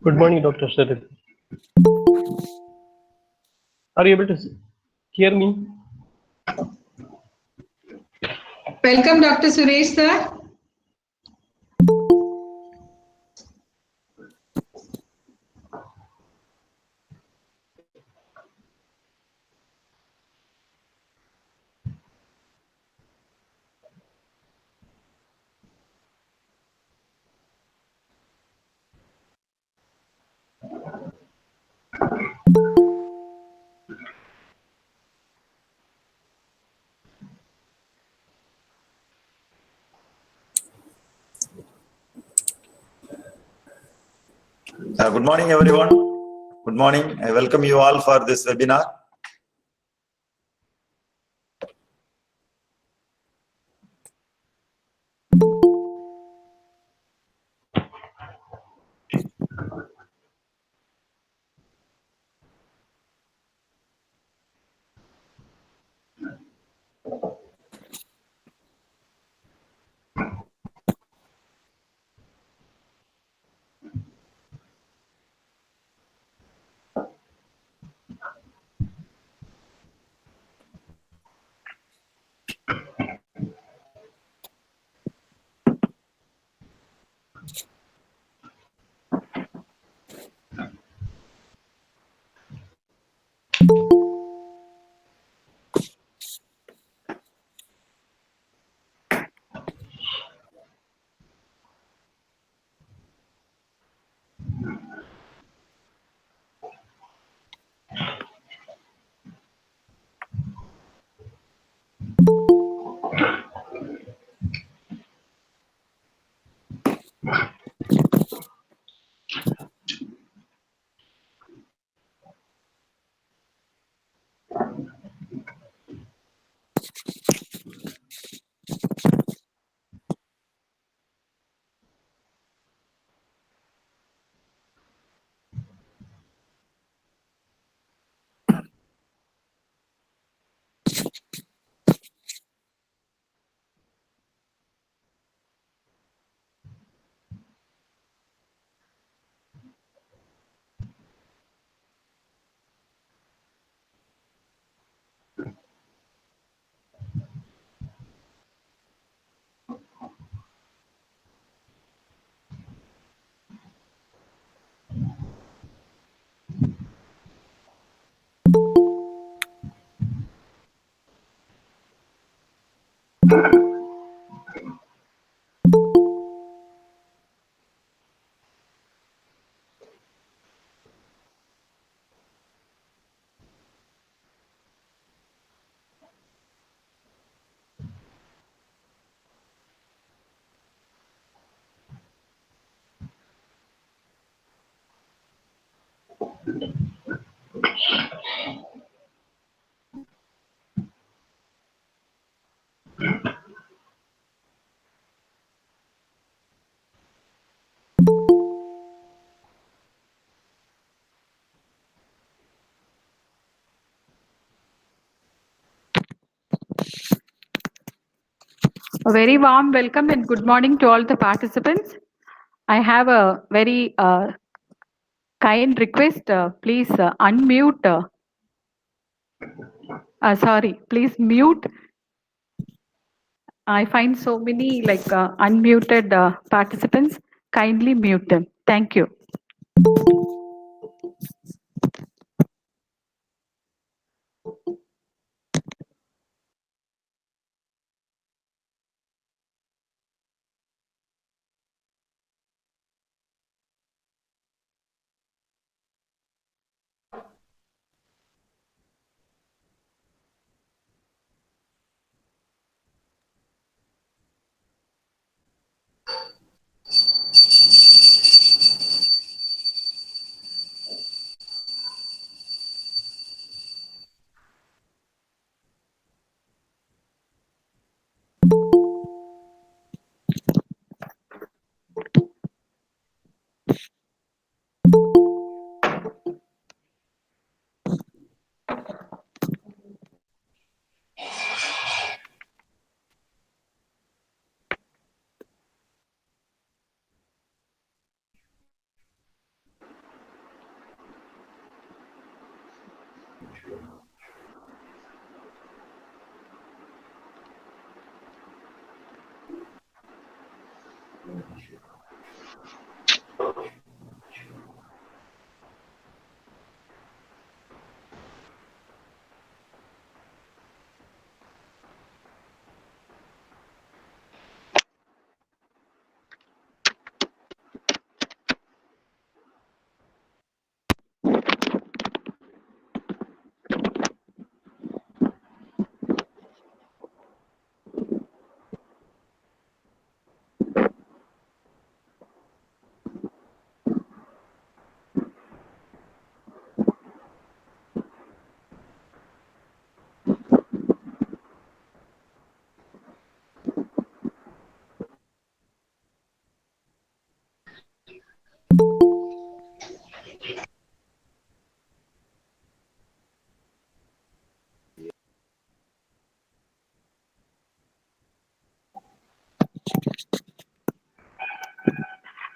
Good morning, Dr. Sharad. Are you able to hear me? Welcome, Dr. Suresh, sir. Good morning, everyone. Good morning. I welcome you all for this webinar. A very warm welcome and good morning to all the participants. I have a very kind request. Please unmute. Sorry, please mute. I find so many unmuted participants. Kindly mute them. Thank you.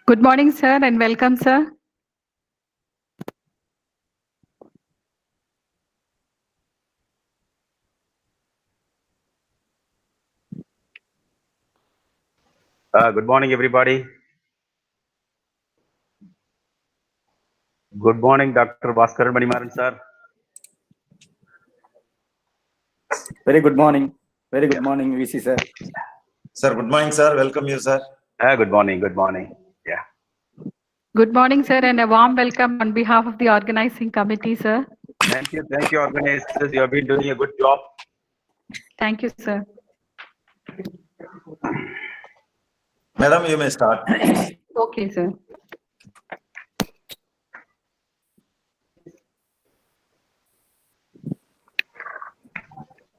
Good morning, sir, and welcome, sir. Good morning, everybody. Good morning, Dr. Bhaskar Manimaran, sir. Very good morning. Very good morning, VC sir. Sir, good morning, sir. Welcome you, sir. Good morning. Good morning. Yeah. Good morning, sir, and a warm welcome on behalf of the organizing committee, sir. Thank you, organizers. You have been doing a good job. Thank you, sir. Madam, you may start. Okay, sir.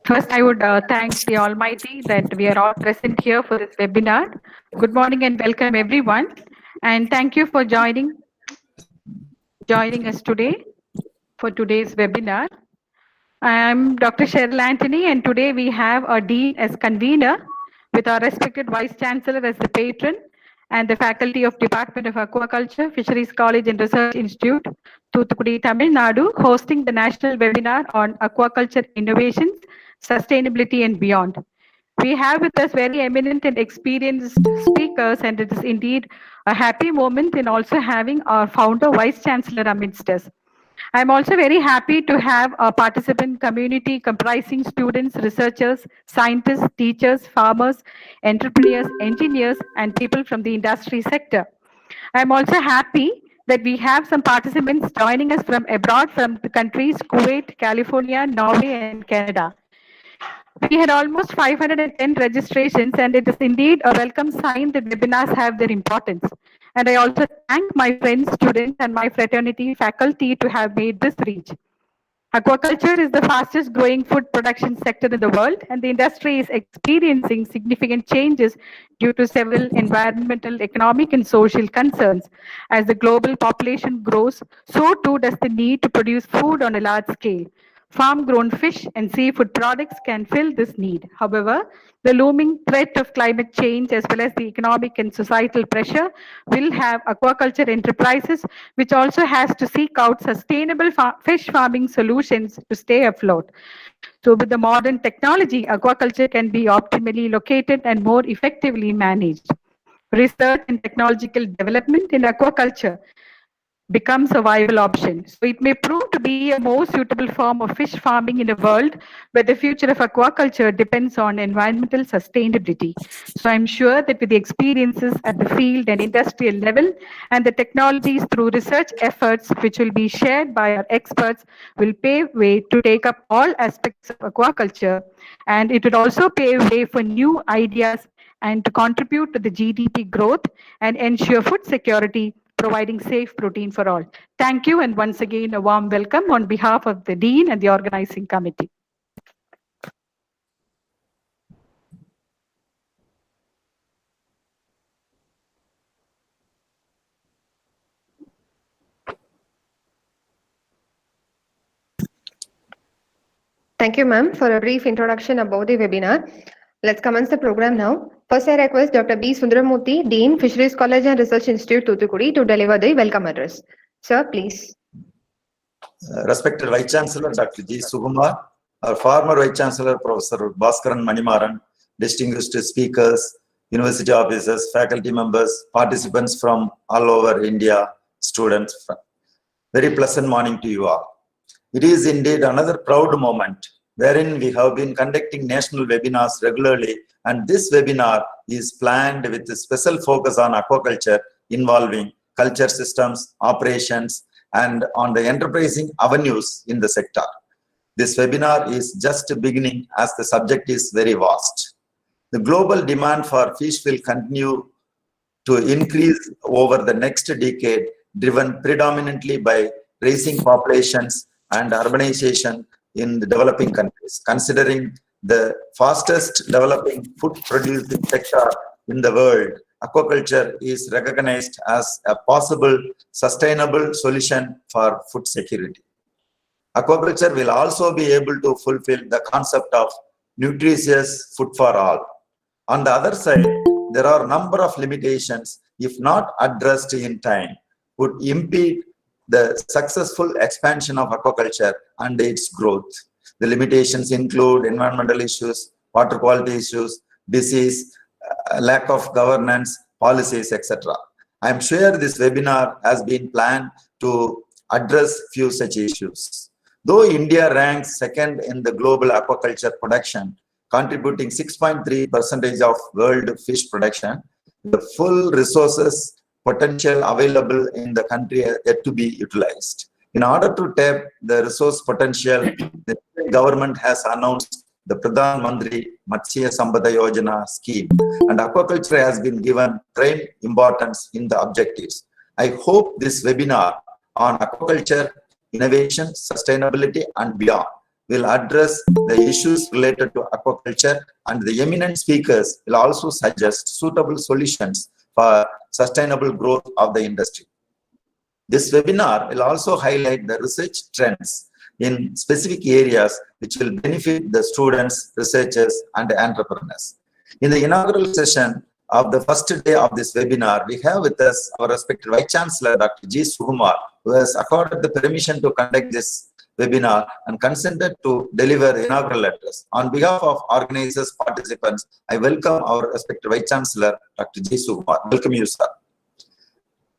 First, I would thank the Almighty that we are all present here for this webinar. Good morning and welcome, everyone. And thank you for joining us today for today's webinar. I'm Dr. Cheryl Anthony, and today we have our Dean as convener, with our respected Vice Chancellor as the patron, and the faculty of Department of Aquaculture, Fisheries College and Research Institute, Thuthukudi, Tamil Nadu, hosting the national webinar on aquaculture innovations, sustainability and beyond. We have with us very eminent and experienced speakers, and it is indeed a happy moment in also having our founder, Vice Chancellor amidst us. I'm also very happy to have a participant community comprising students, researchers, scientists, teachers, farmers, entrepreneurs, engineers, and people from the industry sector. I'm also happy that we have some participants joining us from abroad, from the countries Kuwait, California, Norway, and Canada. We had almost 510 registrations, and it is indeed a welcome sign that webinars have their importance. And I also thank my friends, students, and my fraternity faculty to have made this reach. Aquaculture is the fastest growing food production sector in the world, and the industry is experiencing significant changes due to several environmental, economic, and social concerns. As the global population grows, so too does the need to produce food on a large scale. Farm-grown fish and seafood products can fill this need. However, the looming threat of climate change as well as the economic and societal pressure will have aquaculture enterprises which also has to seek out sustainable fish farming solutions to stay afloat. So with the modern technology, aquaculture can be optimally located and more effectively managed. Research and technological development in aquaculture becomes a viable option. So it may prove to be a more suitable form of fish farming in a world where the future of aquaculture depends on environmental sustainability. So I'm sure that with the experiences at the field and industrial level and the technologies through research efforts which will be shared by our experts will pave way to take up all aspects of aquaculture, and it would also pave way for new ideas and to contribute to the GDP growth and ensure food security, providing safe protein for all. Thank you, and once again, a warm welcome on behalf of the Dean and the organizing committee. Thank you, ma'am, for a brief introduction about the webinar. Let's commence the program now. First, I request Dr. B. Sundaramurthy, Dean, Fisheries College and Research Institute, Thuthukudi, to deliver the welcome address. Sir, please. Respected Vice Chancellor Dr. N.V.Sujathkumar, our former Vice Chancellor Professor Bhaskar Manimaran, distinguished speakers, university officers, faculty members, participants from all over India, students. Very pleasant morning to you all. It is indeed another proud moment wherein we have been conducting national webinars regularly, and this webinar is planned with a special focus on aquaculture involving culture systems, operations, and on the enterprising avenues in the sector. This webinar is just beginning as the subject is very vast. The global demand for fish will continue to increase over the next decade, driven predominantly by rising populations and urbanization in the developing countries. Considering the fastest developing food producing sector in the world, aquaculture is recognized as a possible sustainable solution for food security. Aquaculture will also be able to fulfill the concept of nutritious food for all. On the other side, there are a number of limitations if not addressed in time, would impede the successful expansion of aquaculture and its growth. The limitations include environmental issues, water quality issues, disease, lack of governance, policies, etc. I am sure this webinar has been planned to address few such issues. Though India ranks second in the global aquaculture production, contributing 6.3% of world fish production, the full resources potential available in the country are yet to be utilized. In order to tap the resource potential, the government has announced the Pradhan Mantri Matsya Sampada Yojana scheme, and aquaculture has been given prime importance in the objectives. I hope this webinar on aquaculture, innovation, sustainability, and beyond will address the issues related to aquaculture, and the eminent speakers will also suggest suitable solutions for sustainable growth of the industry. This webinar will also highlight the research trends in specific areas which will benefit the students, researchers, and entrepreneurs. In the inaugural session of the first day of this webinar, we have with us our respected Vice Chancellor, Dr. N.V.Sujathkumar, who has accorded the permission to conduct this webinar and consented to deliver the inaugural address. On behalf of organizers, participants, I welcome our respected Vice Chancellor, Dr. N.V.Sujathkumar. Welcome you, sir.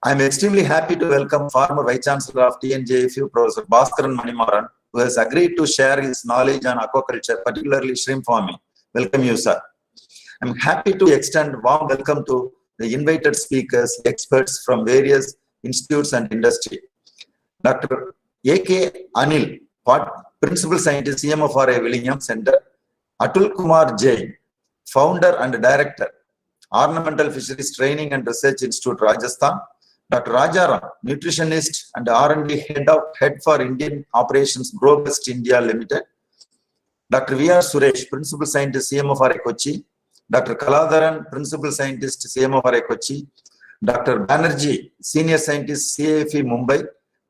I am extremely happy to welcome former Vice Chancellor of TNJFU, Professor Bhaskaran Manimaran, who has agreed to share his knowledge on aquaculture, particularly shrimp farming. Welcome you, sir. I am happy to extend warm welcome to the invited speakers, experts from various institutes and industry. Dr. A.K. Anil, Principal Scientist, CMFRA Willingham Center. Atul Kumar Jain, Founder and Director, Ornamental Fisheries Training and Research Institute, Rajasthan. Dr. Rajaram, Nutritionist and R&D Head for Indian Operations, Growbest India Limited. Dr. V.R. Suresh, Principal Scientist, CMFRA Kochi. Dr. Kaladharan, Principal Scientist, CMFRA Kochi. Dr. Banerjee, Senior Scientist, CAFE Mumbai.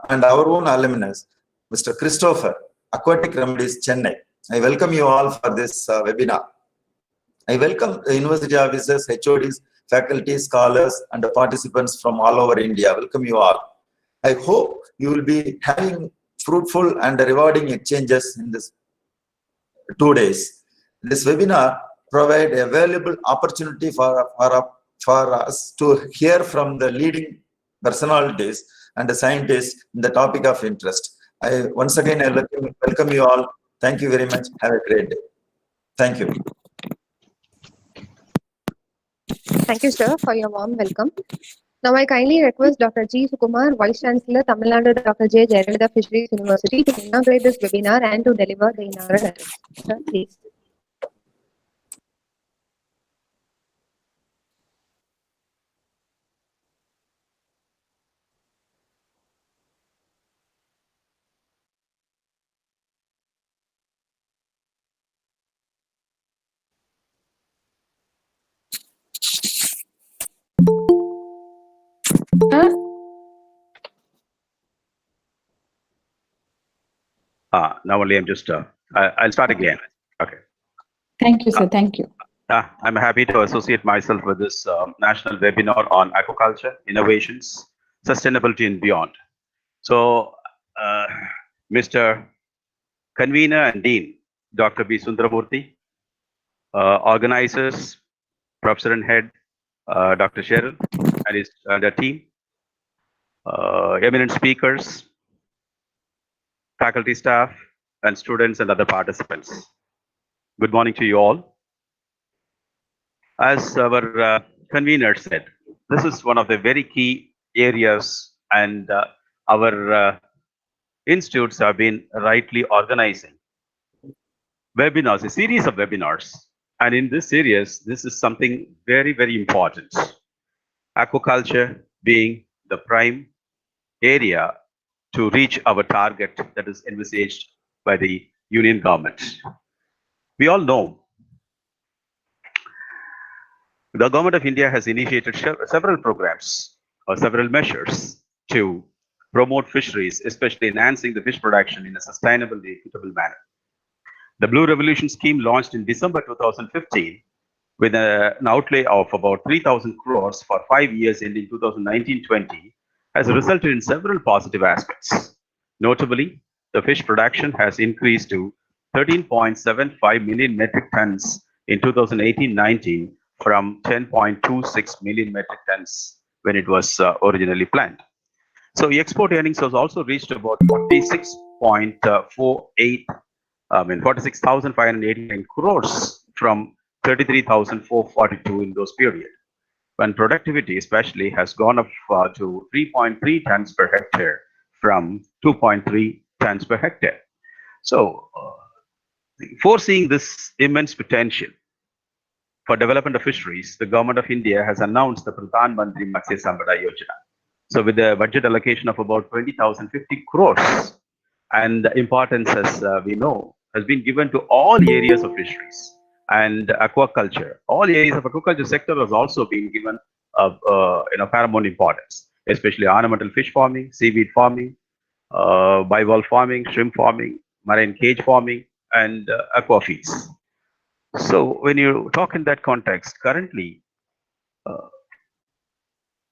And our own alumnus, Mr. Christopher, Aquatic Remedies, Chennai. I welcome you all for this webinar. I welcome the university officers, HODs, faculty, scholars, and the participants from all over India. Welcome you all. I hope you will be having fruitful and rewarding exchanges in this 2 days. This webinar provides a valuable opportunity for us to hear from the leading personalities and the scientists in the topic of interest. Once again, I welcome you all. Thank you very much. Have a great day. Thank you. Thank you, sir, for your warm welcome. Now, I kindly request Dr. G. Sukumar, Vice Chancellor, Tamil Nadu Dr. J. Jayalalitha Fisheries University, to inaugurate this webinar and to deliver the inaugural address. Sir, please. Now only I'm just, I'll start again. Okay. Thank you, sir. Thank you. I'm happy to associate myself with this national webinar on aquaculture, innovations, sustainability and beyond. So, Mr. Convener and Dean, Dr. B. Sundaramurthy, organizers, Professor and Head, Dr. Cheryl and their team, eminent speakers, faculty staff, and students and other participants. Good morning to you all. As our convener said, this is one of the very key areas, and our institutes have been rightly organizing webinars, a series of webinars. And in this series, this is something very, very important. Aquaculture being the prime area to reach our target that is envisaged by the Union government. We all know the government of India has initiated several programs or several measures to promote fisheries, especially enhancing the fish production in a sustainable, equitable manner. The Blue Revolution scheme launched in December 2015 with an outlay of about 3,000 crores for 5 years ending 2019-20, has resulted in several positive aspects. Notably, the fish production has increased to 13.75 million metric tons in 2018-19 from 10.26 million metric tons when it was originally planned. So export earnings has also reached about 46,589 crores from 33,442 in those period. When productivity especially has gone up to 3.3 tons per hectare from 2.3 tons per hectare. So foreseeing this immense potential for development of fisheries, the government of India has announced the Pradhan Mantri Matsya Sampada Yojana. So with a budget allocation of about 20,050 crores, and the importance, as we know, has been given to all areas of fisheries and aquaculture. All areas of aquaculture sector has also been given paramount importance, especially ornamental fish farming, seaweed farming, bivalve farming, shrimp farming, marine cage farming, and aqua feeds. So when you talk in that context, currently,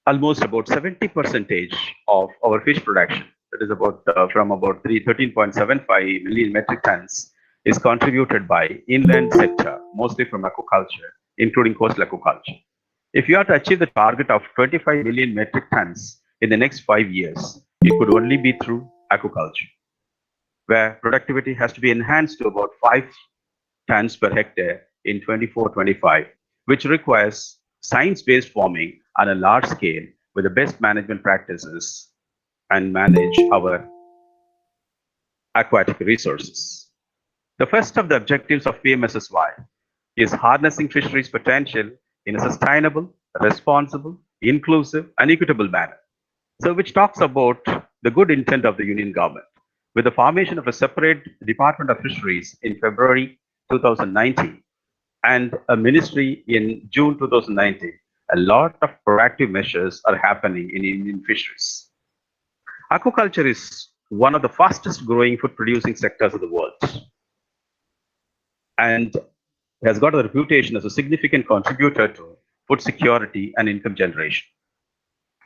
almost about 70% of our fish production, that is about from about 13.75 million metric tons, is contributed by inland sector, mostly from aquaculture, including coastal aquaculture. If you are to achieve the target of 25 million metric tons in the next 5 years, it could only be through aquaculture, where productivity has to be enhanced to about 5 tons per hectare in 24-25, which requires science-based farming on a large scale with the best management practices and manage our aquatic resources. The first of the objectives of PMSSY is harnessing fisheries potential in a sustainable, responsible, inclusive, and equitable manner. So, which talks about the good intent of the Union government. With the formation of a separate Department of Fisheries in February 2019 and a ministry in June 2019, a lot of proactive measures are happening in Indian fisheries. Aquaculture is one of the fastest growing food producing sectors of the world and has got a reputation as a significant contributor to food security and income generation.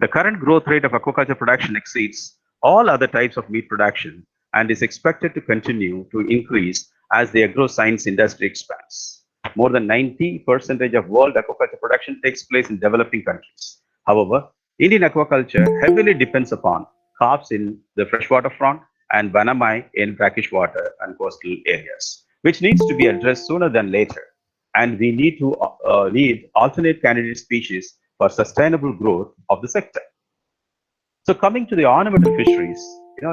The current growth rate of aquaculture production exceeds all other types of meat production and is expected to continue to increase as the agro-science industry expands. More than 90% of world aquaculture production takes place in developing countries. However, Indian aquaculture heavily depends upon carps in the freshwater front and banamai in brackish water and coastal areas, which needs to be addressed sooner than later. And we need to need alternate candidate species for sustainable growth of the sector. So coming to the ornamental fisheries,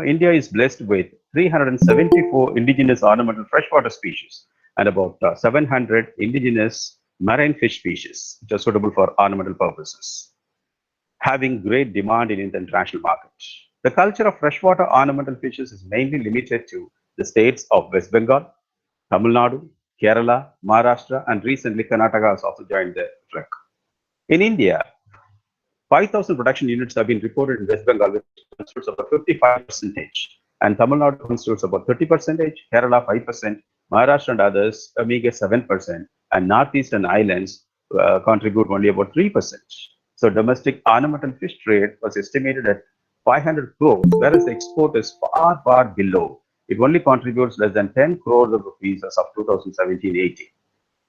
India is blessed with 374 indigenous ornamental freshwater species and about 700 indigenous marine fish species, which are suitable for ornamental purposes, having great demand in the international market. The culture of freshwater ornamental fishes is mainly limited to the states of West Bengal, Tamil Nadu, Kerala, Maharashtra, and recently Karnataka has also joined the trek. In India, 5,000 production units have been reported in West Bengal, which constitutes about 55%, and Tamil Nadu constitutes about 30%, Kerala 5%, Maharashtra and others a meager 7%, and Northeastern islands contribute only about 3%. So domestic ornamental fish trade was estimated at 500 crores, whereas the export is far, far below. It only contributes less than 10 crores of rupees as of 2017-18.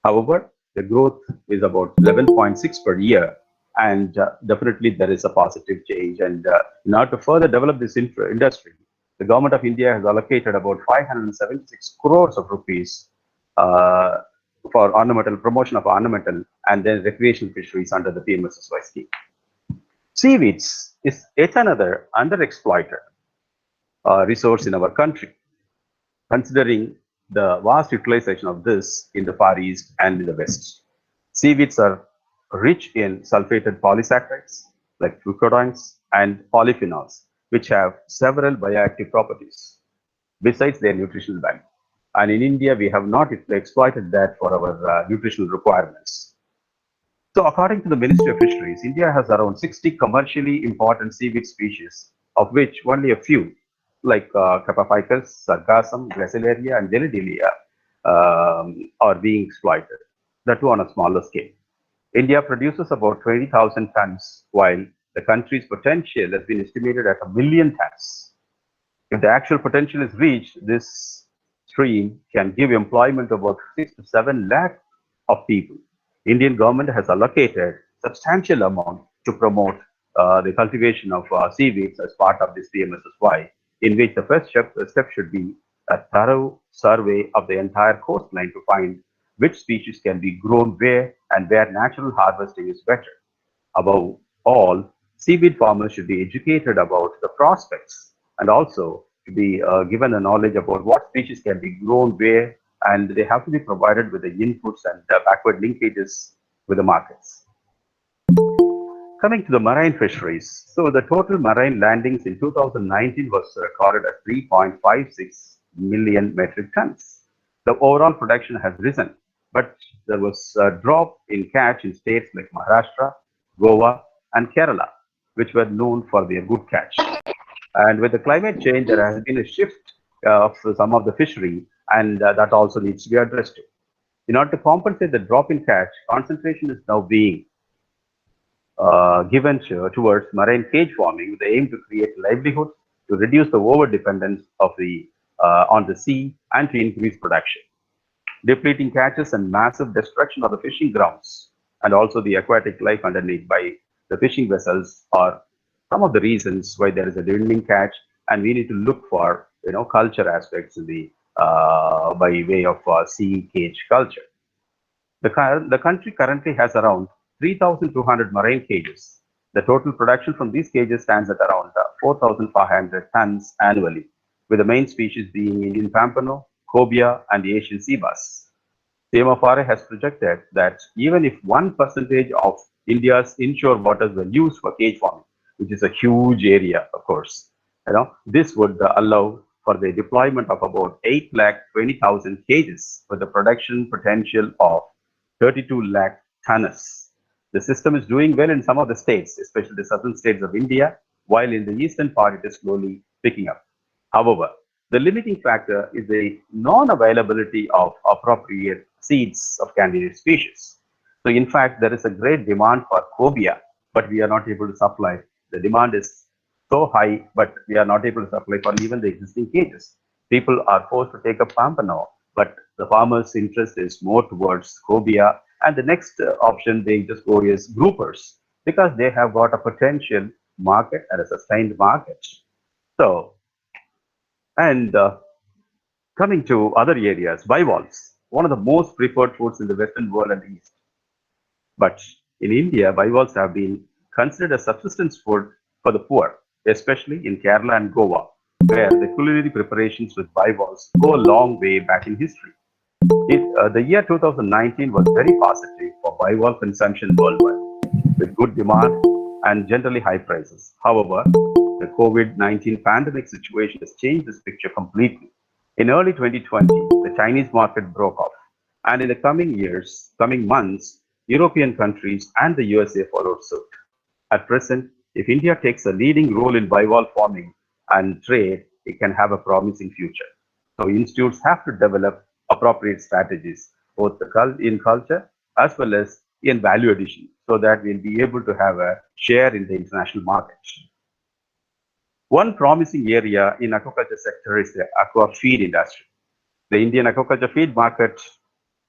However, the growth is about 11.6 per year, and definitely there is a positive change. And in order to further develop this industry, the government of India has allocated about 576 crores of rupees for ornamental promotion of ornamental and then recreational fisheries under the PMSSY scheme. Seaweeds is yet another underexploited resource in our country, considering the vast utilization of this in the Far East and in the West. Seaweeds are rich in sulfated polysaccharides like fucoids and polyphenols, which have several bioactive properties besides their nutritional value. And in India, we have not exploited that for our nutritional requirements. So according to the Ministry of Fisheries, India has around 60 commercially important seaweed species, of which only a few, like Capaphycus, Sargassum, Gracilaria, and Gelidelia, are being exploited. that too on a smaller scale. India produces about 20,000 tons, while the country's potential has been estimated at 1 million tons. If the actual potential is reached, this stream can give employment to about 6 to 7 lakh of people. Indian government has allocated substantial amount to promote the cultivation of seaweeds as part of this PMSSY, in which the first step should be a thorough survey of the entire coastline to find which species can be grown where and where natural harvesting is better. Above all, seaweed farmers should be educated about the prospects and also to be given the knowledge about what species can be grown where, and they have to be provided with the inputs and backward linkages with the markets. Coming to the marine fisheries, so the total marine landings in 2019 was recorded at 3.56 million metric tons. The overall production has risen, but there was a drop in catch in states like Maharashtra, Goa, and Kerala, which were known for their good catch. And with the climate change, there has been a shift of some of the fishery, and that also needs to be addressed. In order to compensate the drop in catch, concentration is now being given towards marine cage farming with the aim to create livelihoods, to reduce the over-dependence of the on the sea, and to increase production. Depleting catches and massive destruction of the fishing grounds and also the aquatic life underneath by the fishing vessels are some of the reasons why there is a dwindling catch, and we need to look for culture aspects in the by way of sea cage culture. The country currently has around 3,200 marine cages. The total production from these cages stands at around 4,500 tons annually, with the main species being Indian pampano, cobia, and the Asian sea bass. CMFRA has projected that even if 1% of India's inshore waters were used for cage farming, which is a huge area, of course, this would allow for the deployment of about 8,20,000 cages with a production potential of 32 lakh tons. The system is doing well in some of the states, especially the southern states of India, while in the eastern part it is slowly picking up. However, the limiting factor is the non-availability of appropriate seeds of candidate species. So in fact, there is a great demand for cobia, but we are not able to supply. The demand is so high, but we are not able to supply for even the existing cages. People are forced to take up pampano, but the farmers' interest is more towards cobia, and the next option they just go is groupers, because they have got a potential market and a sustained market. So, and coming to other areas, bivalves, one of the most preferred foods in the Western world and East. But in India, bivalves have been considered a subsistence food for the poor, especially in Kerala and Goa, where the culinary preparations with bivalves go a long way back in history. The year 2019 was very positive for bivalve consumption worldwide, with good demand and generally high prices. However, the COVID-19 pandemic situation has changed this picture completely. In early 2020, the Chinese market broke off, and in the coming months, European countries and the USA followed suit. At present, if India takes a leading role in bivalve farming and trade, it can have a promising future. So institutes have to develop appropriate strategies, both in culture as well as in value addition, so that we'll be able to have a share in the international market. One promising area in aquaculture sector is the aqua feed industry. The Indian aquaculture feed market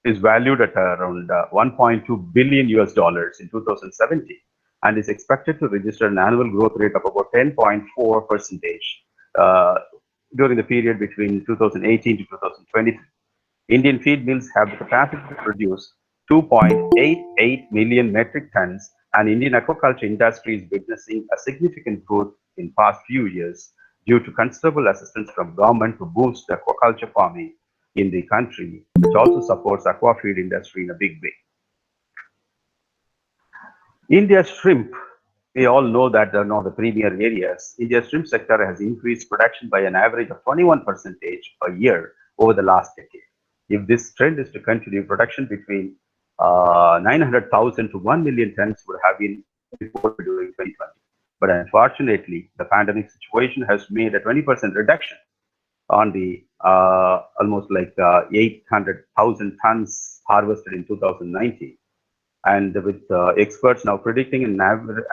is valued at around 1.2 billion US dollars in 2017 and is expected to register an annual growth rate of about 10.4% during the period between 2018 to 2023. Indian feed mills have the capacity to produce 2.88 million metric tons, and Indian aquaculture industry is witnessing a significant growth in past few years due to considerable assistance from government to boost aquaculture farming in the country, which also supports aqua feed industry in a big way. India's shrimp, we all know that they're not the premier areas. India's shrimp sector has increased production by an average of 21% a year over the last decade. If this trend is to continue, production between 900,000 to 1 million tons would have been reported during 2020. But unfortunately, the pandemic situation has made a 20% reduction on the almost like 800,000 tons harvested in 2019. And with experts now predicting an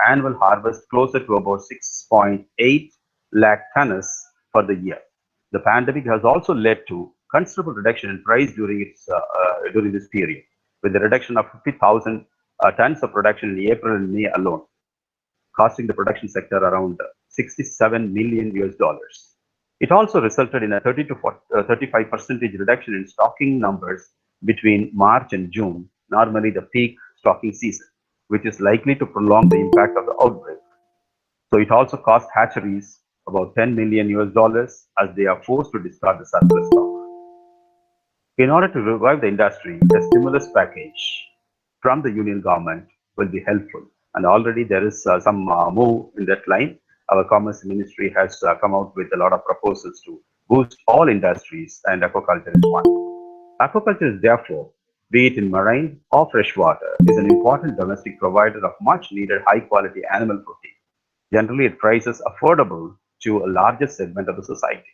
annual harvest closer to about 6.8 lakh tons for the year. The pandemic has also led to considerable reduction in price during this period, with a reduction of 50,000 tons of production in April and May alone, costing the production sector around 67 million US dollars. It also resulted in a 30 to 35% reduction in stocking numbers between March and June, normally the peak stocking season, which is likely to prolong the impact of the outbreak. So it also cost hatcheries about 10 million US dollars as they are forced to discard the surplus stock. In order to revive the industry, a stimulus package from the union government will be helpful. And already there is some move in that line. Our Commerce Ministry has come out with a lot of proposals to boost all industries, and aquaculture is one. Aquaculture is therefore, be it in marine or freshwater, is an important domestic provider of much needed high quality animal protein. Generally, it prices affordable to a larger segment of the society.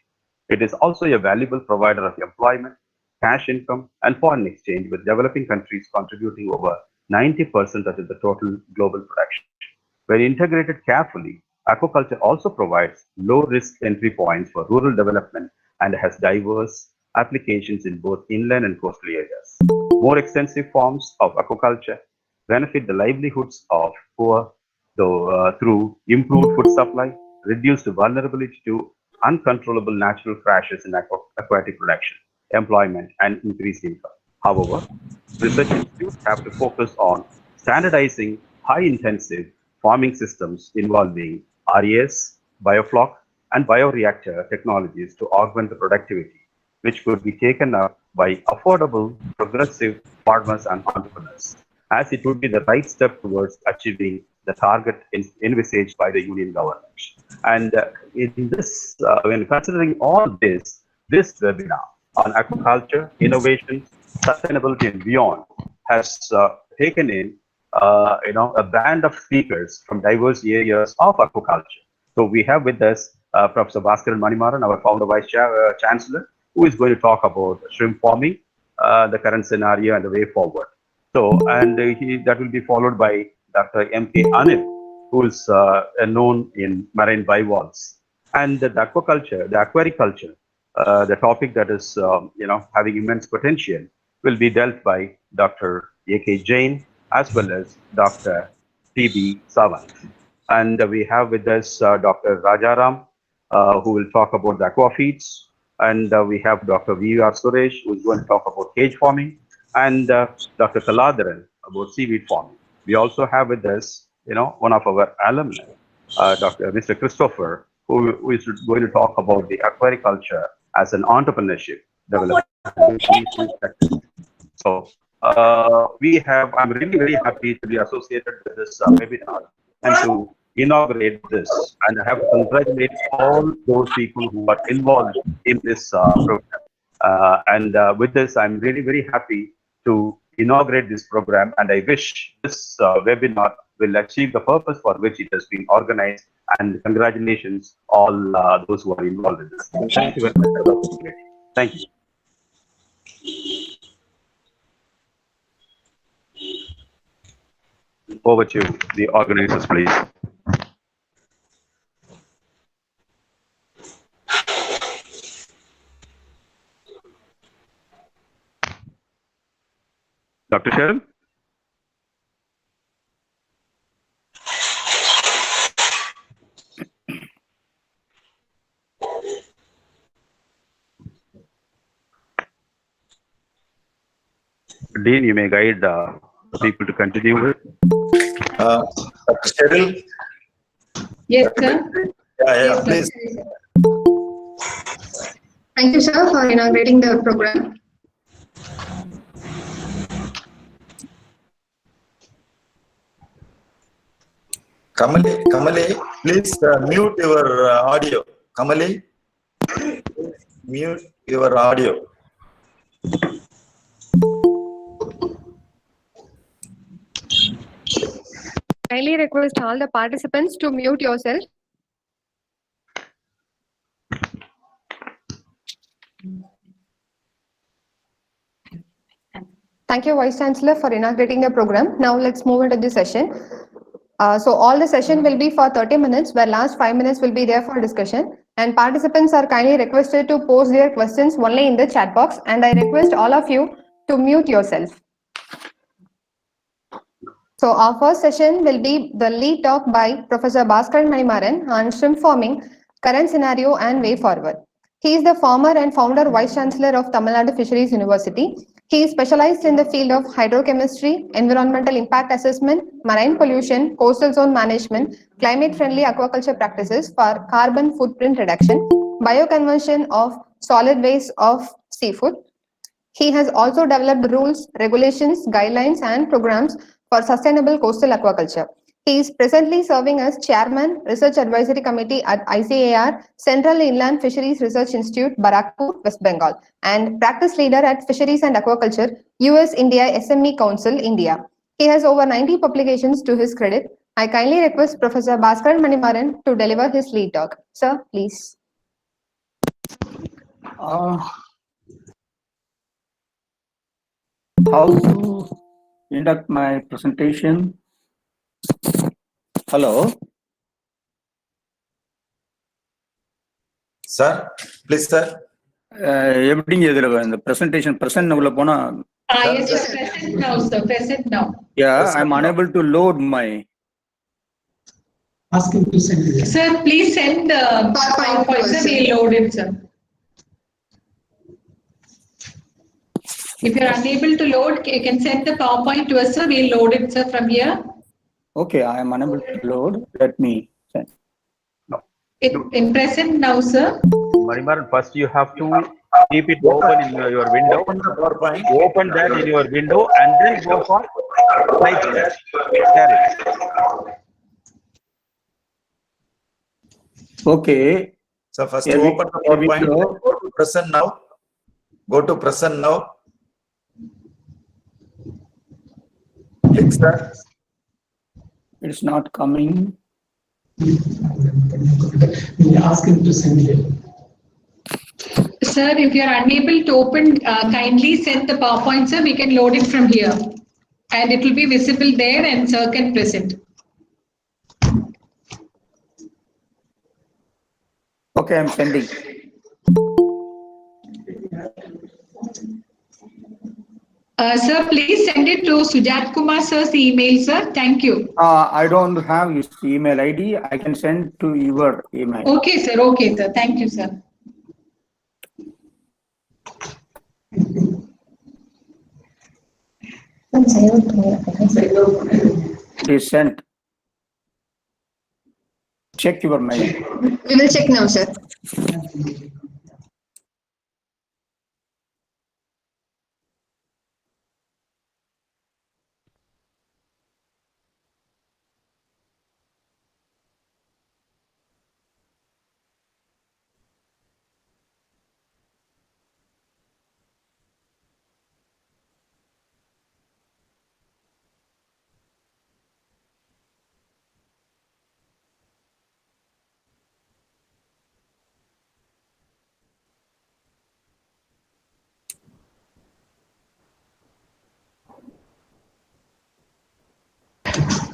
It is also a valuable provider of employment, cash income, and foreign exchange, with developing countries contributing over 90% of the total global production. When integrated carefully, aquaculture also provides low-risk entry points for rural development and has diverse applications in both inland and coastal areas. More extensive forms of aquaculture benefit the livelihoods of poor through improved food supply, reduced vulnerability to uncontrollable natural crashes in aquatic production, employment, and increased income. However, research institutes have to focus on standardizing high-intensive farming systems involving RAS, biofloc, and bioreactor technologies to augment the productivity, which could be taken up by affordable, progressive farmers and entrepreneurs, as it would be the right step towards achieving the target envisaged by the union government. And in this, when considering all this webinar on aquaculture, innovation, sustainability, and beyond has taken in a band of speakers from diverse areas of aquaculture. So we have with us Professor Bhaskaran Manimaran, our founder vice chancellor, who is going to talk about shrimp farming, the current scenario, and the way forward. So, and that will be followed by Dr. M.K. Anil, who is known in marine bivalves. And the aquaculture, the aquariculture, the topic that is, having immense potential, will be dealt by Dr. A.K. Jain, as well as Dr. T.B. Savant. And we have with us Dr. Rajaram, who will talk about the aqua feeds. And we have Dr. V.R. Suresh, who is going to talk about cage farming, and Dr. Kaladharan about seaweed farming. We also have with us, one of our alumni, Mr. Christopher, who is going to talk about the aquariculture as an entrepreneurship development. So I'm really very happy to be associated with this webinar and to inaugurate this. And I have to congratulate all those people who are involved in this program. With this, I'm really very happy to inaugurate this program, and I wish this webinar will achieve the purpose for which it has been organized. And congratulations all those who are involved in this. Thank you very much for the opportunity. Thank you. Over to the organizers, please. Dr. Sharon? Dean, you may guide the people to continue with. Dr. Cheryl? Yes, sir. Yeah, please. Thank you, sir, for inaugurating the program. Kamali, please mute your audio. Kamali, mute your audio. Kindly request all the participants to mute yourself. Thank you, Vice Chancellor, for inaugurating the program. Now let's move into the session. So all the session will be for 30 minutes, where last 5 minutes will be there for discussion. And participants are kindly requested to post their questions only in the chat box. And I request all of you to mute yourself. So our first session will be the lead talk by Professor Bhaskaran Manimaran on shrimp farming, current scenario and way forward. He is the former and founder Vice Chancellor of Tamil Nadu Fisheries University. He is specialized in the field of hydrochemistry, environmental impact assessment, marine pollution, coastal zone management, climate-friendly aquaculture practices for carbon footprint reduction, bioconversion of solid waste of seafood. He has also developed rules, regulations, guidelines, and programs for sustainable coastal aquaculture. He is presently serving as Chairman, Research Advisory Committee at ICAR, Central Inland Fisheries Research Institute, Barakpur, West Bengal, and Practice Leader at Fisheries and Aquaculture, US-India SME Council, India. He has over 90 publications to his credit. I kindly request Professor Bhaskaran Manimaran to deliver his lead talk. Sir, please. How to conduct my presentation? Hello. Sir, please, sir. Everything is in the presentation. Present now. Yes, sir. Present now, sir. Present now. Yeah, I'm unable to load my. Ask him to send it. Sir, please send the PowerPoint, sir. We'll load it, sir. If you're unable to load, you can send the PowerPoint to us, sir. We'll load it, sir, from here. Okay, I am unable to load. Let me send. It's in present now, sir. Manimaran, first you have to keep it open in your window. Open the PowerPoint. Open that in your window and then go for slide share. Share it. Okay. So first Here open the here we PowerPoint. go. Go to present now. Go to present now. Click sir. It's not coming. We'll ask him to send it. Sir, if you're unable to open, kindly send the PowerPoint, sir. We can load it from here. And it will be visible there and sir can present. Okay, I'm sending. Sir, please send it to Sujathkumar sir's email, sir. Thank you. I don't have his email ID. I can send to your email. Okay, sir. Okay, sir. Thank you, sir. It is sent. Check your mail. We will check now, sir.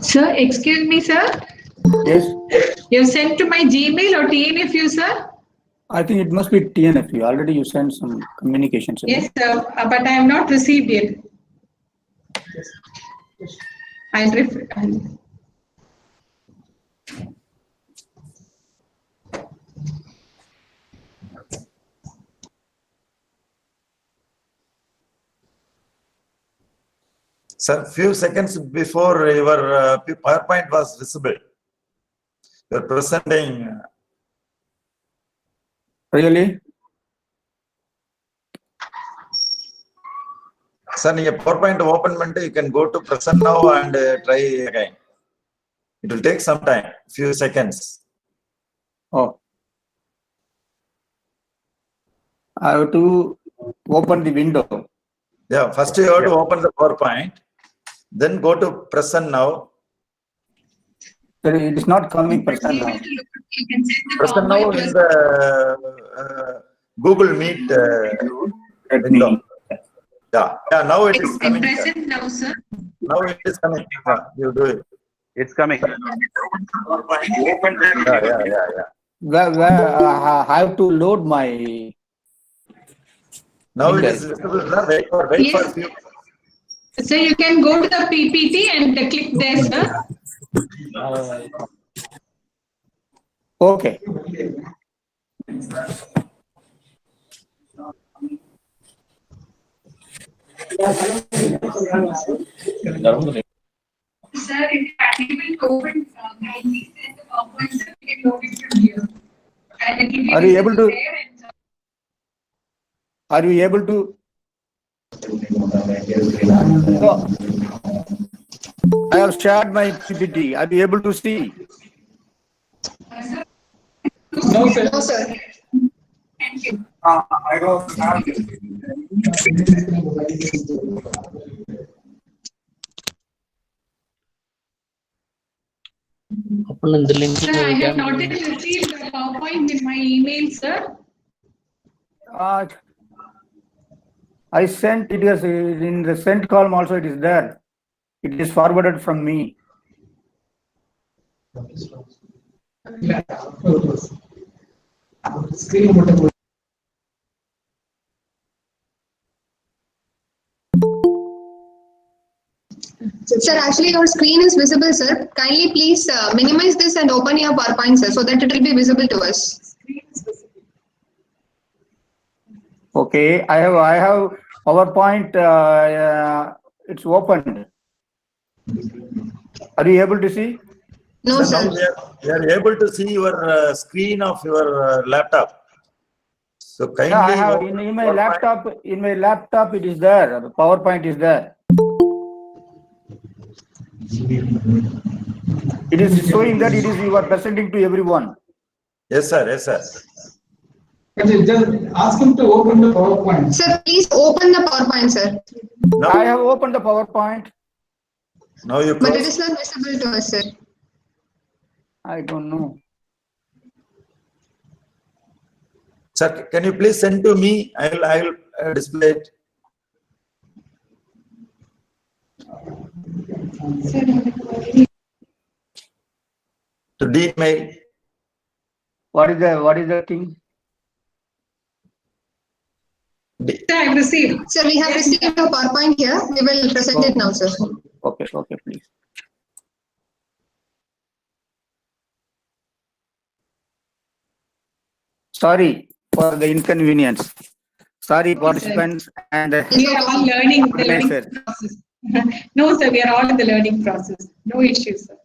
Sir, excuse me, sir. Yes, You sent to my Gmail or TNFU, sir? I think it must be TNFU. Already you sent some communications. Yes, sir. But I have not received it. I'll refer. Sir, few seconds before your PowerPoint was visible. You're presenting. Really? Sir, your PowerPoint open, you can go to present now and try again. It will take some time, few seconds. Oh. I have to open the window. Yeah, first you have to open the PowerPoint, then go to present now. Sir, it is not coming present now. Present now in the Google Meet Let window. me. Yeah, now it is It's coming. present now, sir. Now it is coming. Yeah, you do it. It's coming. Yeah. Where I have to load my. Now it Windows. is visible. Sir. Wait for Yes. few. So you can go to the PPT and click there, sir. Okay. Sir, if you activate open, kindly send the PowerPoint, sir. We can load it from here. And it will be Are you able visible to? there and, Are you able to? No. I have shared my PPT. Are you able to see? No, sir. No, sir. Thank you. I don't have. Sir, I have not yet received the PowerPoint in my email, sir. I sent it as in the sent column also. It is there. It is forwarded from me. Screen Sir, actually your screen is visible, sir. Kindly please minimize this and open your PowerPoint, sir, so that it will be visible to us. Okay, I have PowerPoint. It's opened. Are you able to see? No, So now sir. we are able to see your screen of your laptop. So kindly. Yeah, I have open in my PowerPoint. laptop. In my laptop, it is there. The PowerPoint is there. It is showing that it is you are presenting to everyone. Yes, sir. Yes, sir. Just ask him to open the PowerPoint. Sir, please open the PowerPoint, sir. Now, I have opened the PowerPoint. now you But it close. is not visible to us, sir. I don't know. Sir, can you please send to me? I will display it. To Dmail. What is the thing? Sir, I have received. Sir, we have received a PowerPoint here. We will present it now, sir. Okay, please. Sorry for the inconvenience. Sorry, participants and We are all learning the learning Sir. process. No, sir, we are all in the learning process. No issues, sir.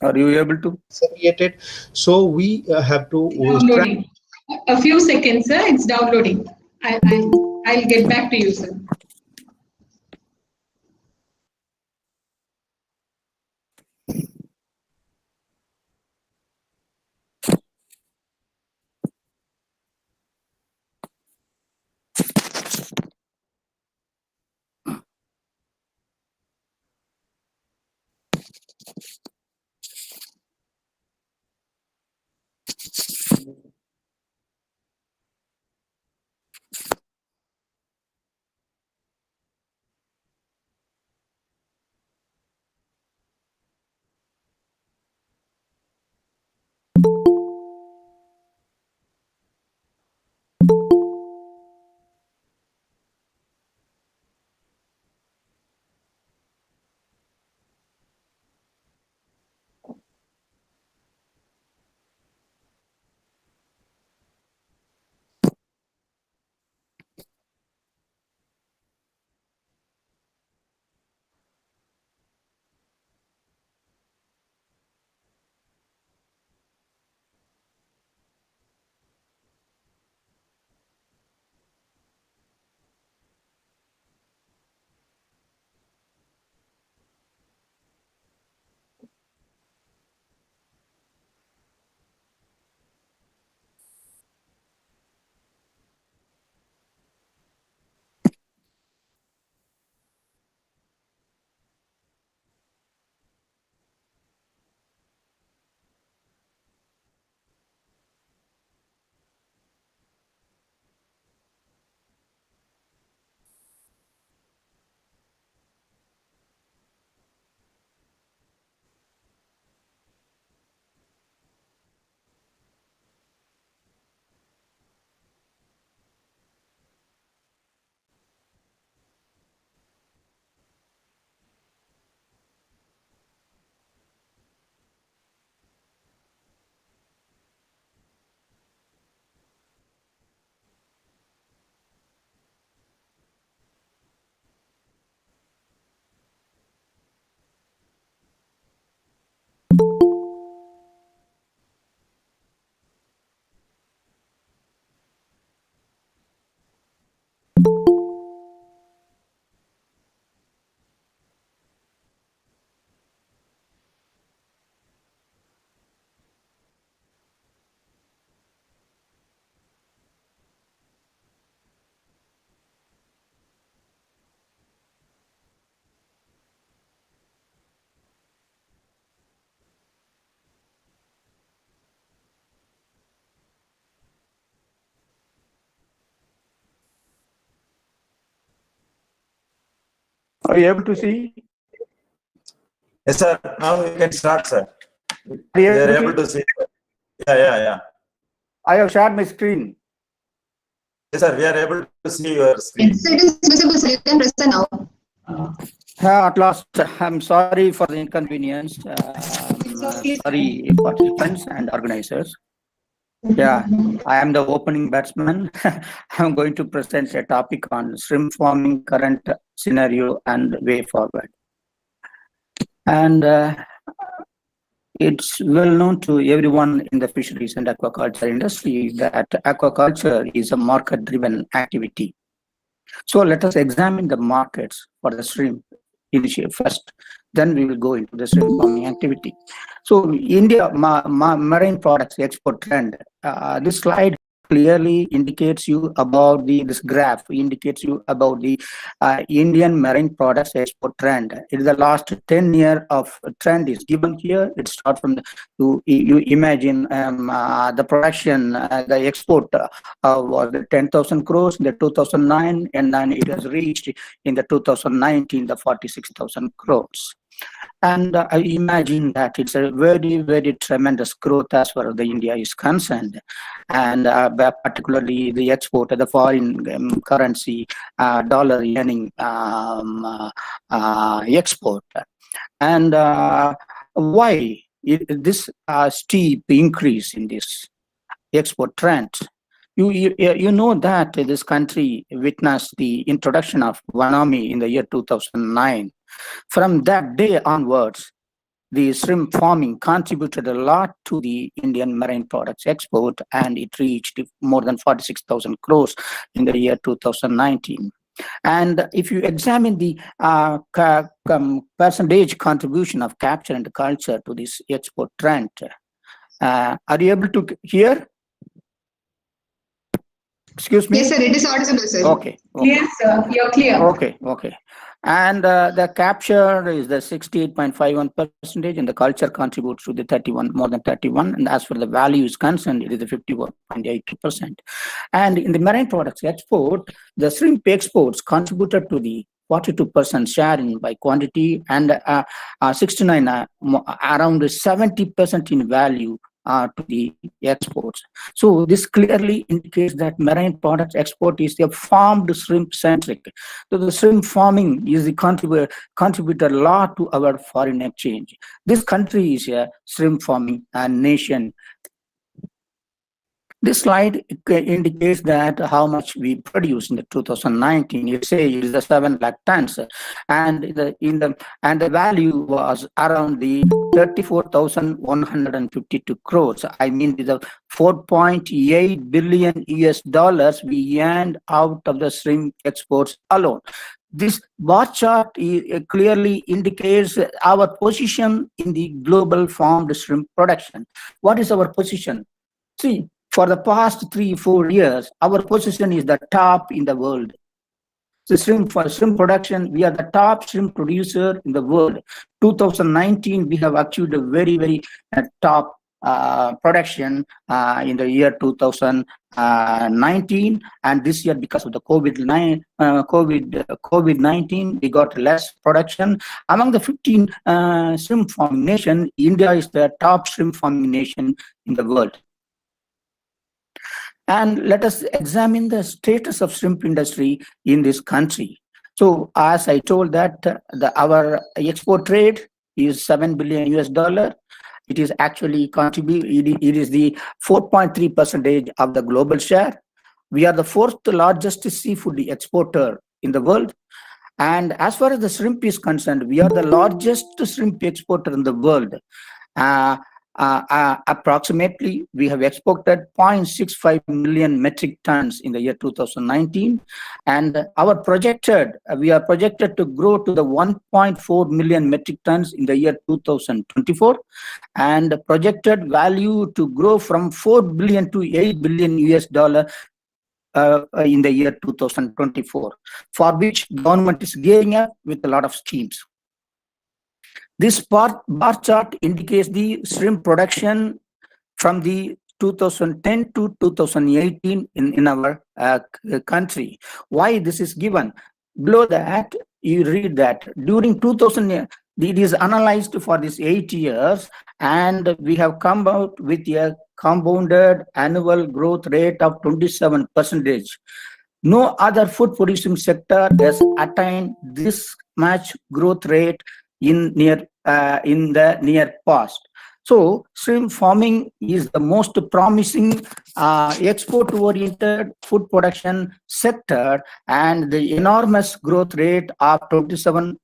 Are you able to? Created, so we have to Downloading. A few seconds, sir. It's downloading. I'll get back to you, sir. Are you able to see? Yes, sir. Now you can start, sir. Are We you are able able to see. Yeah. I have shared my screen. Yes, sir. We are able to see your screen. Yes, it is visible, sir. You can press the now. At last, I'm sorry for the inconvenience. Sorry, participants and organizers. Yeah, I am the opening batsman. I'm going to present a topic on shrimp farming, current scenario and way forward. And it's well known to everyone in the fisheries and aquaculture industry that aquaculture is a market-driven activity. So let us examine the markets for the shrimp initially first, then we will go into the shrimp farming activity. So India marine products export trend. This slide clearly indicates you about this graph indicates you about the Indian marine products export trend. It is the last 10 year of trend is given here. It starts from you imagine the production, the export was 10,000 crores in the 2009, and then it has reached in the 2019 the 46,000 crores. And I imagine that it's a very, very tremendous growth as far as the India is concerned, and particularly the export of the foreign currency, dollar earning export. And why this steep increase in this export trend? You know that this country witnessed the introduction of Vanami in the year 2009. From that day onwards, the shrimp farming contributed a lot to the Indian marine products export, and it reached more than 46,000 crores in the year 2019. And if you examine the percentage contribution of capture and culture to this export trend, are you able to hear? Excuse me? Yes, sir. It is audible, sir. Okay. Yes, sir. You're clear. Okay. And the capture is the 68.51%, and the culture contributes to the more than 31. And as for the value is concerned, it is the 51.82%. And in the marine products export, the shrimp exports contributed to the 42% share in by quantity, and 69 around 70% in value to the exports. So this clearly indicates that marine products export is a farmed shrimp centric. So the shrimp farming is the contributor a lot to our foreign exchange. This country is a shrimp farming nation. This slide indicates that how much we produced in the 2019. You say it is the 7 lakh tons, and the value was around the 34,152 crores. I mean, the 4.8 billion US dollars we earned out of the shrimp exports alone. This bar chart clearly indicates our position in the global farmed shrimp production. What is our position? See, for the past 3-4 years, our position is the top in the world. So for shrimp production, we are the top shrimp producer in the world. 2019, we have achieved a very, very top production in the year 2019, and this year because of the COVID-19, we got less production. Among the 15 shrimp farming nation, India is the top shrimp farming nation in the world. And let us examine the status of shrimp industry in this country. So as I told that our export trade is 7 billion US dollar. It is actually it is the 4.3% of the global share. We are the 4th largest seafood exporter in the world. And as far as the shrimp is concerned, we are the largest shrimp exporter in the world. Approximately, we have exported 0.65 million metric tons in the year 2019, and we are projected to grow to the 1.4 million metric tons in the year 2024, and projected value to grow from 4 billion to 8 billion US dollar in the year 2024, for which government is gearing up with a lot of schemes. This bar chart indicates the shrimp production from the 2010 to 2018 in our country. Why this is given? Below that, you read that during 2000, it is analyzed for these 8 years, and we have come out with a compounded annual growth rate of 27%. No other food producing sector has attained this much growth rate in the near past. So shrimp farming is the most promising export-oriented food production sector, and the enormous growth rate of 27%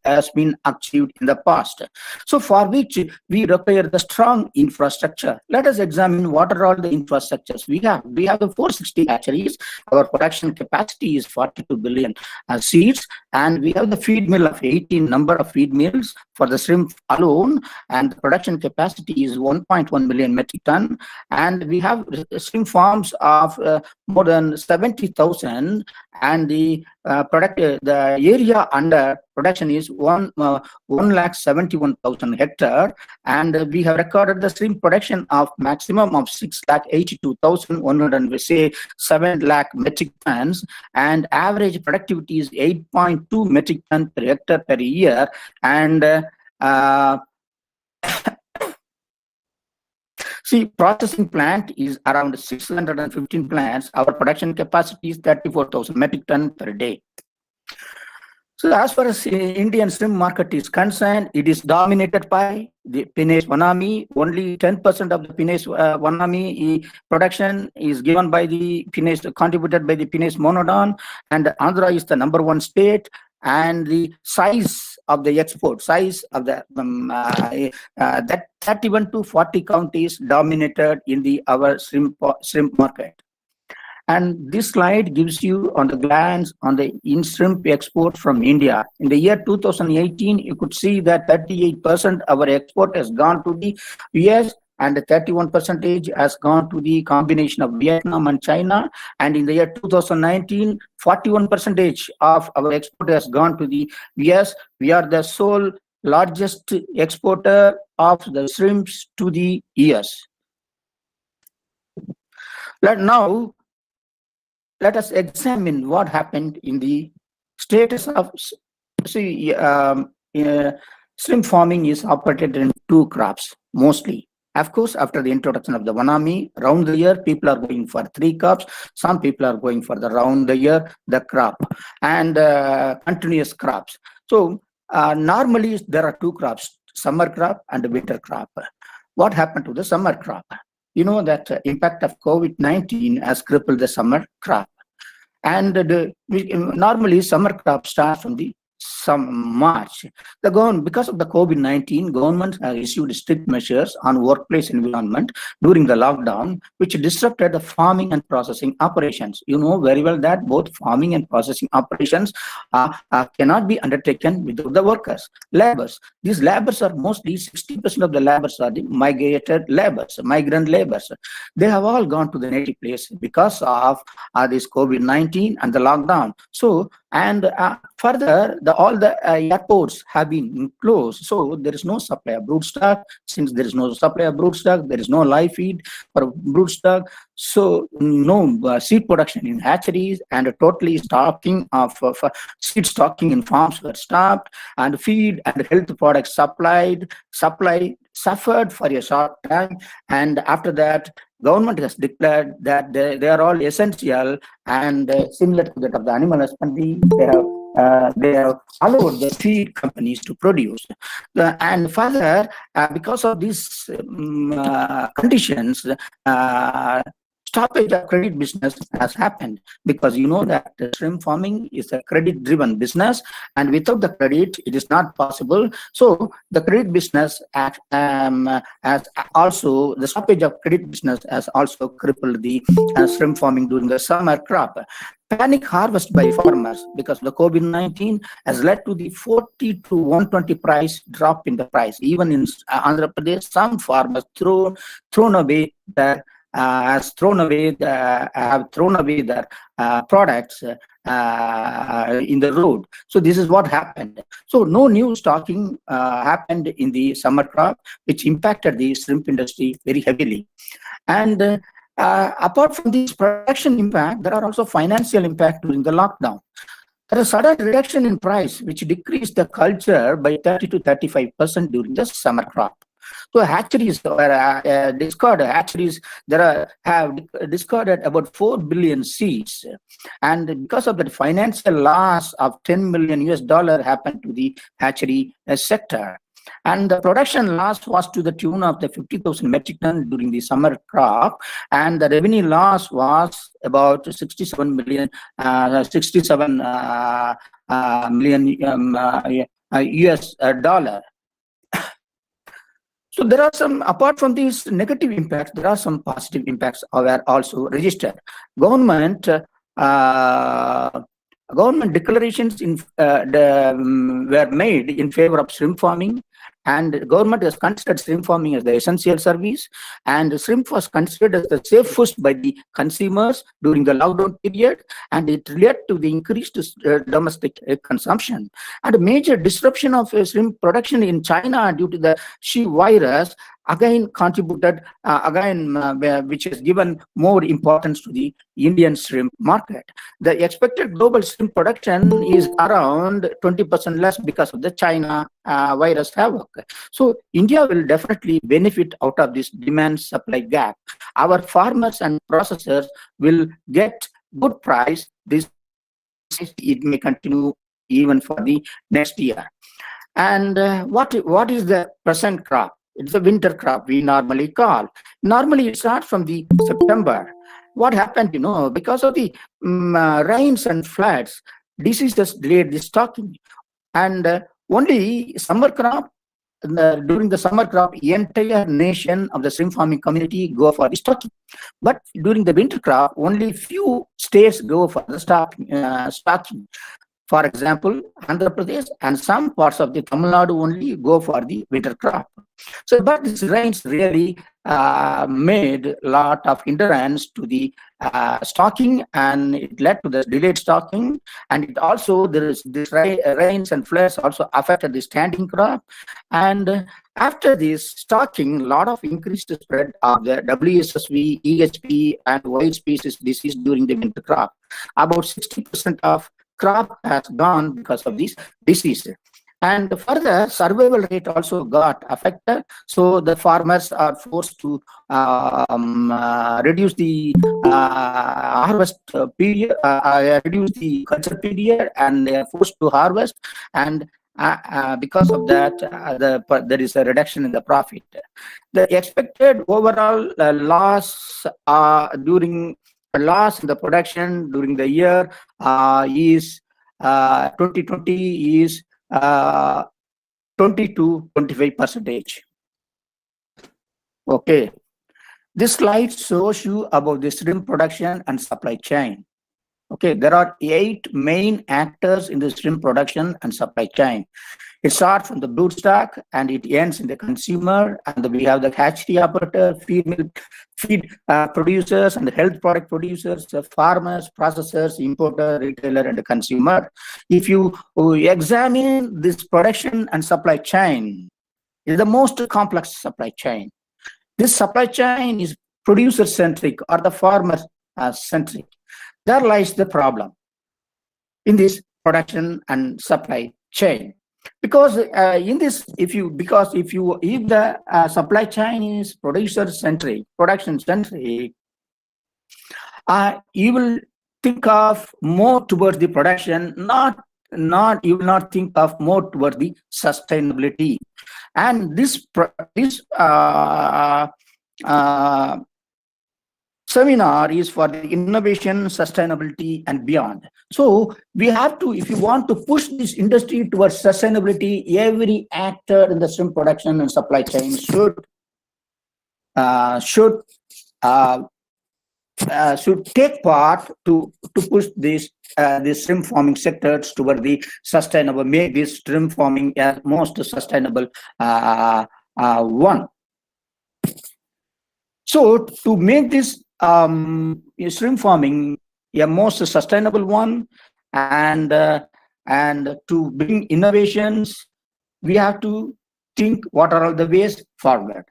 has been achieved in the past. So for which we require the strong infrastructure. Let us examine what are all the infrastructures we have. We have the 460 hatcheries. Our production capacity is 42 billion seeds, and we have the feed mill of 18 number of feed mills for the shrimp alone, and the production capacity is 1.1 million metric ton, and we have shrimp farms of more than 70,000, and the area under production is 1,71,000 hectare, and we have recorded the shrimp production of maximum of 6,82,100, say 7 lakh metric tons, and average productivity is 8.2 metric ton per hectare per year, and see, processing plant is around 615 plants. Our production capacity is 34,000 metric ton per day. So as far as Indian shrimp market is concerned, it is dominated by the pinnace wanami. Only 10% of the pinnace wanami production is given by the pinnace, contributed by the pinnace monodon, and Andhra is the #1 state. And the size of the export, size of the that 31 to 40 counties dominated in our shrimp market. And this slide gives you on the glance on the shrimp export from India. In the year 2018, you could see that 38% of our export has gone to the US, and 31% has gone to the combination of Vietnam and China. And in the year 2019, 41% of our export has gone to the US. We are the sole largest exporter of the shrimps to the US. Let us examine what happened in the status of shrimp farming is operated in 2 crops mostly. Of course, after the introduction of the wanami, round the year, people are going for 3 crops. Some people are going for the round the year, the crop, and continuous crops. So normally there are 2 crops, summer crop and winter crop. What happened to the summer crop? You know that impact of COVID-19 has crippled the summer crop. And normally summer crop starts from the March. Because of the COVID-19, government has issued strict measures on workplace environment during the lockdown, which disrupted the farming and processing operations. You know very well that both farming and processing operations cannot be undertaken without the workers, laborers. These laborers are mostly 60% of the laborers are the migrated laborers, migrant laborers. They have all gone to the native place because of this COVID-19 and the lockdown. So, and further, all the airports have been closed, so there is no supply of broodstock. Since there is no supply of broodstock, there is no live feed for broodstock, so no seed production in hatcheries, and totally stocking of seed stocking in farms were stopped, and feed and health products supply suffered for a short time, and after that, government has declared that they are all essential, and similar to that of the animal husbandry, they have allowed the feed companies to produce. And further, because of these conditions, stoppage of credit business has happened, because you know that shrimp farming is a credit-driven business, and without the credit, it is not possible. So the credit business has also, the stoppage of credit business has also crippled the shrimp farming during the summer crop. Panic harvest by farmers because the COVID-19 has led to the 40 to 120 price drop in the price. Even in Andhra Pradesh, some farmers have thrown away their products in the road. So this is what happened. So no new stocking happened in the summer crop, which impacted the shrimp industry very heavily. And apart from this production impact, there are also financial impact during the lockdown. There is a sudden reduction in price, which decreased the culture by 30 to 35% during the summer crop. So hatcheries were discarded. Hatcheries have discarded about 4 billion seeds, and because of the financial loss of $10 million happened to the hatchery sector. And the production loss was to the tune of the 50,000 metric ton during the summer crop, and the revenue loss was about 67 million US dollar. So there are some, apart from these negative impacts, there are some positive impacts were also registered. Government declarations were made in favor of shrimp farming, and the government has considered shrimp farming as the essential service, and shrimp was considered as the safest by the consumers during the lockdown period, and it led to the increased domestic consumption. And a major disruption of shrimp production in China due to the Shi virus again contributed, which has given more importance to the Indian shrimp market. The expected global shrimp production is around 20% less because of the China virus havoc. So India will definitely benefit out of this demand-supply gap. Our farmers and processors will get good price. It may continue even for the next year. And what is the present crop? It's a winter crop we normally call. Normally it starts from the September. What happened, because of the rains and floods, diseases delayed the stocking. And only summer crop, during the summer crop, the entire nation of the shrimp farming community go for the stocking. But during the winter crop, only few states go for the stocking. For example, Andhra Pradesh and some parts of the Tamil Nadu only go for the winter crop. So, but these rains really made a lot of hindrance to the stocking, and it led to the delayed stocking. And it also, there is this rains and floods also affected the standing crop. And after this stocking, a lot of increased spread of the WSSV, EHP, and wild species disease during the winter crop. About 60% of crop has gone because of this disease. And further, survival rate also got affected. So the farmers are forced to reduce the harvest period, reduce the culture period, and they are forced to harvest. And because of that, there is a reduction in the profit. The expected overall loss in the production during the year is 2020 is 20 to 25%. Okay, this slide shows you about the shrimp production and supply chain. Okay, there are 8 main actors in the shrimp production and supply chain. It starts from the broodstock and it ends in the consumer, and we have the hatchery operator, feed producers, and the health product producers, the farmers, processors, importer, retailer, and the consumer. If you examine this production and supply chain, it's the most complex supply chain. This supply chain is producer-centric or the farmer-centric. There lies the problem in this production and supply chain. Because if the supply chain is producer-centric, production-centric, you will think of more towards the production, you will not think of more towards the sustainability. And this seminar is for the innovation, sustainability, and beyond. So we have to, if you want to push this industry towards sustainability, every actor in the shrimp production and supply chain should take part to push this shrimp farming sectors toward the sustainable, make this shrimp farming as most sustainable one. So to make this shrimp farming a most sustainable one, and to bring innovations, we have to think what are all the ways forward.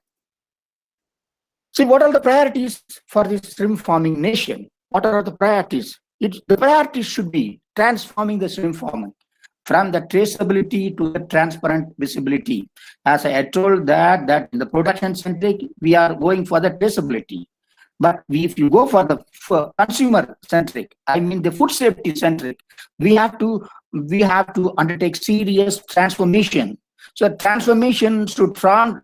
See, what are the priorities for this shrimp farming nation? What are the priorities? the priority should be transforming the shrimp farming from the traceability to the transparent visibility. As I had told that in the production centric, we are going for the traceability. But if you go for the consumer centric, I mean the food safety centric, we have to undertake serious transformation. So transformation should start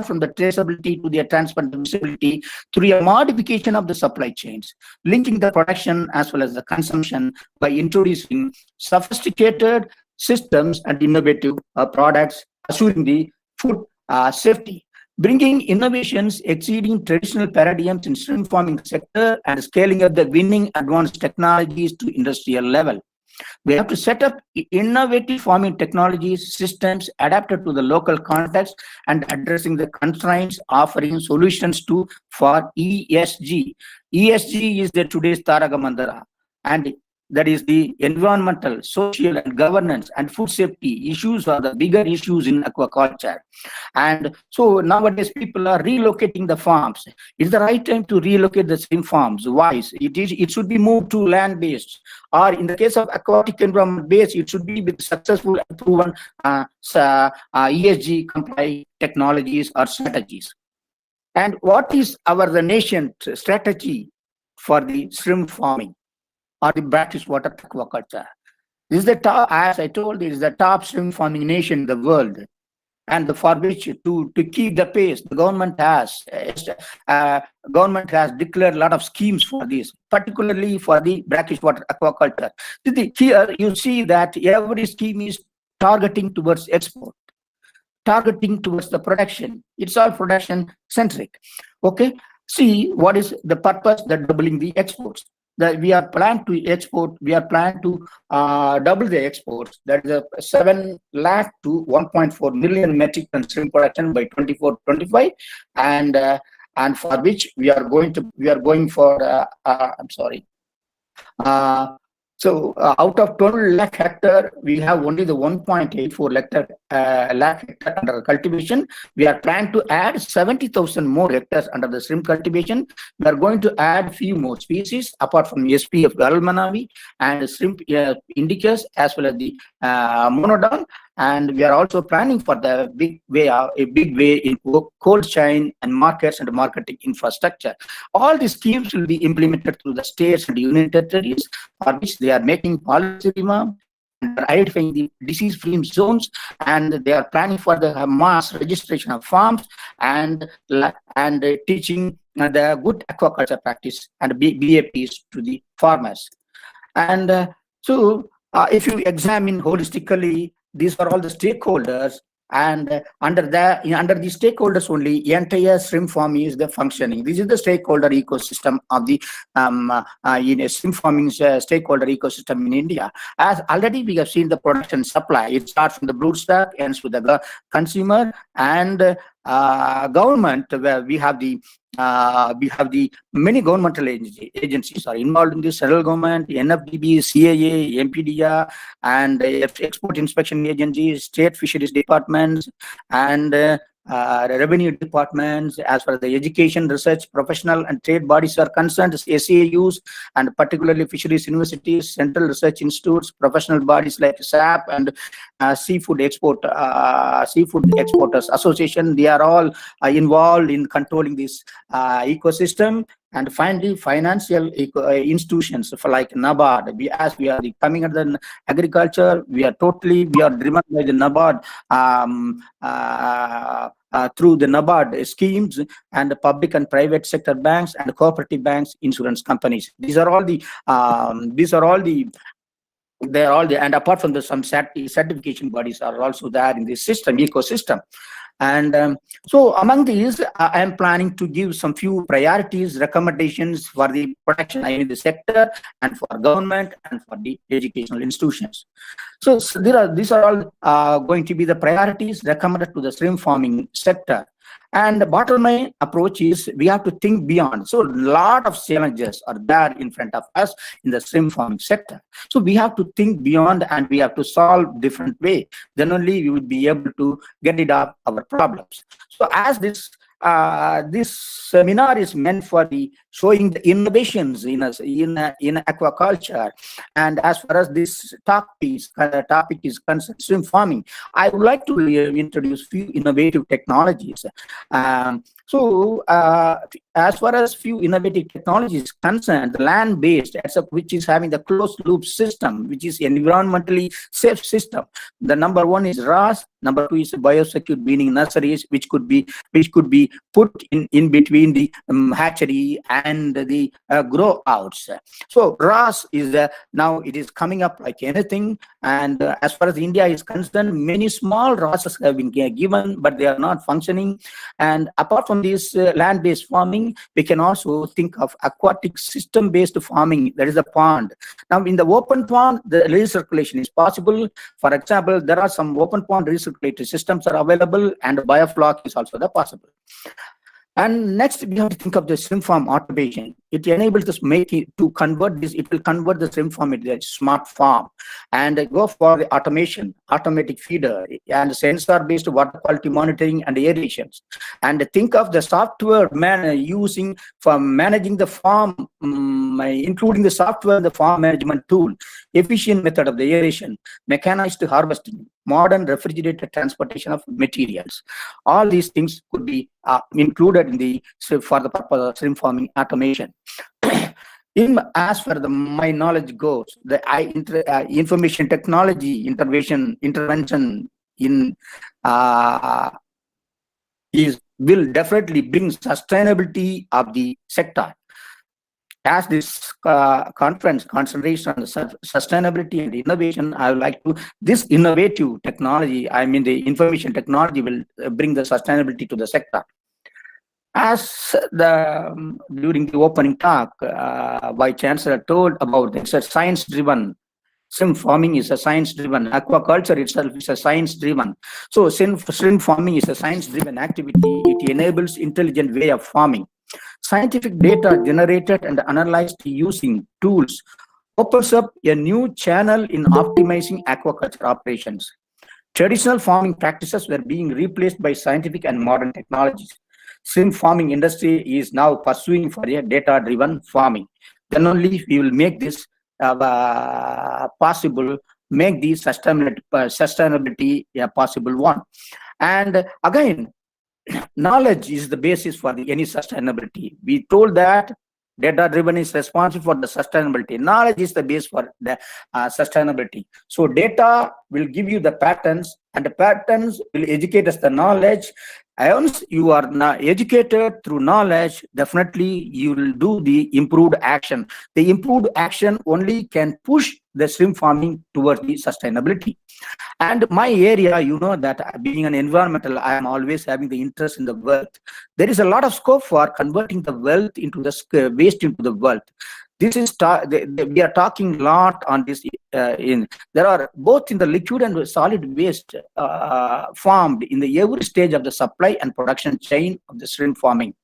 from the traceability to the transparent visibility through a modification of the supply chains, linking the production as well as the consumption by introducing sophisticated systems and innovative products, assuring the food safety, bringing innovations exceeding traditional paradigms in shrimp farming sector and scaling up the winning advanced technologies to industrial level. We have to set up innovative farming technologies, systems adapted to the local context and addressing the constraints, offering solutions for ESG. ESG is the today's Taraga Mandara, and that is the environmental, social, and governance and food safety issues are the bigger issues in aquaculture. And so nowadays people are relocating the farms. It's the right time to relocate the shrimp farms. Why? It should be moved to land-based, or in the case of aquatic environment-based, it should be with successful and proven ESG compliant technologies or strategies. And what is the nation strategy for the shrimp farming or the brackish water aquaculture? This is the top, as I told, it is the top shrimp farming nation in the world, and for which to keep the pace, the government has declared a lot of schemes for this, particularly for the brackish water aquaculture. Here you see that every scheme is targeting towards export, targeting towards the production. It's all production centric. Okay, see what is the purpose? That doubling the exports. That we are planned to export, we are planned to double the exports. That is a 7 lakh to 1.4 million metric ton shrimp production by 24-25, and for which we are going for so out of 12 lakh hectare, we have only the 1.84 lakh hectare under cultivation. We are planning to add 70,000 more hectares under the shrimp cultivation. We are going to add few more species apart from SP of Galmanavi and shrimp indicus as well as the monodon. And we are also planning for a big way in cold chain and markets and marketing infrastructure. All these schemes will be implemented through the states and union territories, for which they are making policy reform, identifying the disease-free zones, and they are planning for the mass registration of farms and teaching the good aquaculture practice and BAPs to the farmers. And so if you examine holistically, these are all the stakeholders, and under the stakeholders only, entire shrimp farm is the functioning. This is the stakeholder ecosystem of the shrimp farming stakeholder ecosystem in India. As already we have seen the production supply, it starts from the broodstock, ends with the consumer and government, where we have the many governmental agencies are involved in this: central government, NFDB, CAA, MPDA, and export inspection agencies, state fisheries departments, and revenue departments. As far as the education, research, professional and trade bodies are concerned, SAUs, and particularly fisheries universities, central research institutes, professional bodies like SAP and seafood exporters association, they are all involved in controlling this ecosystem. And finally, financial institutions for like NABARD. As we are coming at the agriculture, we are driven by the NABARD through the NABARD schemes and the public and private sector banks and cooperative banks, insurance companies. These are all the and apart from the some certification bodies are also there in this ecosystem. And so among these, I am planning to give some few priorities, recommendations for the protection in the sector and for government and for the educational institutions. So these are all going to be the priorities recommended to the shrimp farming sector. And the bottom line approach is we have to think beyond. So a lot of challenges are there in front of us in the shrimp farming sector. So we have to think beyond and we have to solve different way. Then only we will be able to get rid of our problems. So as this this seminar is meant for the showing the innovations in aquaculture. And as far as this topic is concerned, shrimp farming, I would like to introduce few innovative technologies. As far as few innovative technologies concerned, the land-based, which is having the closed-loop system, which is environmentally safe system. The number one is RAS. Number two is biosecure, meaning nurseries, which could be put in between the hatchery and the grow outs. So RAS is now it is coming up like anything. And as far as India is concerned, many small RASes have been given, but they are not functioning. And apart from this land-based farming, we can also think of aquatic system-based farming. That is a pond. Now, in the open pond, the recirculation is possible. For example, there are some open pond recirculatory systems are available, and biofloc is also possible. And next, we have to think of the shrimp farm automation. It enables us to convert this. It will convert the shrimp farm into a smart farm, and go for the automation, automatic feeder, and sensor-based water quality monitoring and aerations. And think of the software using for managing the farm, including the software, the farm management tool, efficient method of the aeration, mechanized harvesting, modern refrigerated transportation of materials. All these things could be included in for the purpose of shrimp farming automation. As far as my knowledge goes, the information technology intervention in will definitely bring sustainability of the sector. As this conference concentration on the sustainability and innovation, I would like to, this innovative technology, I mean the information technology, will bring the sustainability to the sector. As during the opening talk, Vice Chancellor told about it's a science-driven. Shrimp farming is a science-driven. Aquaculture itself is a science-driven. So shrimp farming is a science-driven activity. It enables intelligent way of farming. Scientific data generated and analyzed using tools opens up a new channel in optimizing aquaculture operations. Traditional farming practices were being replaced by scientific and modern technologies. Shrimp farming industry is now pursuing for a data-driven farming. Then only we will make this possible, make the sustainability a possible one. And again, knowledge is the basis for any sustainability. We told that data-driven is responsible for the sustainability. Knowledge is the base for the sustainability. So data will give you the patterns, and the patterns will educate us the knowledge. Once you are educated through knowledge, definitely you will do the improved action. The improved action only can push the shrimp farming towards the sustainability. And my area, you know that being an environmental, I am always having the interest in the wealth. There is a lot of scope for converting the wealth into the waste into the wealth. This is we are talking a lot on this. There are both in the liquid and solid waste farmed in every stage of the supply and production chain of the shrimp farming.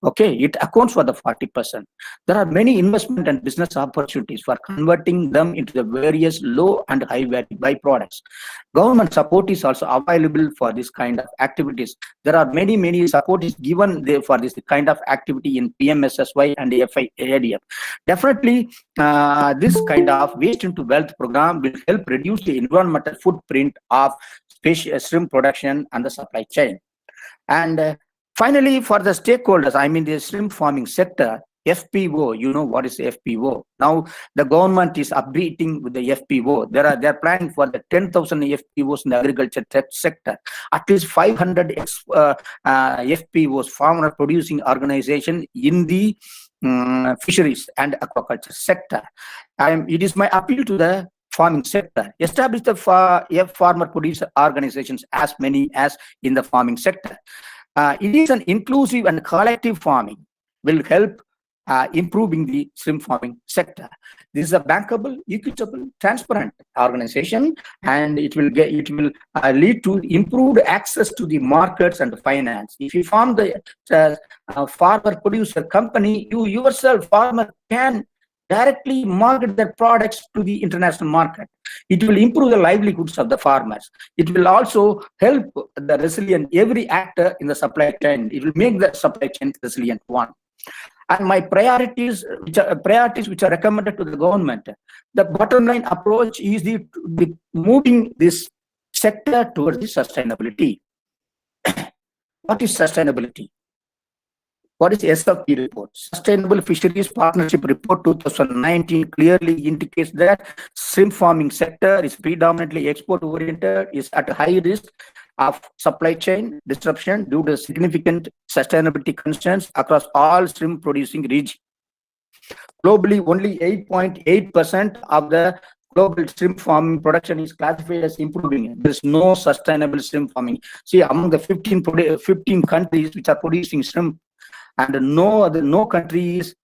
Okay, it accounts for the 40%. There are many investment and business opportunities for converting them into the various low and high value byproducts. Government support is also available for this kind of activities. There are many support is given there for this kind of activity in PMSSY and FIADF. Definitely, this kind of waste into wealth program will help reduce the environmental footprint of shrimp production and the supply chain. And finally, for the stakeholders, I mean the shrimp farming sector, FPO, you know what is FPO. Now the government is updating with the FPO. They're planning for the 10,000 FPOs in the agriculture sector. At least 500 FPOs, farmer producing organization in the fisheries and aquaculture sector. It is my appeal to the farming sector. Establish the farmer producer organizations as many as in the farming sector. It is an inclusive and collective farming will help improving the shrimp farming sector. This is a bankable, equitable, transparent organization, and it will lead to improved access to the markets and the finance. If you form the farmer producer company, you yourself, farmer, can directly market their products to the international market. It will improve the livelihoods of the farmers. It will also help the resilient, every actor in the supply chain. It will make the supply chain resilient one. And my priorities, which are recommended to the government, the bottom line approach is the moving this sector towards the sustainability. What is sustainability? What is SFP report? Sustainable Fisheries Partnership Report 2019 clearly indicates that shrimp farming sector is predominantly export-oriented, is at a high risk of supply chain disruption due to significant sustainability concerns across all shrimp producing regions. Globally, only 8.8% of the global shrimp farming production is classified as improving. There is no sustainable shrimp farming. See, among the 15 countries which are producing shrimp, and no country is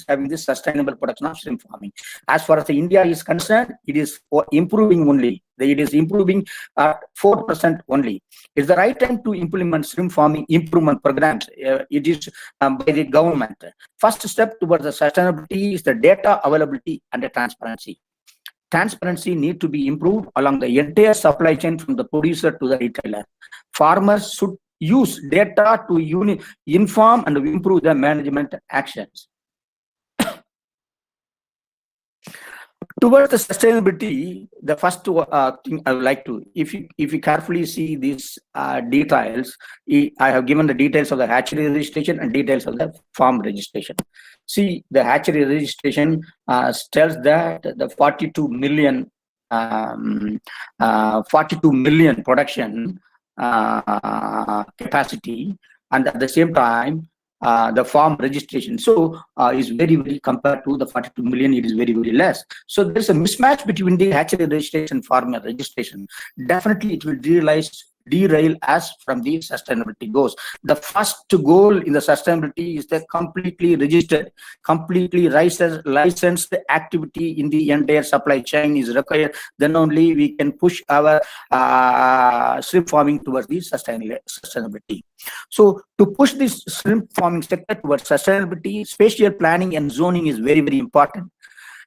having this sustainable production of shrimp farming. As far as India is concerned, it is improving only. It is improving at 4% only. It's the right time to implement shrimp farming improvement programs. It is by the government. First step towards the sustainability is the data availability and the transparency. Transparency need to be improved along the entire supply chain from the producer to the retailer. Farmers should use data to inform and improve the management actions. Towards the sustainability, the first thing I would like to, if you carefully see these details, I have given the details of the hatchery registration and details of the farm registration. See, the hatchery registration tells that the 42 million production capacity, and at the same time the farm registration is very, very, compared to the 42 million, it is very, very less. So there's a mismatch between the hatchery registration, farmer registration. Definitely it will derail us from the sustainability goals. The first goal in the sustainability is the completely registered, completely licensed activity in the entire supply chain is required. Then only we can push our shrimp farming towards the sustainability. So to push this shrimp farming sector towards sustainability, spatial planning and zoning is very, very important.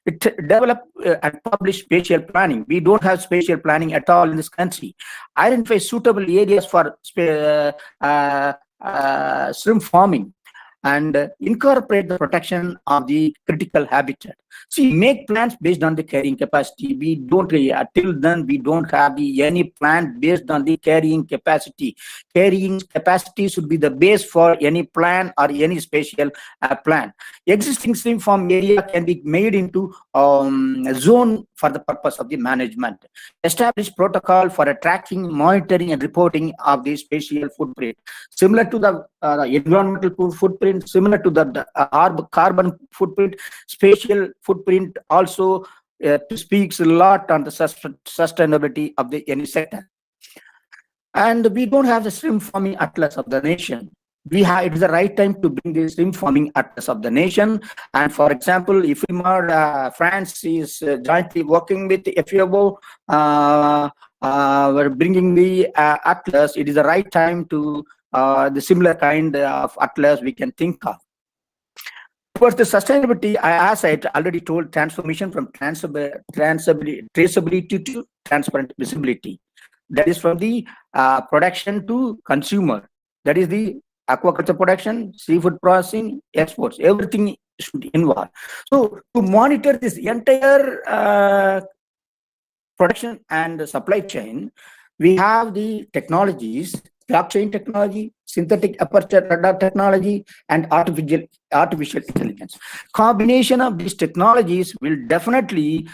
Develop and publish spatial planning. We don't have spatial planning at all in this country. Identify suitable areas for shrimp farming and incorporate the protection of the critical habitat. See, make plans based on the carrying capacity. We don't, till then, we don't have any plan based on the carrying capacity. Carrying capacity should be the base for any plan or any spatial plan. Existing shrimp farm area can be made into a zone for the purpose of the management. Establish protocol for a tracking, monitoring, and reporting of the spatial footprint. Similar to the environmental footprint, similar to the carbon footprint, spatial footprint also speaks a lot on the sustainability of any sector. And we don't have the shrimp farming atlas of the nation. It is the right time to bring the shrimp farming atlas of the nation. And for example, if France is jointly working with the FAO, we're bringing the atlas. It is the right time to the similar kind of atlas we can think of. Towards the sustainability, as I already told, transformation from traceability to transparent visibility. That is from the production to consumer. That is the aquaculture production, seafood processing, exports. Everything should involve. So to monitor this entire production and supply chain, we have the technologies, blockchain technology, synthetic aperture radar technology, and artificial intelligence. Combination of these technologies will definitely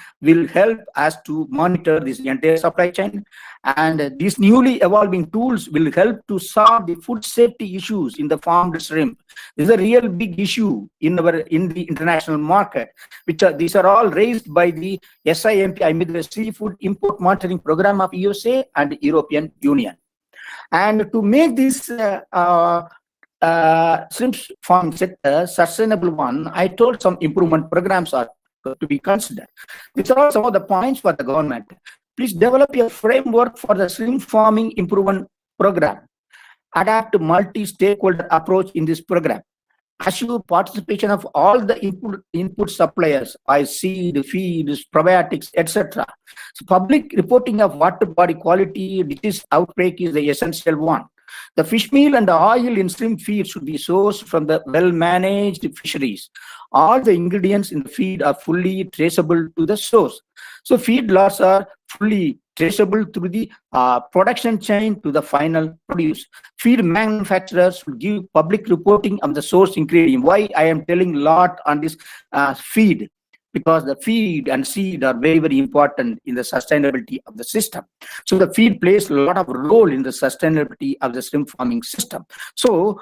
help us to monitor this entire supply chain, and these newly evolving tools will help to solve the food safety issues in the farmed shrimp. This is a real big issue in the international market, these are all raised by the SIMP, the Seafood Import Monitoring Program of USA and European Union. And to make this shrimp farming sector sustainable one, I told some improvement programs are to be considered. These are all some of the points for the government. Please develop a framework for the shrimp farming improvement program. Adapt a multi-stakeholder approach in this program. assure participation of all the input suppliers, seed, feed, probiotics, etc. So public reporting of water body quality, disease outbreak is the essential one. The fish meal and the oil in shrimp feed should be sourced from the well-managed fisheries. All the ingredients in the feed are fully traceable to the source. So feed loss are fully traceable through the production chain to the final produce. Feed manufacturers will give public reporting of the source ingredient. Why I am telling a lot on this feed? Because the feed and seed are very, very important in the sustainability of the system. So the feed plays a lot of role in the sustainability of the shrimp farming system. So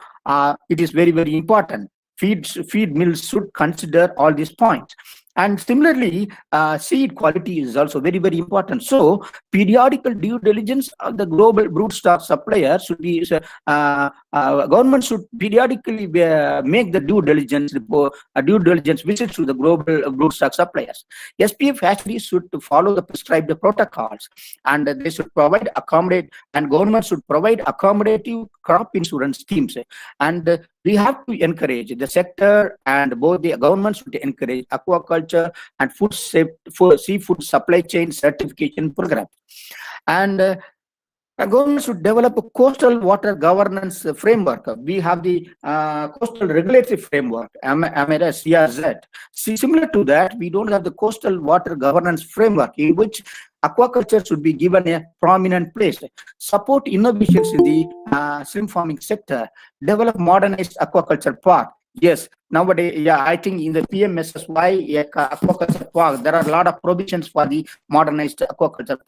it is very, very important. Feed mills should consider all these points. And similarly, seed quality is also very, very important. So periodical due diligence of the global broodstock supplier should be, government should periodically make the due diligence visits to the global broodstock suppliers. SPF hatcheries should follow the prescribed protocols, and they should provide government should provide accommodative crop insurance schemes. And we have to encourage the sector, and both the government should encourage aquaculture and seafood supply chain certification program. And the government should develop a coastal water governance framework. We have the coastal regulatory framework, CRZ. Similar to that, we don't have the coastal water governance framework, in which aquaculture should be given a prominent place. Support innovations in the shrimp farming sector. Develop modernized aquaculture park. Yes, nowadays, I think in the PMSSY aquaculture park, there are a lot of provisions for the modernized aquaculture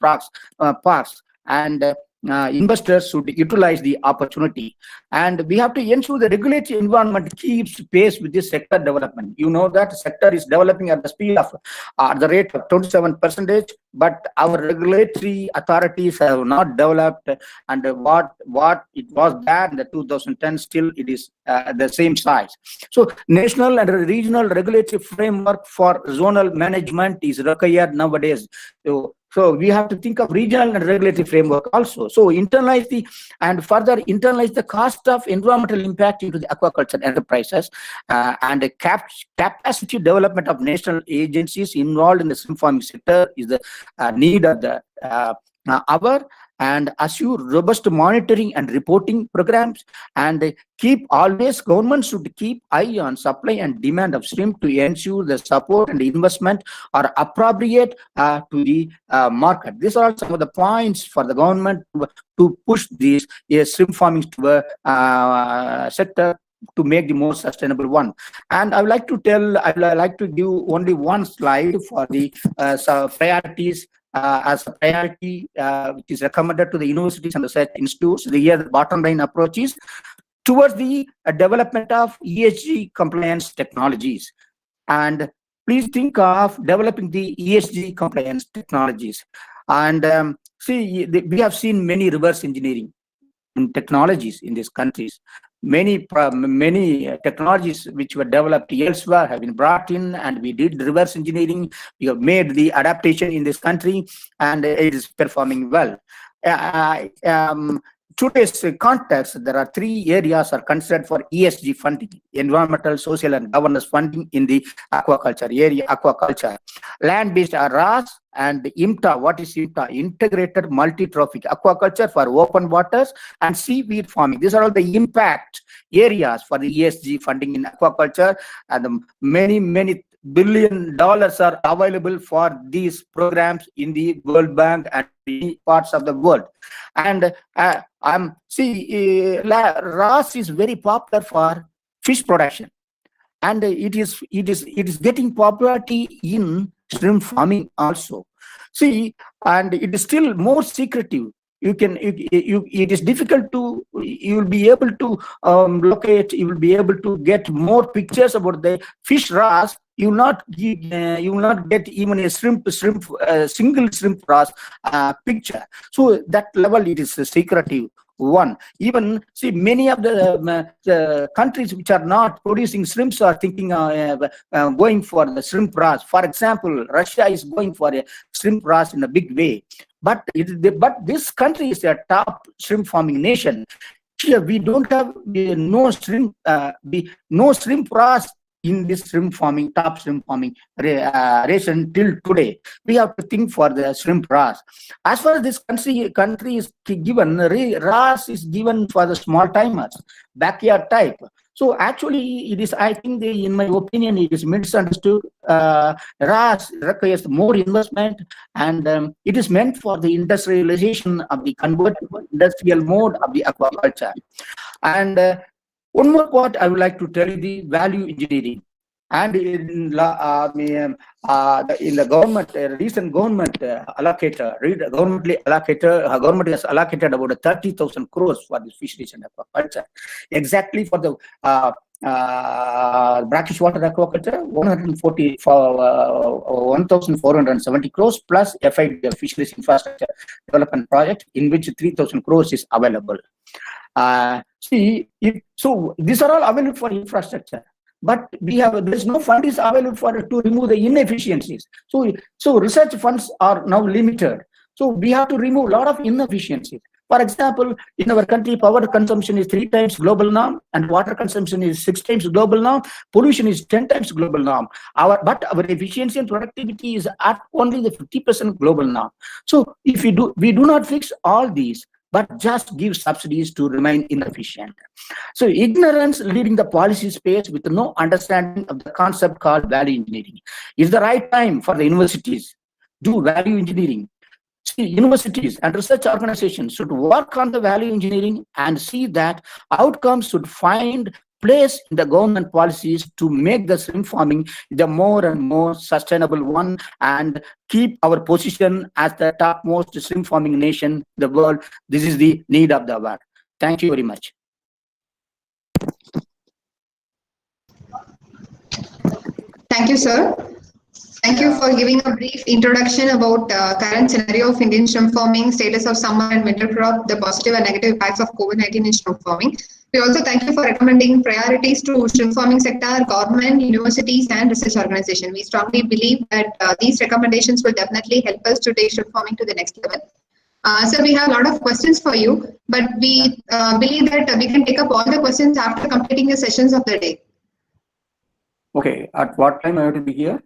parks, and investors should utilize the opportunity. And we have to ensure the regulatory environment keeps pace with this sector development. You know that sector is developing at the speed of the rate of 27%, but our regulatory authorities have not developed, and what it was there in the 2010, still it is the same size. So national and regional regulatory framework for zonal management is required nowadays. So we have to think of regional and regulatory framework also. So internalize the cost of environmental impact into the aquaculture enterprises, and the capacity development of national agencies involved in the shrimp farming sector is the need of the hour, and assure robust monitoring and reporting programs, and government should keep eye on supply and demand of shrimp to ensure the support and investment are appropriate to the market. These are some of the points for the government to push these shrimp farming to a sector to make the more sustainable one. And I would like to give only one slide for the priorities. As a priority, which is recommended to the universities and research institutes, the bottom line approaches towards the development of ESG compliance technologies. And please think of developing the ESG compliance technologies. And we have seen many reverse engineering technologies in these countries. Many technologies which were developed elsewhere have been brought in, and we did reverse engineering. We have made the adaptation in this country, and it is performing well. Today's context, there are 3 areas are considered for ESG funding: environmental, social, and governance funding in the aquaculture area. Land-based RAS and IMTA. What is IMTA? Integrated multi-trophic aquaculture for open waters and seaweed farming. These are all the impact areas for the ESG funding in aquaculture, and many $billion are available for these programs in the World Bank and many parts of the world. And RAS is very popular for fish production, and it is getting popularity in shrimp farming also. And it is still more secretive. It is difficult to, you will be able to locate, you will be able to get more pictures about the fish RAS. You will not get even a single shrimp RAS picture. So that level, it is a secretive one. Even many of the countries which are not producing shrimps are thinking going for the shrimp RAS. For example, Russia is going for a shrimp RAS in a big way. But this country is a top shrimp farming nation. Here we don't have no shrimp RAS in this shrimp farming, top shrimp farming ration till today. We have to think for the shrimp RAS. As far as this country is given, RAS is given for the small timers, backyard type. So actually, it is, I think, in my opinion, it is misunderstood. RAS requires more investment, and it is meant for the industrialization of the converted industrial mode of the aquaculture. And one more part I would like to tell you, the value engineering. And in the government, recent government government has allocated about 30,000 crores for the fisheries and aquaculture, exactly for the brackish water aquaculture, 1,470 crores plus FID, fisheries infrastructure development project, in which 3,000 crores is available. So these are all available for infrastructure, but there is no fund is available to remove the inefficiencies. So research funds are now limited. So we have to remove a lot of inefficiencies. For example, in our country, power consumption is 3 times global norm, and water consumption is 6 times global norm. Pollution is 10 times global norm. But our efficiency and productivity is at only the 50% global norm. So if we do not fix all these, but just give subsidies to remain inefficient. So ignorance leading the policy space with no understanding of the concept called value engineering. Is the right time for the universities do value engineering. See, universities and research organizations should work on the value engineering and see that outcomes should find place in the government policies to make the shrimp farming the more and more sustainable one and keep our position as the topmost shrimp farming nation in the world. This is the need of the hour. Thank you very much. Thank you, sir. Thank you for giving a brief introduction about current scenario of Indian shrimp farming, status of summer and winter crop, the positive and negative impacts of COVID-19 in shrimp farming. We also thank you for recommending priorities to shrimp farming sector, government, universities, and research organizations. We strongly believe that these recommendations will definitely help us to take shrimp farming to the next level. Sir, we have a lot of questions for you, but we believe that we can take up all the questions after completing the sessions of the day. Okay, at what time I have to be here?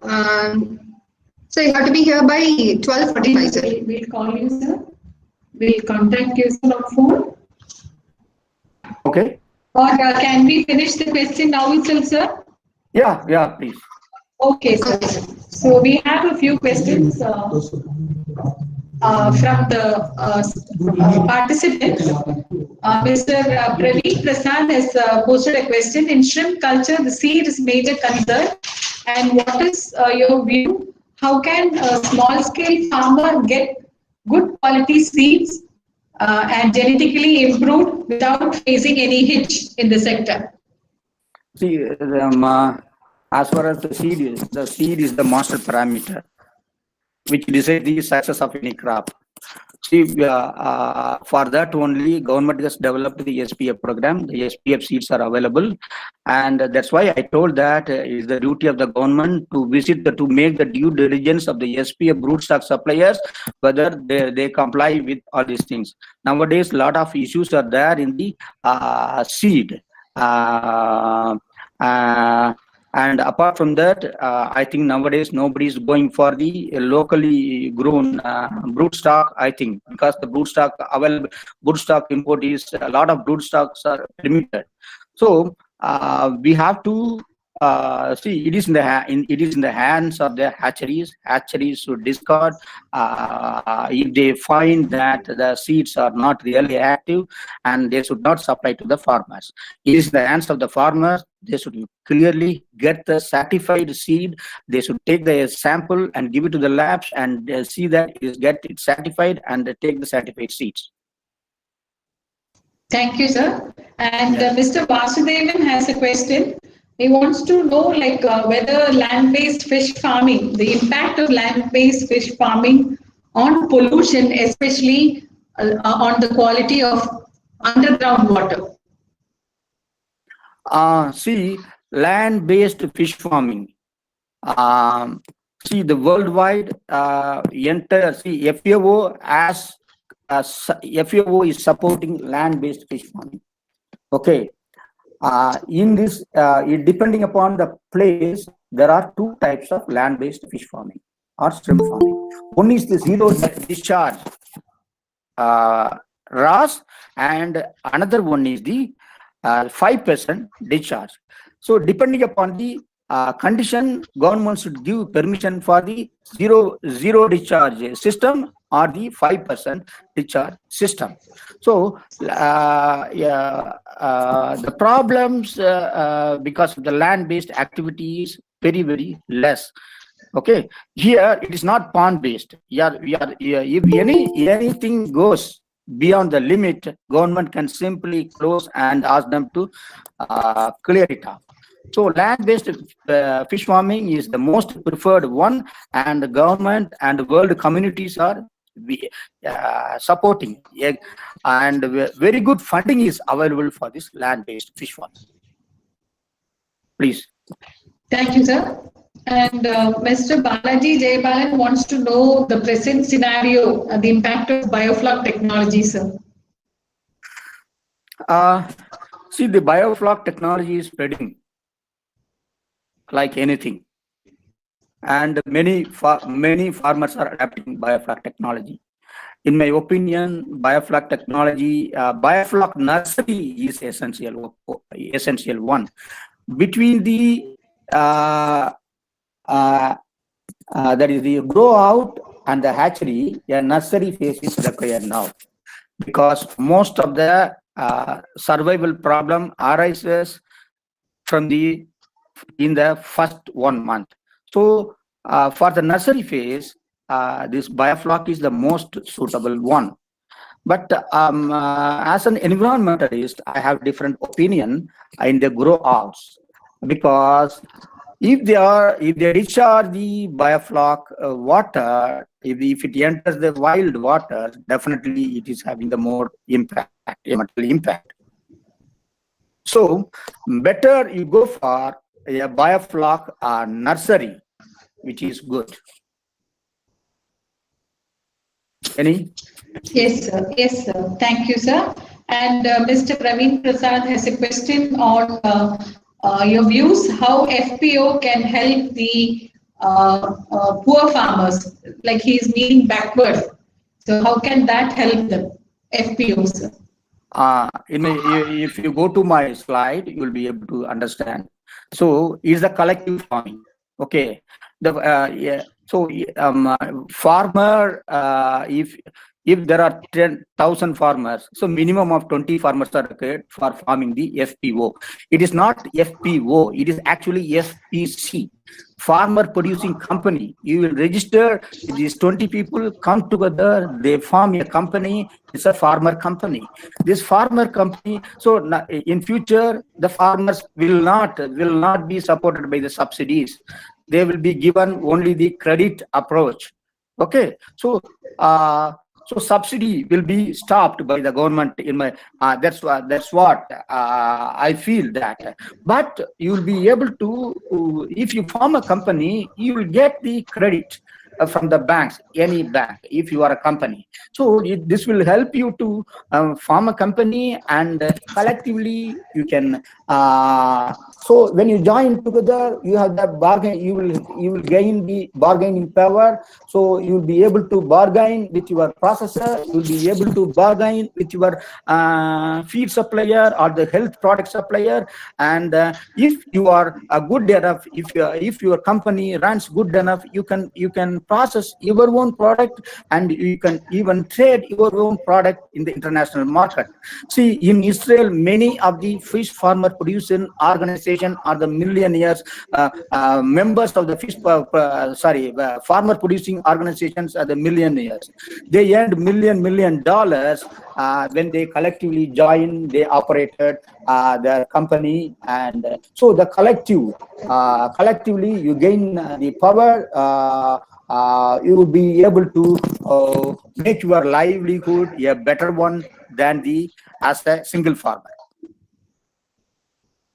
So you have to be here by 12:45, sir. We'll call you, sir. We'll contact you, sir, on phone. Okay. Or can we finish the question now itself, sir? Yeah, please. Okay, sir. So we have a few questions from the participants. Mr. Praveen Prasad has posted a question. In shrimp culture, the seed is major concern. And what is your view? How can a small-scale farmer get good quality seeds and genetically improved without facing any hitch in the sector? See, as far as the seed is the master parameter which decides the success of any crop. See, for that only government has developed the SPF program. The SPF seeds are available, and that's why I told that it is the duty of the government to visit to make the due diligence of the SPF broodstock suppliers, whether they comply with all these things. Nowadays, a lot of issues are there in the seed. And apart from that, I think nowadays nobody is going for the locally grown broodstock. I think because the broodstock import is a lot of broodstocks are limited. So we have to see it is in the hands of the hatcheries. Hatcheries should discard if they find that the seeds are not really active, and they should not supply to the farmers. It is in the hands of the farmers. They should clearly get the certified seed. They should take the sample and give it to the labs and see that get it certified and take the certified seeds. Thank you, sir. And Mr. Vasudevan has a question. He wants to know whether land-based fish farming, the impact of land-based fish farming on pollution, especially on the quality of underground water. See, land-based fish farming. See, the worldwide FAO has FAO is supporting land-based fish farming. Okay. In this, depending upon the place, there are two types of land-based fish farming or shrimp farming. One is the zero discharge RAS, and another one is the 5% discharge. So depending upon the condition, government should give permission for the zero discharge system or the 5% discharge system. So the problems because of the land-based activities very less. Okay, here it is not pond-based. If anything goes beyond the limit, government can simply close and ask them to clear it off. So land-based fish farming is the most preferred one, and the government and the world communities are supporting, and very good funding is available for this land-based fish farming. Please. Thank you, sir. And Mr. Balaji Jayabalan wants to know the present scenario and the impact of biofloc technology, sir. See, the biofloc technology is spreading like anything, and many farmers are adapting biofloc technology. In my opinion, biofloc technology, biofloc nursery is essential one. Between the that is the grow out and the hatchery, a nursery phase is required now, because most of the survival problem arises from in the first 1 month. So for the nursery phase, this biofloc is the most suitable one. But as an environmentalist, I have different opinion in the grow outs, because if they discharge the biofloc water, if it enters the wild water, definitely it is having the more impact, environmental impact. So better you go for a biofloc nursery, which is good. Any? Yes, sir. Yes, sir. Thank you, sir. And Mr. Praveen Prasad has a question on your views, how FPO can help the poor farmers, like he is meaning backward. So how can that help them, FPO, sir? If you go to my slide, you will be able to understand. So is the collective farming. Okay. So farmer, if there are 10,000 farmers, so minimum of 20 farmers are required for farming the FPO. It is not FPO, it is actually FPC, farmer producing company. You will register these 20 people, come together, they form a company. It's a farmer company. This farmer company, so in future the farmers will not be supported by the subsidies. They will be given only the credit approach. Okay, so so subsidy will be stopped by the government. In my that's what I feel that. But you will be able to, if you form a company, you will get the credit from the banks, any bank, if you are a company. So this will help you to form a company, and collectively you can. So when you join together, you have that bargain. You will gain the bargaining power. So you will be able to bargain with your processor. You will be able to bargain with your feed supplier or the health product supplier. And if you are good enough, if your company runs good enough, you can process your own product, and you can even trade your own product in the international market. See, in Israel, many of the fish farmer producing organizations are the millionaires, members of the fish farmer producing organizations are the millionaires. They earned million dollars when they collectively joined, they operated their company. And so the collectively you gain the power. You will be able to make your livelihood a better one than as a single farmer.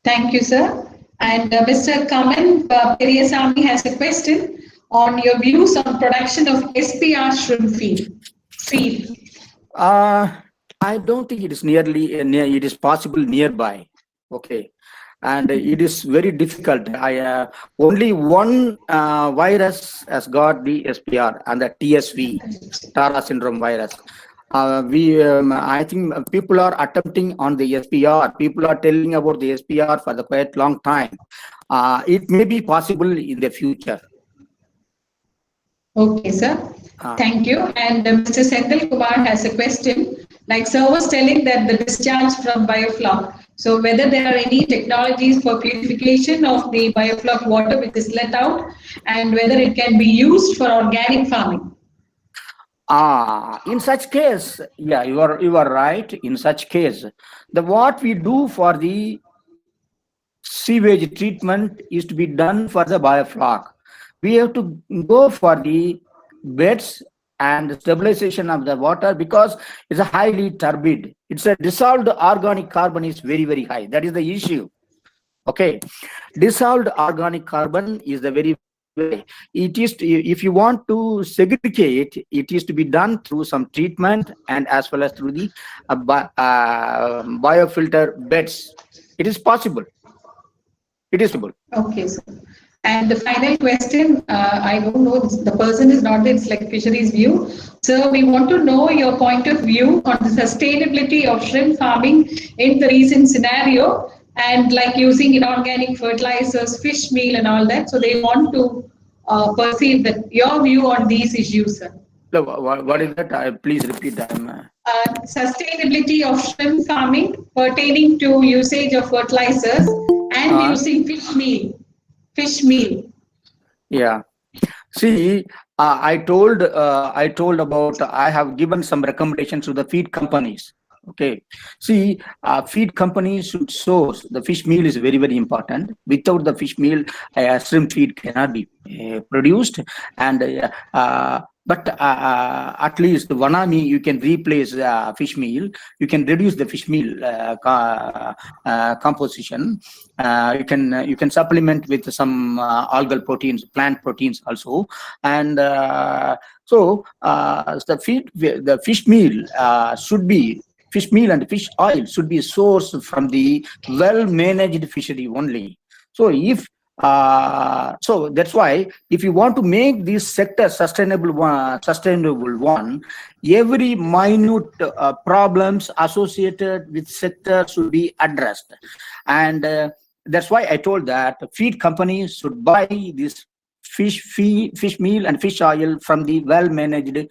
Thank you, sir. And Mr. Kaman Periyasamy has a question on your views on production of SPR shrimp feed. I don't think it is nearly near. It is possible nearby. Okay, and it is very difficult. Only one virus has got the SPR and the TSV, Tara syndrome virus. I think people are attempting on the SPR. People are telling about the SPR for the quite long time. It may be possible in the future. Okay, sir. Thank you. And Mr. Senthil Kumar has a question. Like sir was telling that the discharge from biofloc. So whether there are any technologies for purification of the biofloc water which is let out, and whether it can be used for organic farming. In such case, yeah, you are right. In such case, what we do for the sewage treatment is to be done for the biofloc. We have to go for the beds and stabilization of the water because it's a highly turbid. It's a dissolved organic carbon is very, very high. That is the issue. Okay, dissolved organic carbon is the very. It is if you want to segregate, it is to be done through some treatment and as well as through the biofilter beds. It is possible. It is possible. Okay, sir. And the final question, I don't know, the person is not, it's like fisheries view. So we want to know your point of view on the sustainability of shrimp farming in the recent scenario, and like using inorganic fertilizers, fish meal and all that. So they want to perceive that your view on these issues, sir. So what is that? Please repeat that. Sustainability of shrimp farming pertaining to usage of fertilizers and using fish meal. Yeah. See, I told about, I have given some recommendations to the feed companies. Okay. See, feed companies should source, the fish meal is very, very important. Without the fish meal, shrimp feed cannot be produced. And but at least the Vanami, you can replace fish meal. You can reduce the fish meal composition. You can supplement with some algal proteins, plant proteins also. And so the fish meal should be. Fish meal and fish oil should be sourced from the well-managed fishery only. So so that's why if you want to make this sector sustainable one, every minute problems associated with sector should be addressed, and that's why I told that feed companies should buy this fish meal and fish oil from the well-managed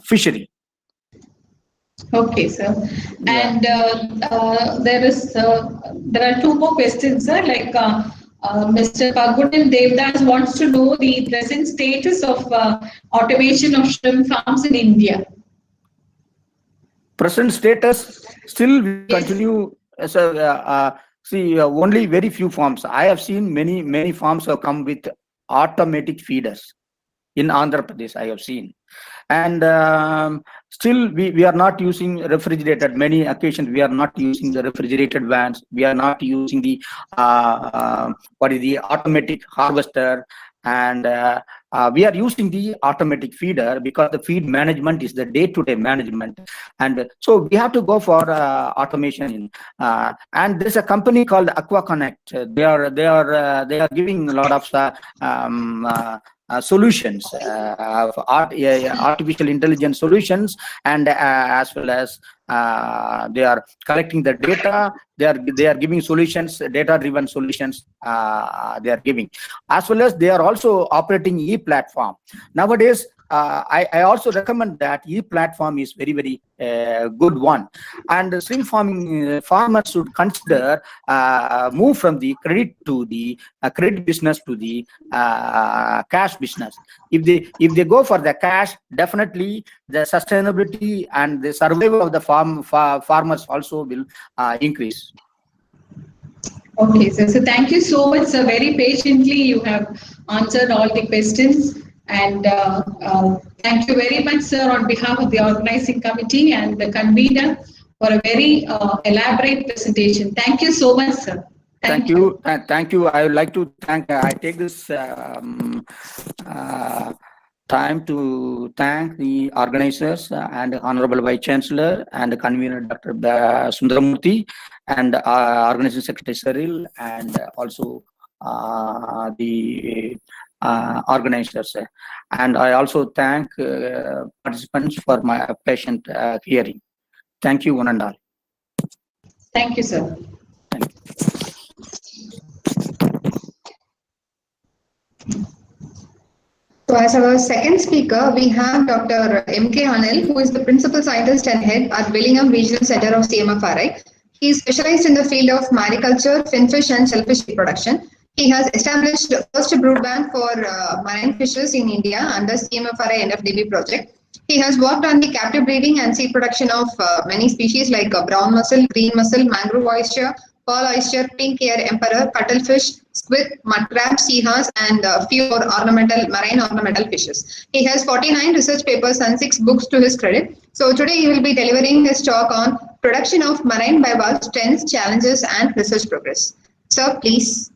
fishery. Okay, sir. Yeah. And there are two more questions, sir. Like Mr. Pagudan Devdas wants to know the present status of automation of shrimp farms in India. Present status, still we continue. See, only very few farms. I have seen many farms have come with automatic feeders. In Andhra Pradesh, I have seen. And still we are not using refrigerated. Many occasions we are not using the refrigerated vans. We are not using the the automatic harvester, and we are using the automatic feeder because the feed management is the day-to-day management, and so we have to go for automation. And there's a company called Aquaculture. They are giving a lot of solutions of artificial intelligence solutions, and as well as they are collecting the data. They are giving solutions, data driven solutions. They are giving, as well as they are also operating e-platform nowadays. I also recommend that e-platform is very, very good one, and shrimp farming farmers should consider move from the credit to the credit business to the cash business. If they go for the cash, definitely the sustainability and the survival of the farmers also will increase. Okay, sir. So thank you so much, sir. Very patiently you have answered all the questions. And thank you very much, sir, on behalf of the organizing committee and the convener for a very elaborate presentation. Thank you so much, sir. Thank you. Thank you. I would like to thank, I take this time to thank the organizers and Honorable Vice Chancellor and Convener Dr. Sundaramurthy and Organizing Secretary Cyril and also the organizers. And I also thank participants for my patient hearing. Thank you, one and all. Thank you, sir. Thank you. So as our second speaker, we have Dr. M.K. Anil, who is the Principal Scientist and Head at Willingham Regional Center of CMFRI. He is specialized in the field of mariculture, finfish and shellfish reproduction. He has established the first brood bank for marine fishes in India under CMFRI NFDB project. He has worked on the captive breeding and seed production of many species like brown mussel, green mussel, mangrove oyster, pearl oyster, pink ear emperor, cuttlefish, squid, mud crab, sea horse, and a few more marine ornamental fishes. He has 49 research papers and 6 books to his credit. So today he will be delivering his talk on production of marine bivalves, trends, challenges, and research progress. Sir, please.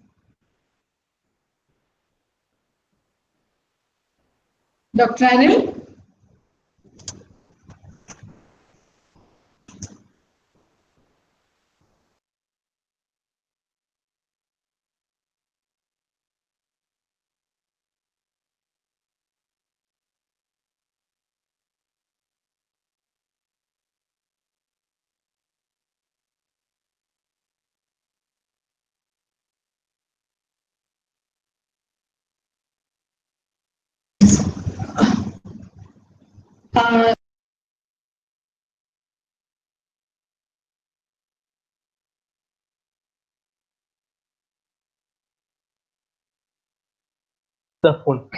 Dr. Anil? The phone.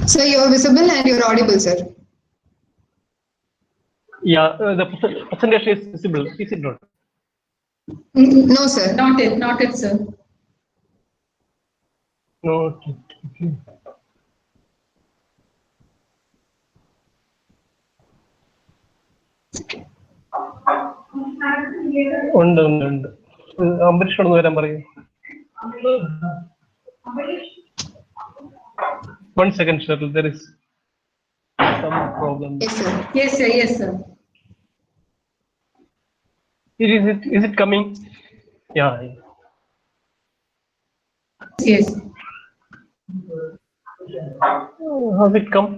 Sir, you are visible and you are audible, sir. Yeah, the presentation is visible. Is it not? No, sir. Not it, sir. No. ഉണ്ട്. അംബരീഷ് വരാൻ പറയൂ. 1 second, sir. There is some problem. Yes, sir. Yes, sir. Yes, sir. Is it coming? Yeah. Yes. Has it come?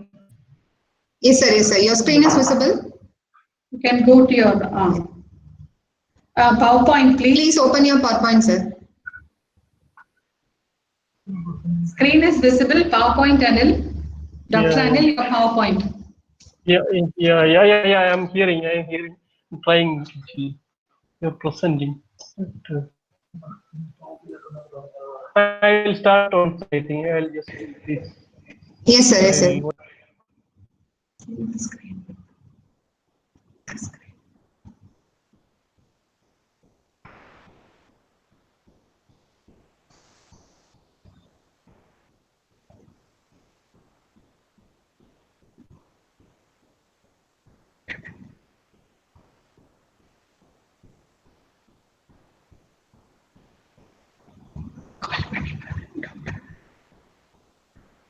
Yes, sir. Yes, sir. Your screen is visible. You can go to your PowerPoint, please. Please open your PowerPoint, sir. Screen is visible. PowerPoint, Anil. Dr. Yeah. Anil, your PowerPoint. Yeah. I'm hearing. I'm trying. You're presenting. I will start on something. I'll just please. Yes, sir. Yes, sir.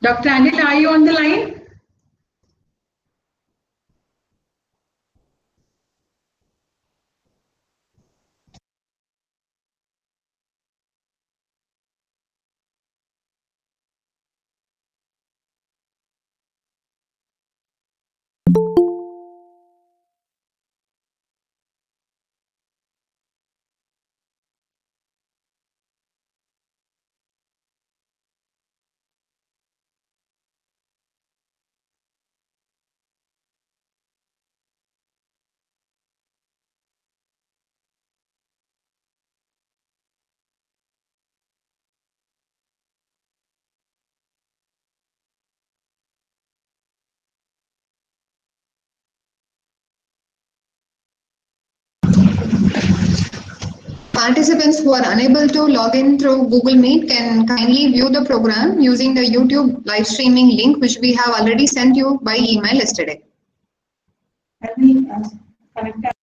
Dr. Anil, are you on the line? Participants who are unable to log in through Google Meet can kindly view the program using the YouTube live streaming link, which we have already sent you by email yesterday. connect.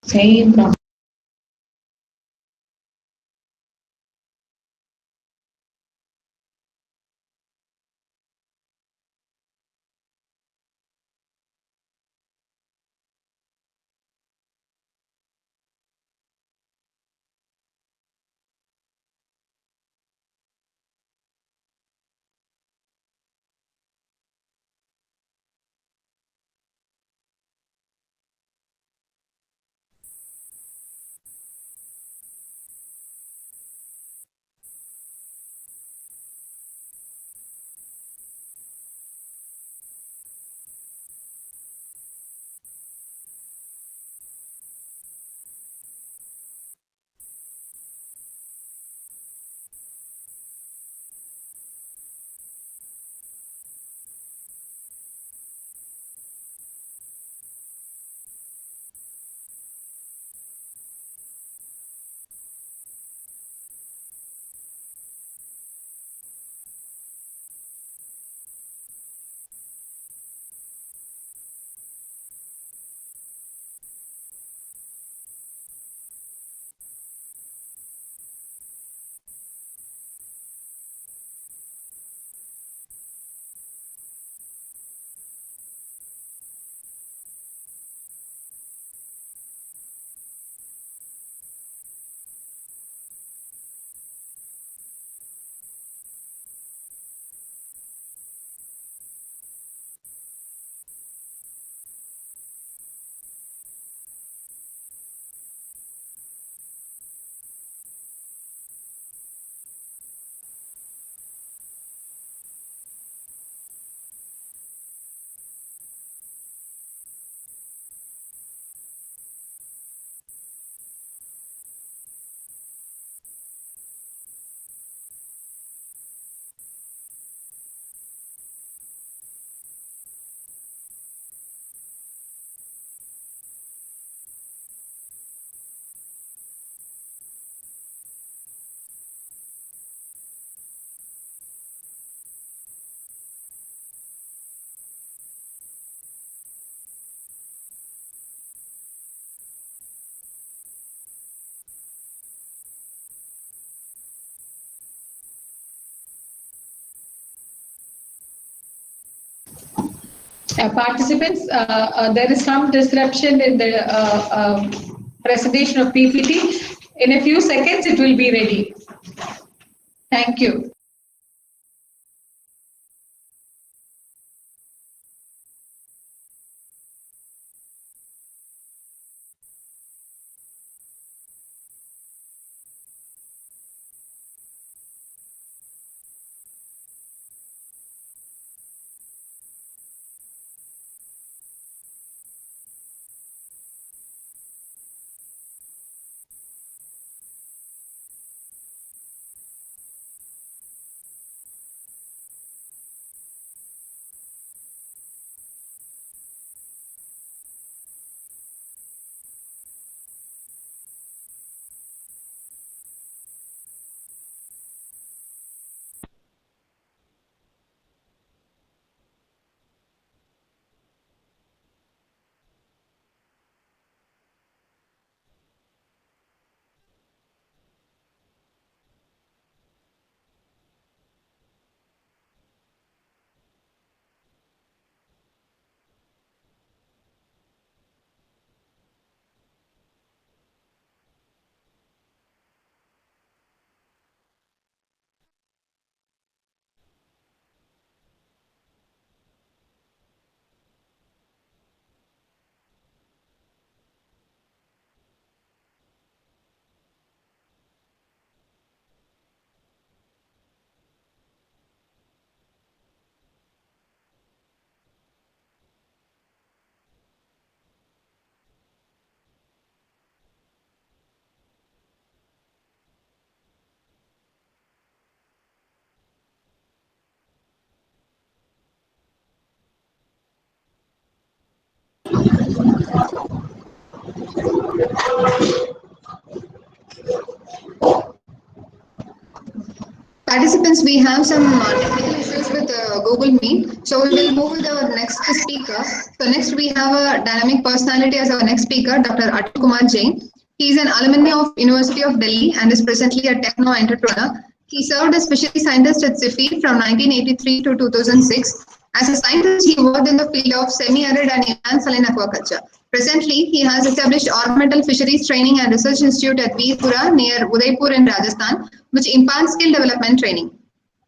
Same problem. Participants, there is some disruption in the presentation of PPT. In a few seconds, it will be ready. Thank you. Participants, we have some technical issues with Google Meet. So we will move with our next speaker. So next we have a dynamic personality as our next speaker, Dr. Aquaculture Jain. He is an alumni of University of Delhi and is presently a techno entrepreneur. He served as fishery scientist at SIFI from 1983 to 2006. As a scientist, he worked in the field of semi-arid and inland saline aquaculture. Presently, he has established Ornamental Fisheries Training and Research Institute at Veerpura near Udaipur in Rajasthan, which imparts skill development training.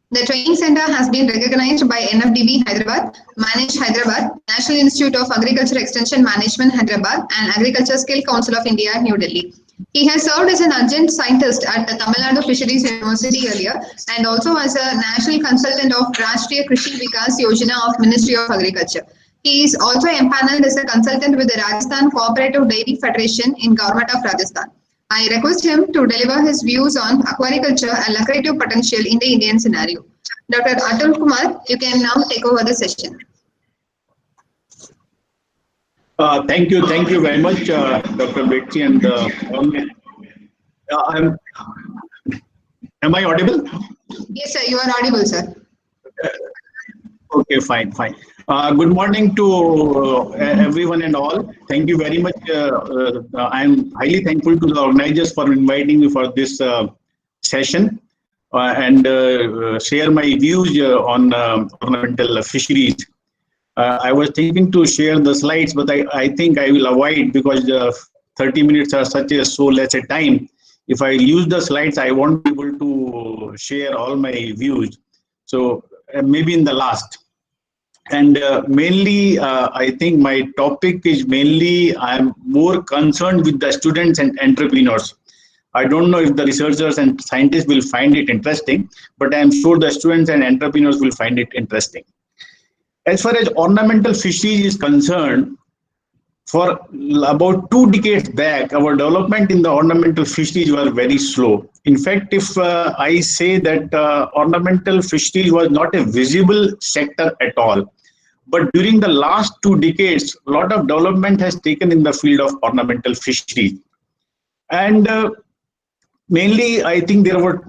The training center has been recognized by NFDB Hyderabad, Manage Hyderabad, National Institute of Agriculture Extension Management Hyderabad, and Agriculture Skill Council of India, New Delhi. He has served as an adjunct scientist at the Tamil Nadu Fisheries University earlier, and also as a national consultant of Rashtriya Krishi Vikas Yojana of Ministry of Agriculture. He is also empaneled as a consultant with the Rajasthan Cooperative Dairy Federation in Government of Rajasthan. I request him to deliver his views on aquaculture and lucrative potential in the Indian scenario. Dr. Aquaculture, you can now take over the session. Thank you very much, Dr. Betsy. And am I audible? Yes, sir, you are audible, sir. Okay, fine. Good morning to everyone and all. Thank you very much. I am highly thankful to the organizers for inviting me for this session and share my views on ornamental fisheries. I was thinking to share the slides, but I think I will avoid because 30 minutes are so less a time. If I use the slides, I won't be able to share all my views. So maybe in the last. And mainly, I think my topic is mainly, I'm more concerned with the students and entrepreneurs. I don't know if the researchers and scientists will find it interesting, but I'm sure the students and entrepreneurs will find it interesting. As far as ornamental fisheries is concerned, for about 2 decades back, our development in the ornamental fisheries were very slow. In fact, if I say that ornamental fisheries was not a visible sector at all, but during the last 2 decades, a lot of development has taken in the field of ornamental fisheries. And mainly, I think there were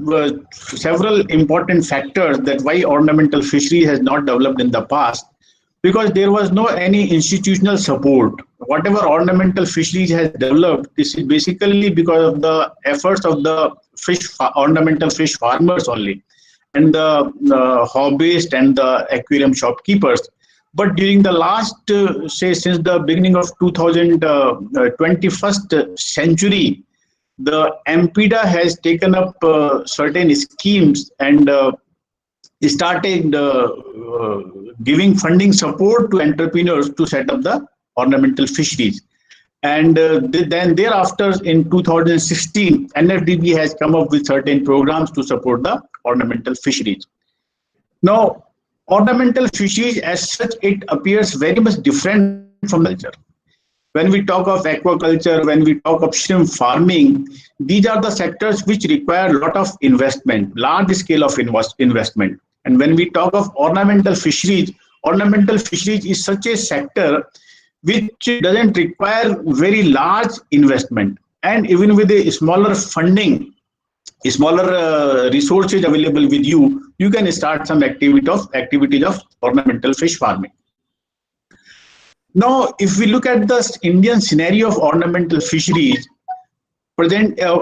several important factors that why ornamental fishery has not developed in the past, because there was no any institutional support. Whatever ornamental fisheries has developed, this is basically because of the efforts of the ornamental fish farmers only, and the hobbyists and the aquarium shopkeepers. But during the last, say, since the beginning of 21st century, the MPDA has taken up certain schemes and started giving funding support to entrepreneurs to set up the ornamental fisheries. And then thereafter, in 2016, NFDB has come up with certain programs to support the ornamental fisheries. Now, ornamental fisheries as such, it appears very much different from culture. When we talk of aquaculture, when we talk of shrimp farming, these are the sectors which require a lot of investment, large scale of investment. And when we talk of ornamental fisheries is such a sector which doesn't require very large investment. And even with a smaller funding, smaller resources available with you, you can start some activities of ornamental fish farming. Now, if we look at the Indian scenario of ornamental fisheries, present now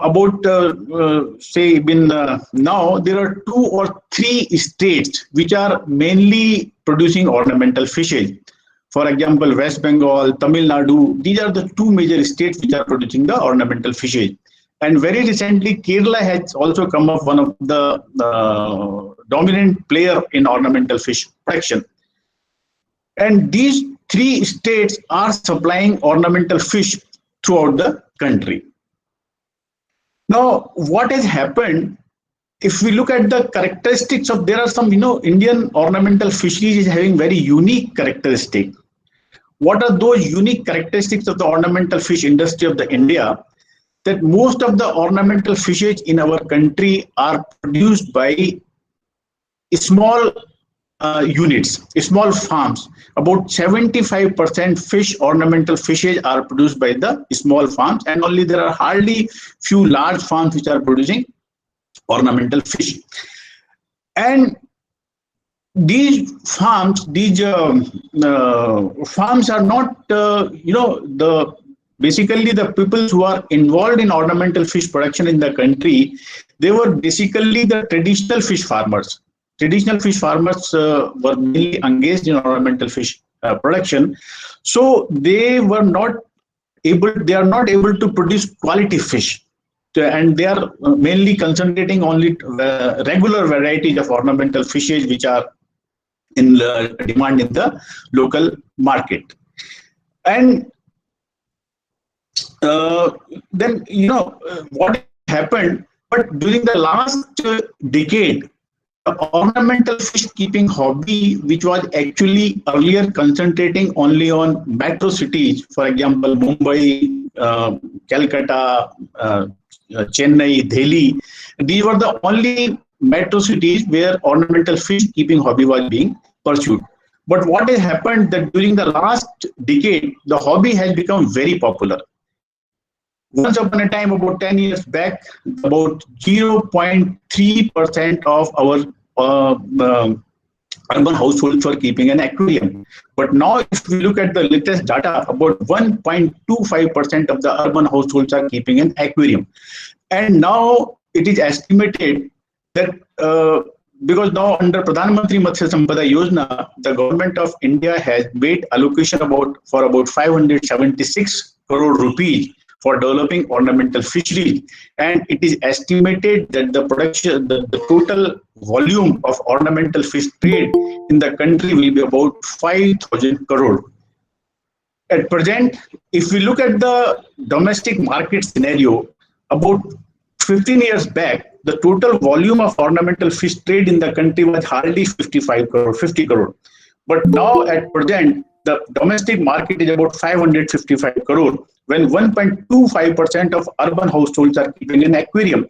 there are 2 or 3 states which are mainly producing ornamental fishes. For example, West Bengal, Tamil Nadu, these are the 2 major states which are producing the ornamental fishes. And very recently, Kerala has also come up one of the dominant player in ornamental fish production. And these 3 states are supplying ornamental fish throughout the country. Now, what has happened, if we look at the characteristics of, there are some, Indian ornamental fisheries is having very unique characteristics. What are those unique characteristics of the ornamental fish industry of the India? That most of the ornamental fishes in our country are produced by small units, small farms. About 75% fish, ornamental fishes are produced by the small farms, and only there are hardly few large farms which are producing ornamental fish. And these farms are not, basically the people who are involved in ornamental fish production in the country, they were basically the traditional fish farmers. Traditional fish farmers were mainly engaged in ornamental fish production. So they are not able to produce quality fish. And they are mainly concentrating only regular varieties of ornamental fishes which are in demand in the local market. And then what happened, but during the last decade, the ornamental fish keeping hobby, which was actually earlier concentrating only on metro cities, for example Mumbai, Calcutta, Chennai, Delhi, these were the only metro cities where ornamental fish keeping hobby was being pursued. But what has happened that during the last decade, the hobby has become very popular. Once upon a time, about 10 years back, about 0.3% of our urban households were keeping an aquarium. But now, if we look at the latest data, about 1.25% of the urban households are keeping an aquarium. And now it is estimated that because now under Pradhan Mantri Matsya Sampada Yojana, the government of India has made allocation for about 576 crore rupees for developing ornamental fisheries, and it is estimated that the total volume of ornamental fish trade in the country will be about 5,000 crore. At present, if we look at the domestic market scenario, about 15 years back, the total volume of ornamental fish trade in the country was hardly 50 crore. But now at present, the domestic market is about 555 crore, when 1.25% of urban households are keeping an aquarium.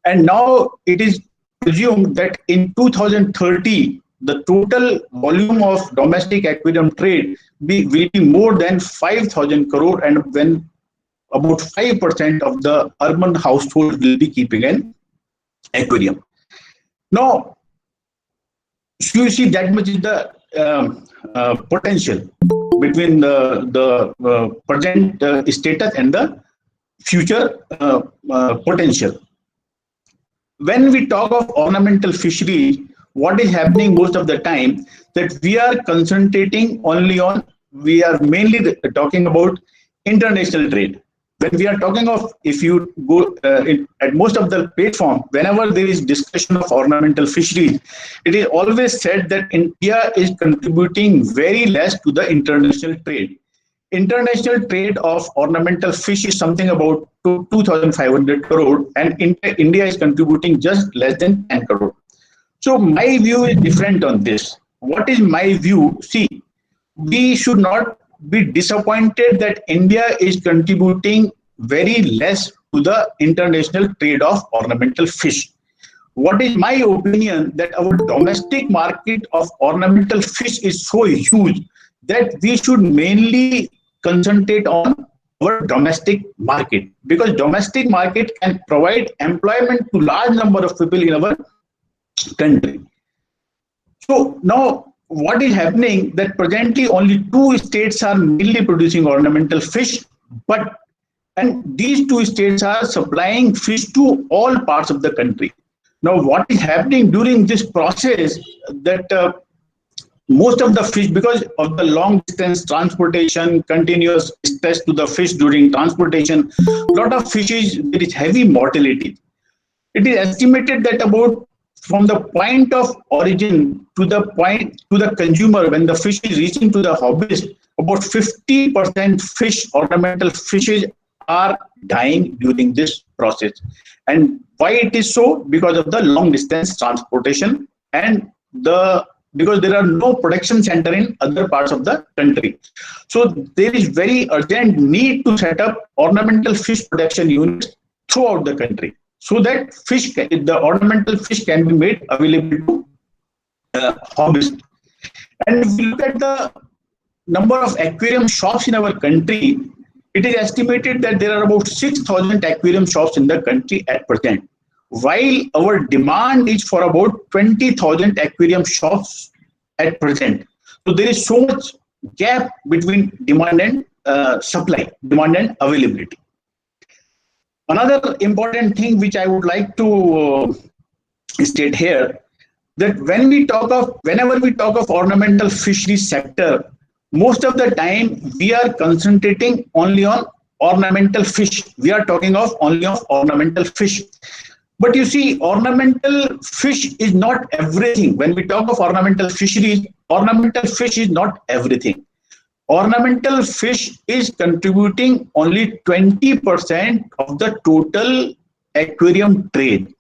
And now it is presumed that in 2030, the total volume of domestic aquarium trade will be more than 5,000 crore, and when about 5% of the urban households will be keeping an aquarium. Now, so you see that much is the potential between the present status and the future potential. When we talk of ornamental fisheries, what is happening most of the time that we are concentrating only on, we are mainly talking about international trade. When we are talking of, if you go at most of the platform, whenever there is discussion of ornamental fisheries, it is always said that India is contributing very less to the international trade. International trade of ornamental fish is something about 2,500 crore, and India is contributing just less than 10 crore. So my view is different on this. What is my view? See, we should not be disappointed that India is contributing very less to the international trade of ornamental fish. What is my opinion that our domestic market of ornamental fish is so huge that we should mainly concentrate on our domestic market, because domestic market can provide employment to large number of people in our country. So now what is happening that presently only 2 states are mainly producing ornamental fish, and these 2 states are supplying fish to all parts of the country. Now what is happening during this process that most of the fish, because of the long distance transportation, continuous stress to the fish during transportation, lot of fishes, there is heavy mortality. It is estimated that about from the point of origin to the consumer, when the fish is reaching to the hobbyist, about 50% fish, ornamental fishes, are dying during this process. And why it is so? Because of the long distance transportation and because there are no production center in other parts of the country. So there is very urgent need to set up ornamental fish production units throughout the country, so that the ornamental fish can be made available to hobbyists. And if you look at the number of aquarium shops in our country, it is estimated that there are about 6,000 aquarium shops in the country at present, while our demand is for about 20,000 aquarium shops at present. So there is so much gap between demand and supply, demand and availability. Another important thing which I would like to state here, that whenever we talk of ornamental fisheries sector, most of the time we are concentrating only on ornamental fish. We are talking of only of ornamental fish. But you see, ornamental fish is not everything. When we talk of ornamental fisheries, ornamental fish is not everything. Ornamental fish is contributing only 20% of the total aquarium trade,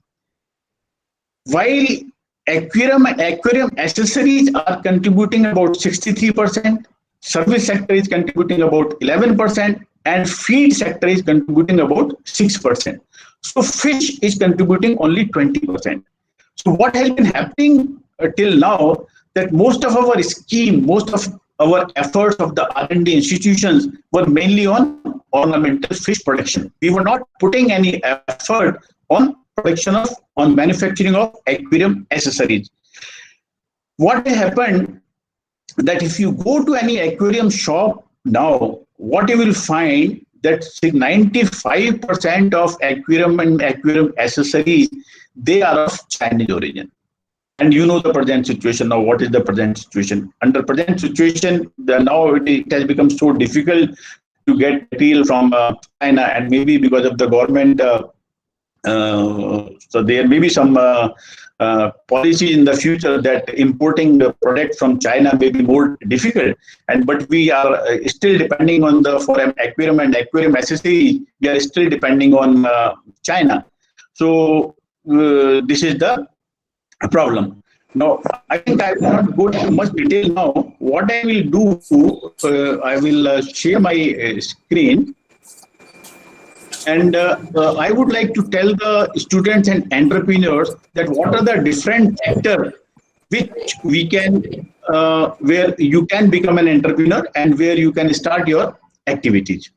while aquarium accessories are contributing about 63%, service sector is contributing about 11%, and feed sector is contributing about 6%. So fish is contributing only 20%. So what has been happening till now, that most of our scheme, most of our efforts of the R&D institutions were mainly on ornamental fish production. We were not putting any effort on on manufacturing of aquarium accessories. What happened, that if you go to any aquarium shop now, what you will find that 95% of aquarium and aquarium accessories, they are of Chinese origin. And you know the present situation now. What is the present situation? Under present situation, now it has become so difficult to get material from China, and maybe because of the government, so there may be some policy in the future that importing the product from China may be more difficult. But we are still depending on for aquarium and aquarium accessory. We are still depending on China. So this is the problem. Now, I think I will not go into much detail now. What I will do, I will share my screen. And I would like to tell the students and entrepreneurs that what are the different sectors which we can, where you can become an entrepreneur and where you can start your activities.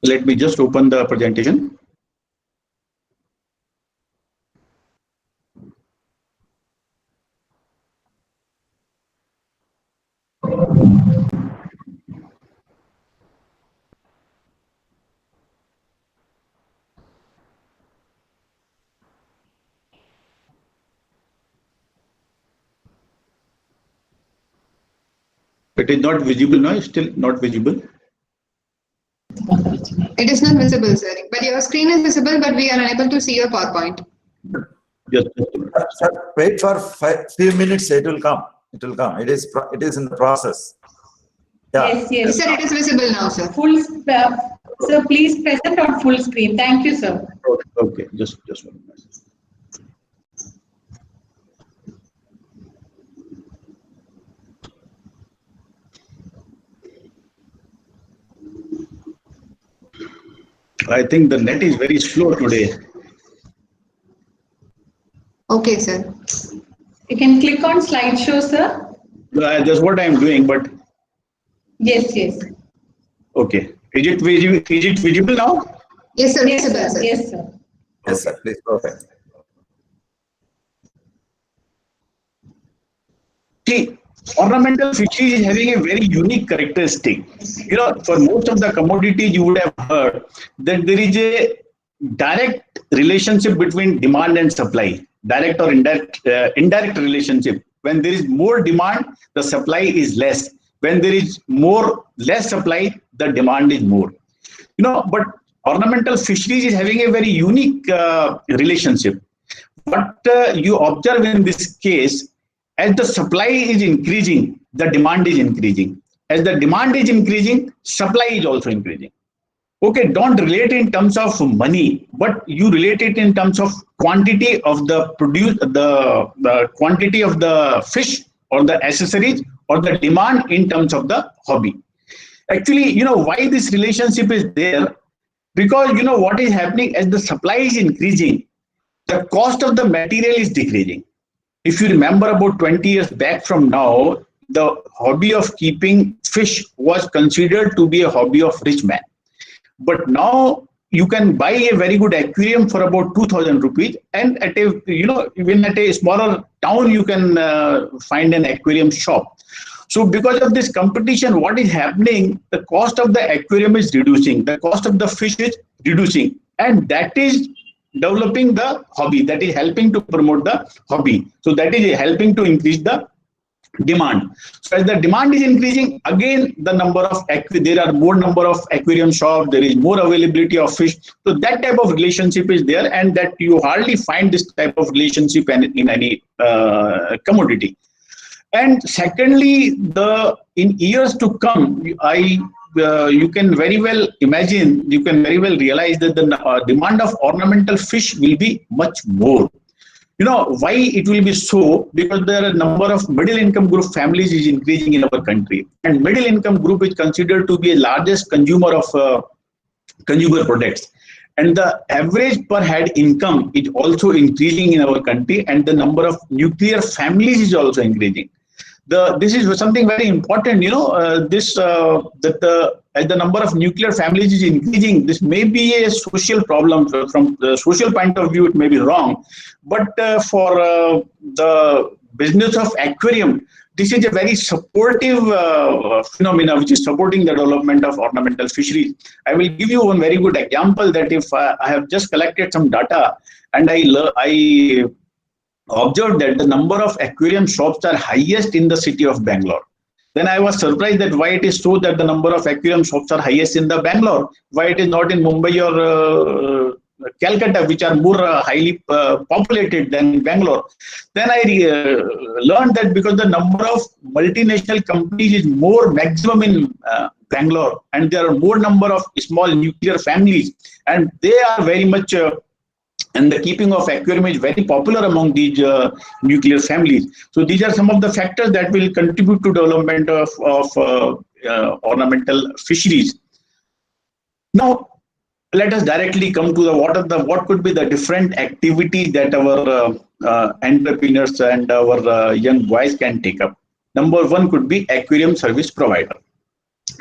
Let me just open the presentation. It is not visible now, still not visible. It is not visible, sir. But your screen is visible, but we are unable to see your PowerPoint. Yes. Sir, wait for few minutes. It will come. It will come. It is in the process. Yeah. Yes. Sir, it is visible now, sir. Sir, please present on full screen. Thank you, sir. Okay, just 1 minute. I think the net is very slow today. Okay, sir. You can click on slideshow, sir. That's what I am doing, but Yes. okay. Is it visible now? Yes, sir. Yes, Visible, sir. sir. Yes, sir. Please go ahead. See, ornamental fisheries is having a very unique characteristic. You know, for most of the commodities, you would have heard that there is a direct relationship between demand and supply, direct or indirect relationship. When there is more demand, the supply is less. When there is less supply, the demand is more. You know, but ornamental fisheries is having a very unique relationship. What you observe in this case, as the supply is increasing, the demand is increasing. As the demand is increasing, supply is also increasing. Okay, don't relate in terms of money, but you relate it in terms of quantity of the quantity of the fish or the accessories or the demand in terms of the hobby. Actually, you know why this relationship is there? Because you know what is happening as the supply is increasing, the cost of the material is decreasing. If you remember about 20 years back from now, the hobby of keeping fish was considered to be a hobby of rich man. But now you can buy a very good aquarium for about 2,000 rupees, and at a, even at a smaller town, you can find an aquarium shop. So because of this competition, what is happening, the cost of the aquarium is reducing, the cost of the fish is reducing, and that is developing the hobby, that is helping to promote the hobby. So that is helping to increase the demand. So as the demand is increasing, again the number of there are more number of aquarium shops, there is more availability of fish. So that type of relationship is there, and that you hardly find this type of relationship in any commodity. And secondly, in years to come, you can very well imagine, you can very well realize that the demand of ornamental fish will be much more. Why it will be so? Because there are a number of middle income group families is increasing in our country, and middle income group is considered to be the largest consumer of consumer products, and the average per head income is also increasing in our country, and the number of nuclear families is also increasing. This is something very important, as the number of nuclear families is increasing, this may be a social problem. From the social point of view, it may be wrong, but for the business of aquarium, this is a very supportive phenomena which is supporting the development of ornamental fisheries. I will give you one very good example, that if I have just collected some data and I observed that the number of aquarium shops are highest in the city of Bangalore. Then I was surprised that why it is so that the number of aquarium shops are highest in the Bangalore, why it is not in Mumbai or Calcutta, which are more highly populated than Bangalore. Then I learned that because the number of multinational companies is more maximum in Bangalore, and there are more number of small nuclear families, and they are very much and the keeping of aquarium is very popular among these nuclear families. So these are some of the factors that will contribute to development of ornamental fisheries. Now, let us directly come to what could be the different activities that our entrepreneurs and our young boys can take up. Number one could be aquarium service provider.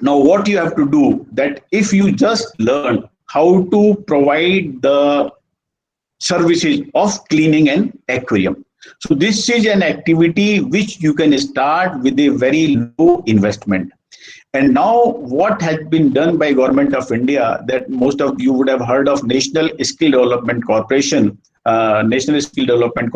Now, what you have to do, that if you just learn how to provide the services of cleaning an aquarium. So this is an activity which you can start with a very low investment. And now what has been done by Government of India, that most of you would have heard of National Skill Development Corporation, and this National Skill Development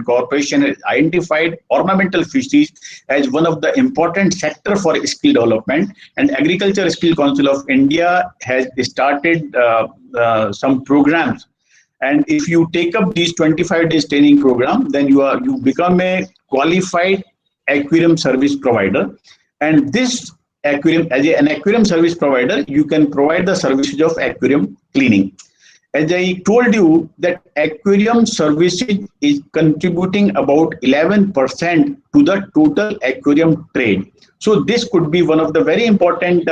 Corporation has identified ornamental fisheries as one of the important sector for skill development, and Agriculture Skill Council of India has started some programs. And if you take up these 25 days training program, then you become a qualified aquarium service provider. And this aquarium, as an aquarium service provider, you can provide the services of aquarium cleaning. As I told you, that aquarium services is contributing about 11% to the total aquarium trade. So this could be one of the very important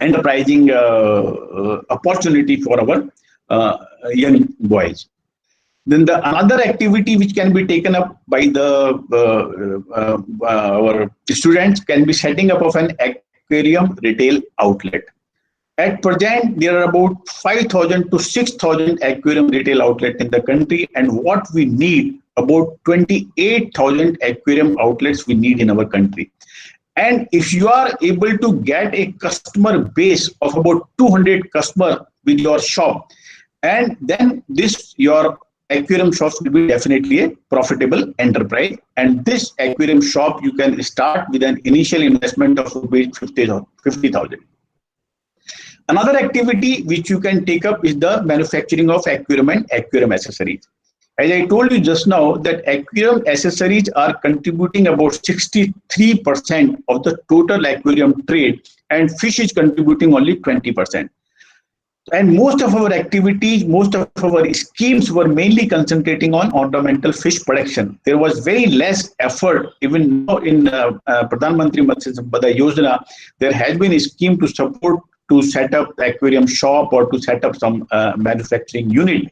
enterprising opportunity for our young boys. Then another activity which can be taken up by our students can be setting up of an aquarium retail outlet. At present, there are about 5,000 to 6,000 aquarium retail outlets in the country, and what we need, about 28,000 aquarium outlets we need in our country. And if you are able to get a customer base of about 200 customers with your shop, and then your aquarium shops will be definitely a profitable enterprise. And this aquarium shop, you can start with an initial investment of 50,000. Another activity which you can take up is the manufacturing of aquarium and aquarium accessories. As I told you just now, that aquarium accessories are contributing about 63% of the total aquarium trade, and fish is contributing only 20%. And most of our activities, most of our schemes were mainly concentrating on ornamental fish production. There was very less effort, even in Pradhan Mantri Matsya Sampada Yojana, there has been a scheme to support to set up aquarium shop or to set up some manufacturing unit.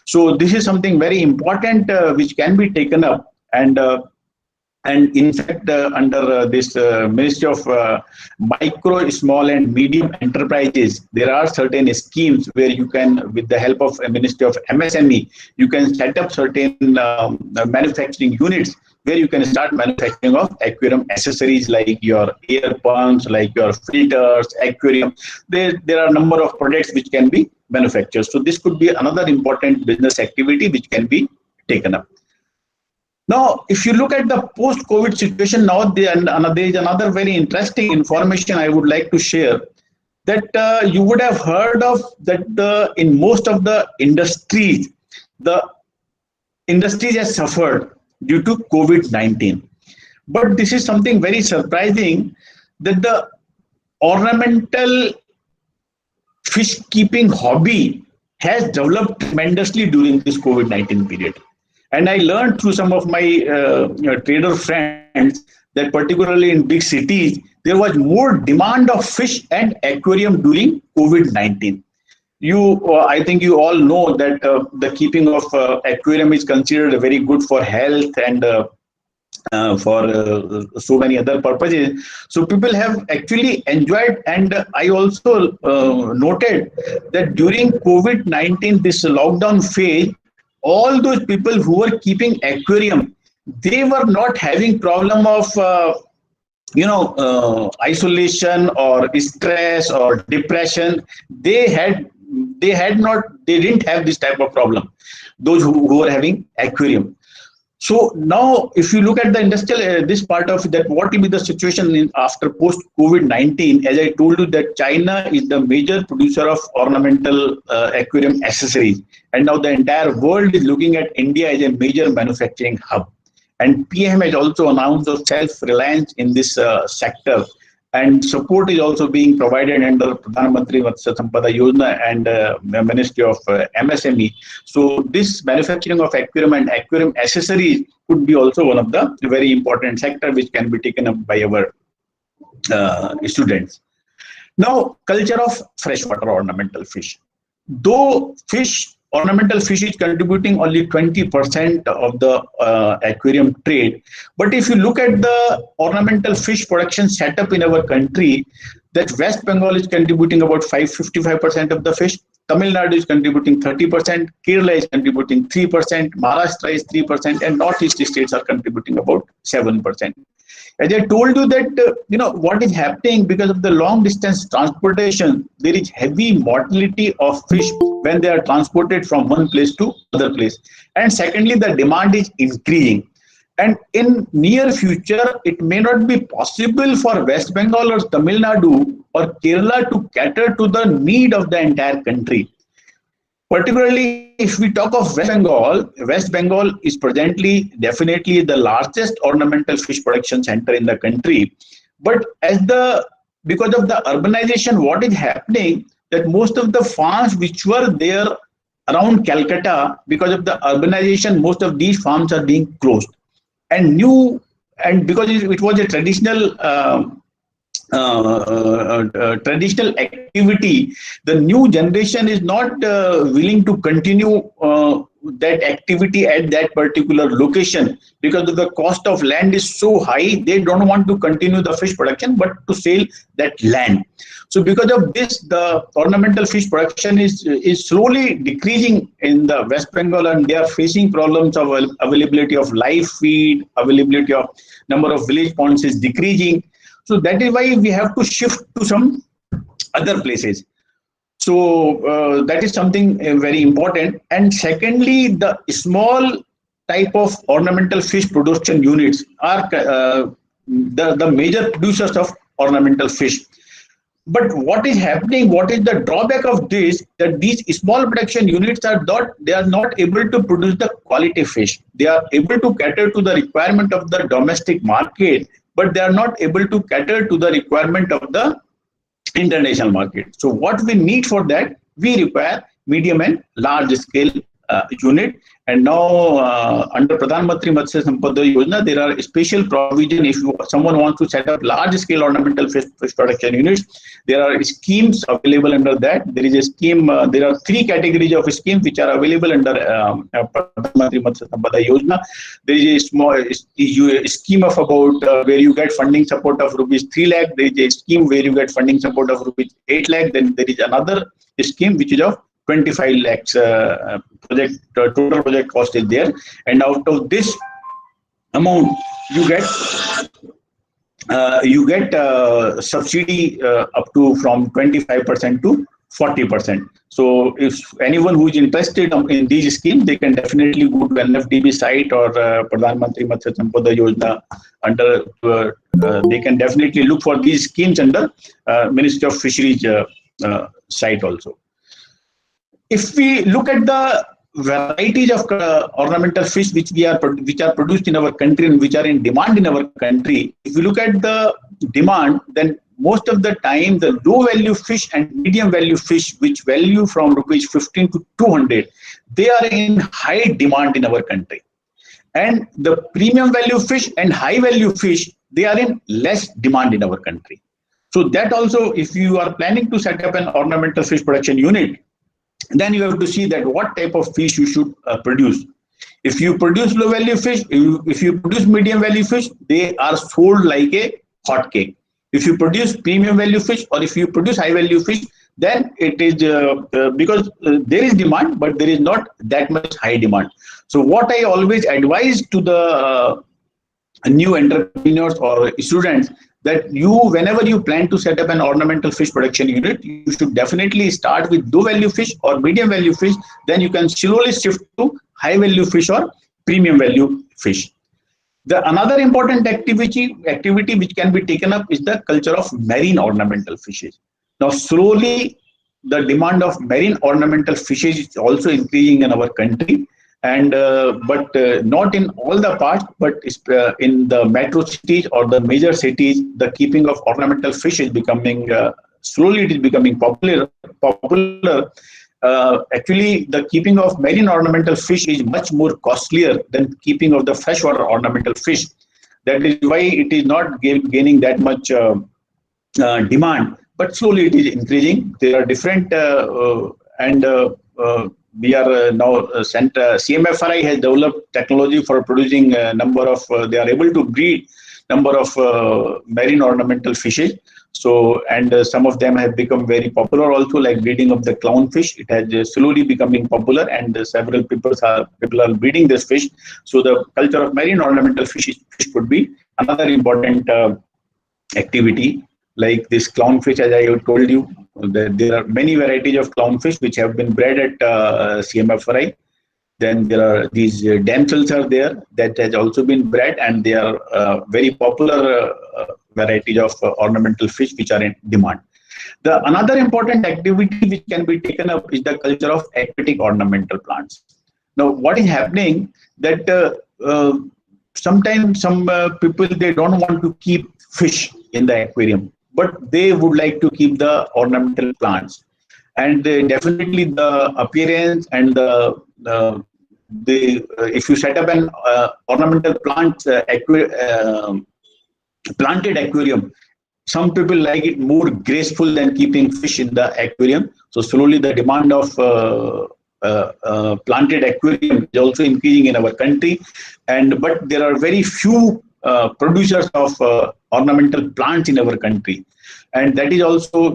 So this is something very important which can be taken up, and in fact, under this Ministry of Micro, Small and Medium Enterprises, there are certain schemes where you can, with the help of a Ministry of MSME, you can set up certain manufacturing units where you can start manufacturing of aquarium accessories like your air pumps, like your filters, aquarium. There are a number of products which can be manufactured. So this could be another important business activity which can be taken up. Now, if you look at the post-COVID situation now, there is another very interesting information I would like to share, that you would have heard of that in most of the industries have suffered due to COVID-19. But this is something very surprising, that the ornamental fish keeping hobby has developed tremendously during this COVID-19 period. And I learned through some of my trader friends that particularly in big cities, there was more demand of fish and aquarium during COVID-19. I think you all know that the keeping of aquarium is considered very good for health and for so many other purposes. So people have actually enjoyed, and I also noted that during COVID-19, this lockdown phase, all those people who were keeping aquarium, they were not having problem of isolation or stress or depression. They didn't have this type of problem, those who were having aquarium. So now, if you look at the industrial, this part of that, what will be the situation after post COVID-19? As I told you, that China is the major producer of ornamental aquarium accessories, and now the entire world is looking at India as a major manufacturing hub. And PM has also announced a self-reliance in this sector, and support is also being provided under Pradhan Mantri Matsya Sampada Yojana and Ministry of MSME. So this manufacturing of aquarium and aquarium accessories could be also one of the very important sector which can be taken up by our students. Now, culture of freshwater ornamental fish. Though ornamental fish is contributing only 20% of the aquarium trade, but if you look at the ornamental fish production setup in our country, that West Bengal is contributing about 55% of the fish, Tamil Nadu is contributing 30%, Kerala is contributing 3%, Maharashtra is 3%, and Northeast states are contributing about 7%. As I told you that, what is happening because of the long distance transportation, there is heavy mortality of fish when they are transported from one place to other place. And secondly, the demand is increasing. And in near future, it may not be possible for West Bengal or Tamil Nadu or Kerala to cater to the need of the entire country. Particularly, if we talk of West Bengal is presently definitely the largest ornamental fish production center in the country. But because of the urbanization, what is happening, that most of the farms which were there around Calcutta, because of the urbanization, most of these farms are being closed. And because it was a traditional activity, the new generation is not willing to continue that activity at that particular location because of the cost of land is so high. They don't want to continue the fish production but to sell that land. So because of this, the ornamental fish production is slowly decreasing in the West Bengal, and they are facing problems of availability of live feed, availability of number of village ponds is decreasing. So that is why we have to shift to some other places. So that is something very important. And secondly, the small type of ornamental fish production units are the major producers of ornamental fish. But what is happening, what is the drawback of this, that these small production units are not able to produce the quality fish. They are able to cater to the requirement of the domestic market, but they are not able to cater to the requirement of the international market. So what we need for that, we require medium and large scale unit, And now under Pradhan Mantri Matsya Sampada Yojana, there are special provision if someone wants to set up large scale ornamental fish production units. There are schemes available under that. There is a scheme, there are 3 categories of schemes which are available under Pradhan Mantri Matsya Sampada Yojana. There is a small scheme of about where you get funding support of rupees 3 lakh. There is a scheme where you get funding support of rupees 8 lakh. Then there is another scheme which is of 25 lakhs total project cost is there, and out of this amount you get subsidy up to from 25% to 40%. So if anyone who is interested in these schemes, they can definitely go to NFDB site or Pradhan Mantri Matsya Sampada Yojana under they can definitely look for these schemes under Ministry of Fisheries site also. If we look at the varieties of ornamental fish which are produced in our country and which are in demand in our country, if you look at the demand, then most of the time the low value fish and medium value fish, which value from rupees 15 to 200, they are in high demand in our country. And the premium value fish and high value fish, they are in less demand in our country. So that also, if you are planning to set up an ornamental fish production unit, then you have to see that what type of fish you should produce. If you produce low value fish, if you produce medium value fish, they are sold like a hot cake. If you produce premium value fish or if you produce high value fish, then it is because there is demand, but there is not that much high demand. So what I always advise to the new entrepreneurs or students, that whenever you plan to set up an ornamental fish production unit, you should definitely start with low value fish or medium value fish. Then you can slowly shift to high value fish or premium value fish. Another important activity which can be taken up is the culture of marine ornamental fishes. Now slowly the demand of marine ornamental fishes is also increasing in our country. And but not in all the parts, but in the metro cities or the major cities, the keeping of ornamental fish is becoming slowly it is becoming popular. Actually, the keeping of marine ornamental fish is much more costlier than keeping of the freshwater ornamental fish. That is why it is not gaining that much demand, but slowly it is increasing. There are different we are now CMFRI has developed technology for producing a number of, they are able to breed number of marine ornamental fishes. So, and some of them have become very popular also, like breeding of the clownfish. It has slowly becoming popular, and several people are breeding this fish. So the culture of marine ornamental fish could be another important activity. Like this clownfish, as I told you, there are many varieties of clownfish which have been bred at CMFRI. Then there are these damsels are there that has also been bred, and they are very popular varieties of ornamental fish which are in demand. Another important activity which can be taken up is the culture of aquatic ornamental plants. Now, what is happening that sometimes some people, they don't want to keep fish in the aquarium, but they would like to keep the ornamental plants. And definitely the appearance and if you set up an ornamental planted aquarium, some people like it more graceful than keeping fish in the aquarium. So slowly the demand of planted aquarium is also increasing in our country. But there are very few producers of ornamental plants in our country. And that is also,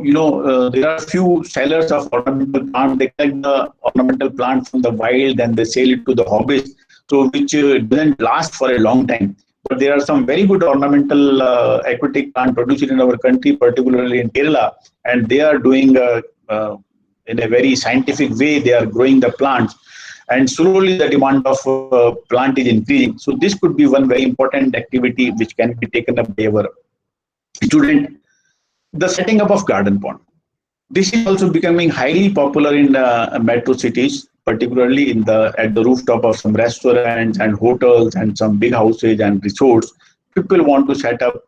there are few sellers of ornamental plants. They collect the ornamental plant from the wild and they sell it to the hobbyists, so which doesn't last for a long time. But there are some very good ornamental aquatic plant produced in our country, particularly in Kerala, and they are doing in a very scientific way. They are growing the plants, and slowly the demand of plant is increasing. So this could be one very important activity which can be taken up by our student. The setting up of garden pond. This is also becoming highly popular in metro cities, particularly at the rooftop of some restaurants and hotels and some big houses and resorts. people want to set up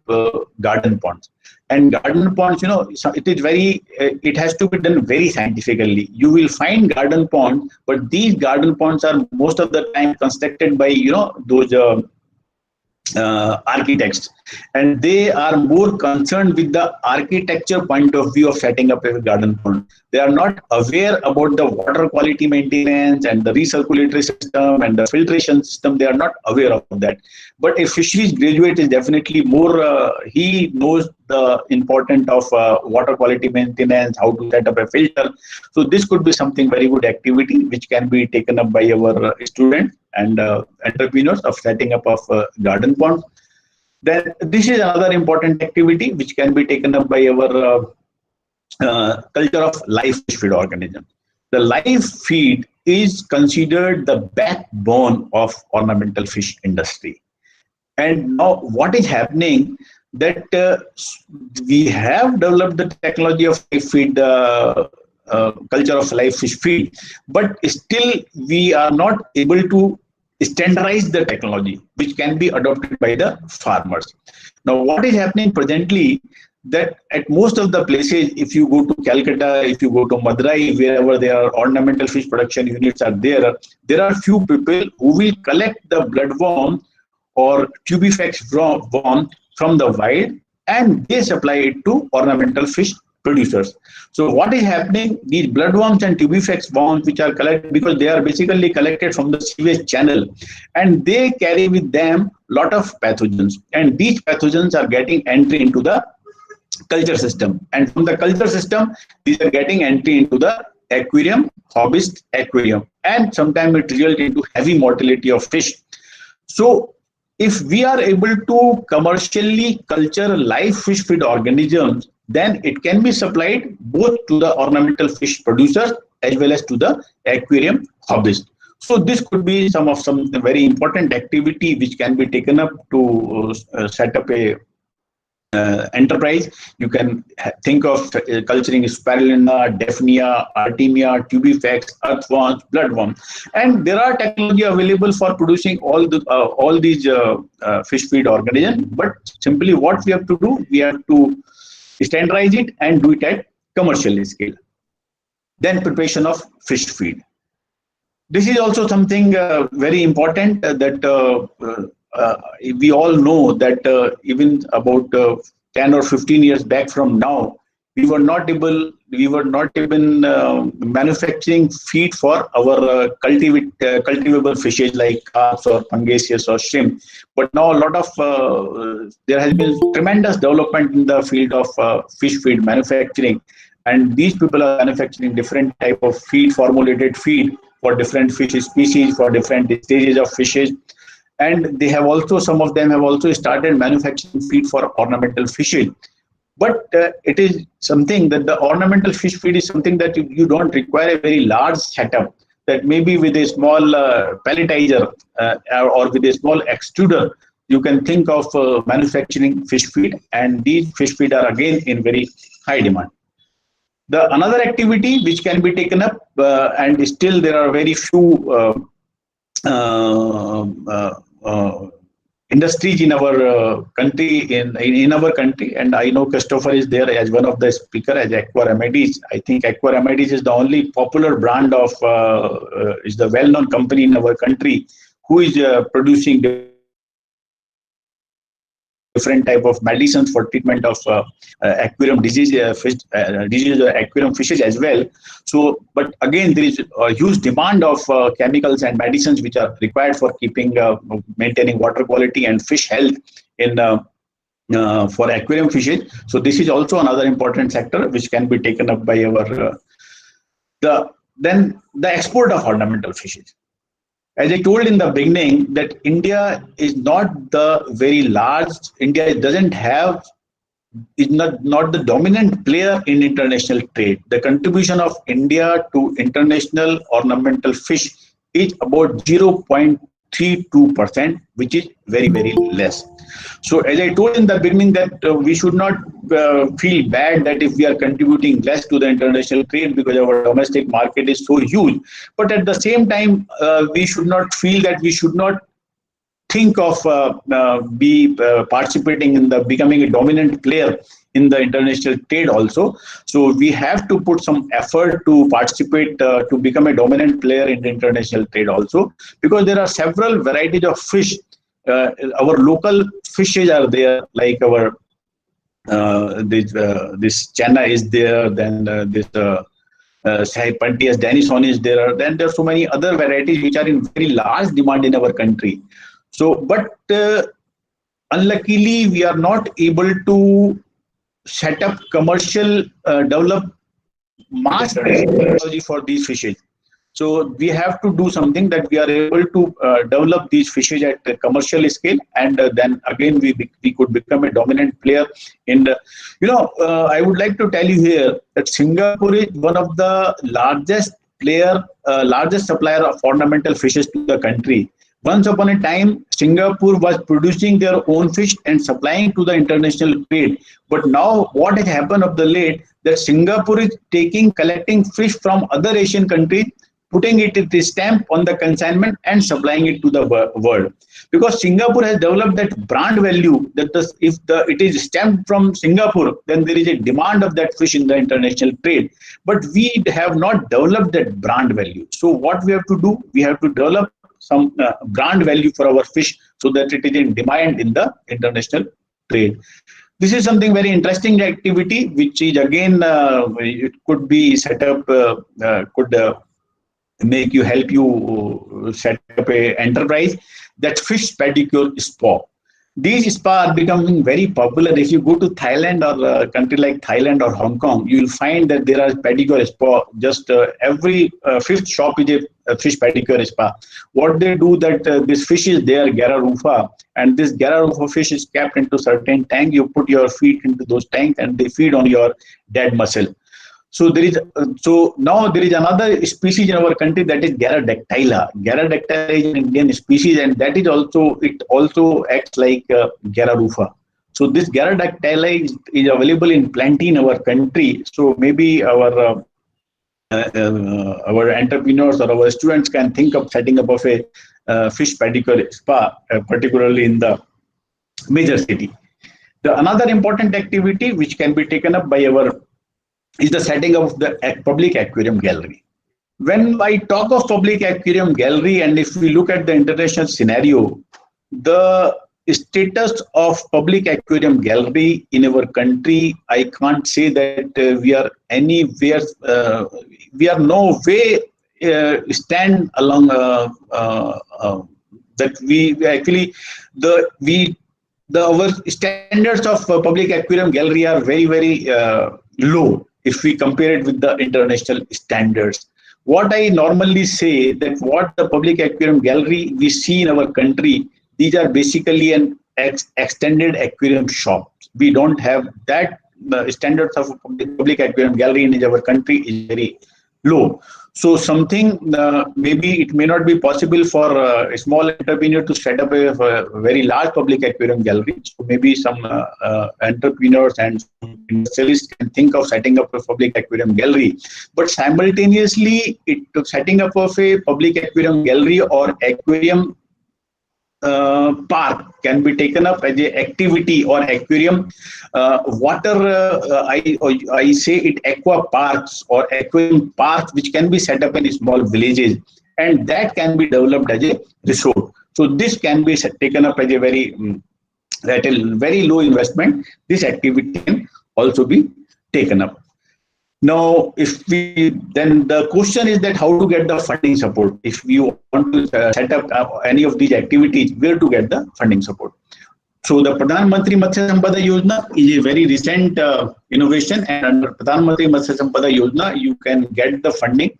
garden ponds. And garden ponds, it is it has to be done very scientifically. You will find garden ponds, but these garden ponds are most of the time constructed by, those architects, and they are more concerned with the architecture point of view of setting up a garden pond. They are not aware about the water quality maintenance and the recirculatory system and the filtration system. They are not aware of that. But a fisheries graduate is definitely more, he knows the importance of water quality maintenance, how to set up a filter. So this could be something very good activity which can be taken up by our students and entrepreneurs of setting up of garden ponds. Then this is another important activity which can be taken up by our culture of live fish feed organism. The live feed is considered the backbone of ornamental fish industry. And now what is happening that we have developed the technology of live feed, culture of live fish feed, but still we are not able to standardize the technology which can be adopted by the farmers. Now what is happening presently that at most of the places, if you go to Calcutta, if you go to Madurai, wherever there are ornamental fish production units are there are few people who will collect the bloodworm or tubifax worm from the wild and they supply it to ornamental fish producers. So what is happening, these bloodworms and tubifax worms which are collected, because they are basically collected from the sewage channel, and they carry with them lot of pathogens, and these pathogens are getting entry into the culture system, and from the culture system these are getting entry into the aquarium, hobbyist aquarium, and sometimes it results into heavy mortality of fish. So if we are able to commercially culture live fish feed organisms, then it can be supplied both to the ornamental fish producers as well as to the aquarium hobbyists. So this could be some very important activity which can be taken up to set up a enterprise. You can think of culturing spirulina, daphnia, artemia, tubifax, earthworms, bloodworm, and there are technology available for producing all these fish feed organisms. But simply what we have to do, we have to standardize it and do it at commercial scale. Then preparation of fish feed. This is also something very important that we all know that even about 10 or 15 years back from now, we were not even manufacturing feed for our cultivable fishes like carps or pangasius or shrimp. But now a lot of there has been tremendous development in the field of fish feed manufacturing, and these people are manufacturing different type of feed, formulated feed for different fish species, for different stages of fishes. And they have also, some of them have also started manufacturing feed for ornamental fishes. But it is something that the ornamental fish feed is something that you don't require a very large setup, that maybe with a small pelletizer or with a small extruder, you can think of manufacturing fish feed, and these fish feed are again in very high demand. The another activity which can be taken up, and still there are very few industries in our country, in our country, and I know Christopher is there as one of the speaker as Aqua Remedies. I think Aqua Remedies is the only popular brand of is the well-known company in our country who is producing different type of medicines for treatment of aquarium disease, aquarium fishes as well. So, but again, there is a huge demand of chemicals and medicines which are required for keeping, maintaining water quality and fish health in for aquarium fishes. So this is also another important sector which can be taken up by our then the export of ornamental fishes. As I told in the beginning, that India is not the very large, India doesn't have, is not the dominant player in international trade. The contribution of India to international ornamental fish is about 0.32%, which is very, very less. So as I told in the beginning that we should not feel bad that if we are contributing less to the international trade because our domestic market is so huge. But at the same time, we should not feel that we should not think of participating in the becoming a dominant player in the international trade also. So we have to put some effort to participate to become a dominant player in the international trade also, because there are several varieties of fish. Our local fishes are there, like our this China is there, then this Pontius Denison is there. Then there are so many other varieties which are in very large demand in our country. So, but unluckily, we are not able to set up commercial, develop mass technology for these fishes. So we have to do something that we are able to develop these fishes at a commercial scale, and then again we could become a dominant player in the, I would like to tell you here that Singapore is one of the largest supplier of ornamental fishes to the country. Once upon a time, Singapore was producing their own fish and supplying to the international trade. But now what has happened of the late, that Singapore is collecting fish from other Asian countries, putting it at the stamp on the consignment and supplying it to the world. Because Singapore has developed that brand value, that if it is stamped from Singapore, then there is a demand of that fish in the international trade. But we have not developed that brand value. So what we have to do, we have to develop some brand value for our fish so that it is in demand in the international trade. This is something very interesting activity, which is again, it could be set up, could help you set up a enterprise, that fish pedicure spa. These spas are becoming very popular. If you go to Thailand or a country like Thailand or Hong Kong, you will find that there are pedicure spa. Just every fifth shop is a fish pedicure spa. What they do, that this fish is there, Gararufa, and this Gararufa fish is kept into certain tank. You put your feet into those tanks and they feed on your dead muscle. So there is now there is another species in our country, that is Garadactyla. Garadactyla is an Indian species, and that is also acts like Gararufa. So this Garadactyla is available in plenty in our country. So maybe our entrepreneurs or our students can think of setting up of a fish pedicure spa, particularly in the major city. Another important activity which can be taken up by our is the setting of the public aquarium gallery. When I talk of public aquarium gallery, and if we look at the international scenario, the status of public aquarium gallery in our country, I can't say that we are anywhere, we are no way stand along that we actually, our standards of public aquarium gallery are very, very low if we compare it with the international standards. What I normally say, that what the public aquarium gallery we see in our country, these are basically an extended aquarium shop. We don't have that. The standards of public aquarium gallery in our country is very low. So something, maybe it may not be possible for a small entrepreneur to set up a very large public aquarium gallery. So maybe some entrepreneurs and industrialists can think of setting up a public aquarium gallery. But simultaneously, setting up of a public aquarium gallery or aquarium park can be taken up as a activity, or aquarium water, I say it aqua parks or aquarium parks, which can be set up in small villages, and that can be developed as a resort. So this can be taken up as a very at a very low investment. This activity can also be taken up. Now, then the question is that how to get the funding support. If you want to set up any of these activities, where to get the funding support? So the Pradhan Mantri Matsya Sampada Yojana is a very recent innovation, and under Pradhan Mantri Matsya Sampada Yojana, you can get the funding.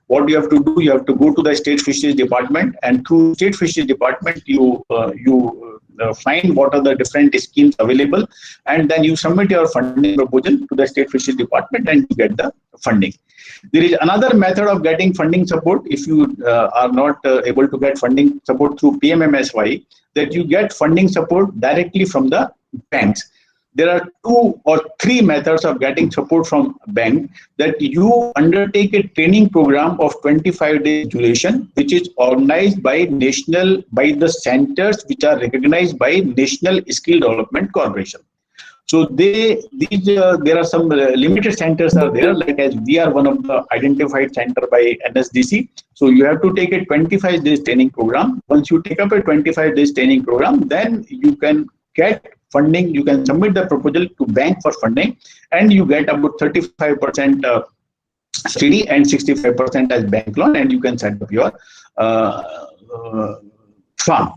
What you have to do, you have to go to the State Fisheries Department, and through State Fisheries Department, you find what are the different schemes available, and then you submit your funding proposal to the State Fisheries Department and you get the funding. There is another method of getting funding support if you are not able to get funding support through PMMSY, that you get funding support directly from the banks. there are 2 or 3 methods of getting support from bank, that you undertake a training program of 25 days duration, which is organized by the centers which are recognized by National Skill Development Corporation. So there are some limited centers are there, like as we are one of the identified center by NSDC. So you have to take a 25 days training program. Once you take up a 25 days training program, then you can get funding. You can submit the proposal to bank for funding, and you get about 35% subsidy and 65% as bank loan, and you can set up your farm.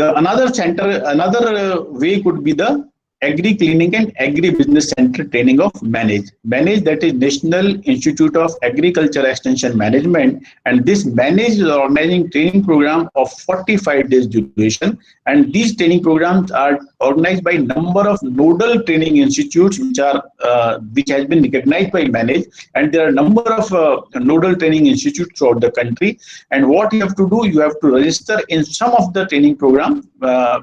Another way could be the Agri Clinic and Agri Business Center training of Manage, that is National Institute of Agriculture Extension Management, and this Manage is organizing training program of 45 days duration, and these training programs are organized by number of nodal training institutes which has been recognized by Manage, and there are number of nodal training institutes throughout the country. And what you have to do, you have to register in some of the training program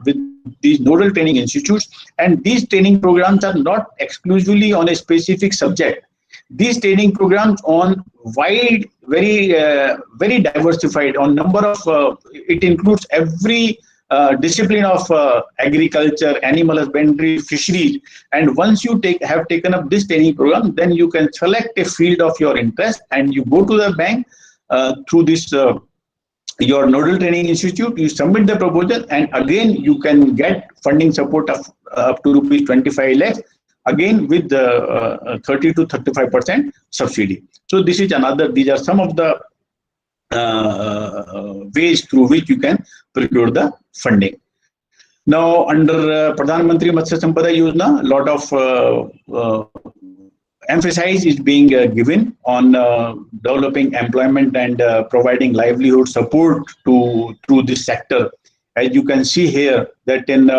with these nodal training institutes, and these training programs are not exclusively on a specific subject. These training programs on wide, very diversified on number of, it includes every discipline of agriculture, animal husbandry, fisheries. And once you have taken up this training program, then you can select a field of your interest, and you go to the bank through this your nodal training institute, you submit the proposal, and again you can get funding support of up to rupees 25 lakhs, again with the 30 to 35% subsidy. So this is another, these are some of the ways through which you can procure the funding. Now under Pradhan Mantri Matsya Sampada Yojana, lot of emphasis is being given on developing employment and providing livelihood support through this sector. As you can see here, that in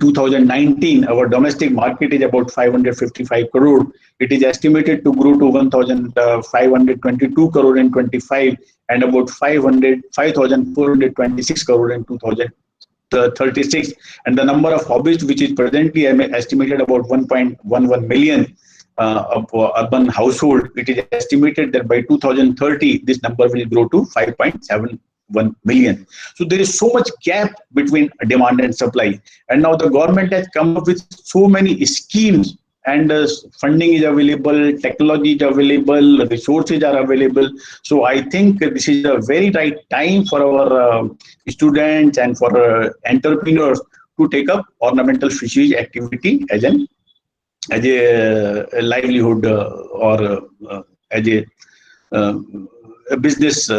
2019, our domestic market is about 555 crore. It is estimated to grow to 1,522 crore in 25, and about 5,426 crore in 2036. And the number of hobbyists, which is presently estimated about 1.11 million. Of urban household, it is estimated that by 2030 this number will grow to 5.71 million. So there is so much gap between demand and supply, and now the government has come up with so many schemes, and funding is available, technology is available, resources are available. So I think this is a very right time for our students and for entrepreneurs to take up ornamental fisheries activity as a livelihood or as a business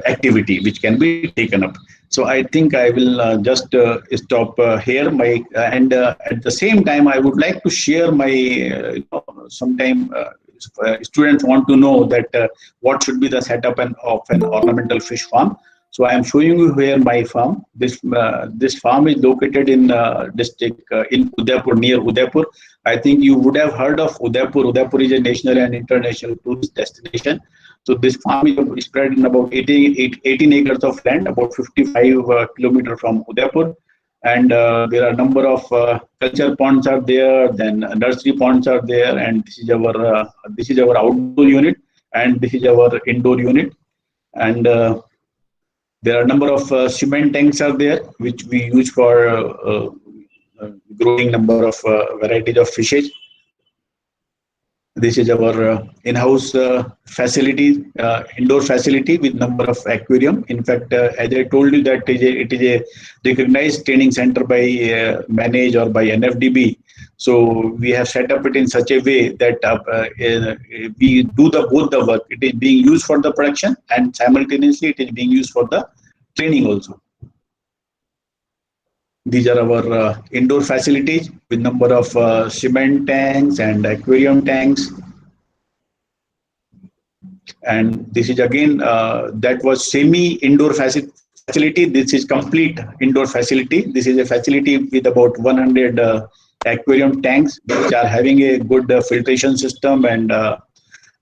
activity which can be taken up. So I think I will just stop here. And at the same time, I would like to share my sometime students want to know that what should be the setup of an ornamental fish farm. So I am showing you here my farm. This farm is located in district in Udaipur, near Udaipur. I think you would have heard of Udaipur. Udaipur is a national and international tourist destination. So this farm is spread in about 18 acres of land, about 55 kilometers from Udaipur. And there are a number of culture ponds are there, then nursery ponds are there, and this is our outdoor unit, and this is our indoor unit. And there are a number of cement tanks are there, which we use for growing number of varieties of fishes. This is our in-house facility, indoor facility with number of aquarium. In fact, as I told you that it is a recognized training center by Manage or by NFDB. So we have set up it in such a way that we do both the work. It is being used for the production, and simultaneously it is being used for the training also. These are our indoor facilities with number of cement tanks and aquarium tanks. And this is again, that was semi-indoor facility. This is complete indoor facility. This is a facility with about 100 aquarium tanks, which are having a good filtration system, and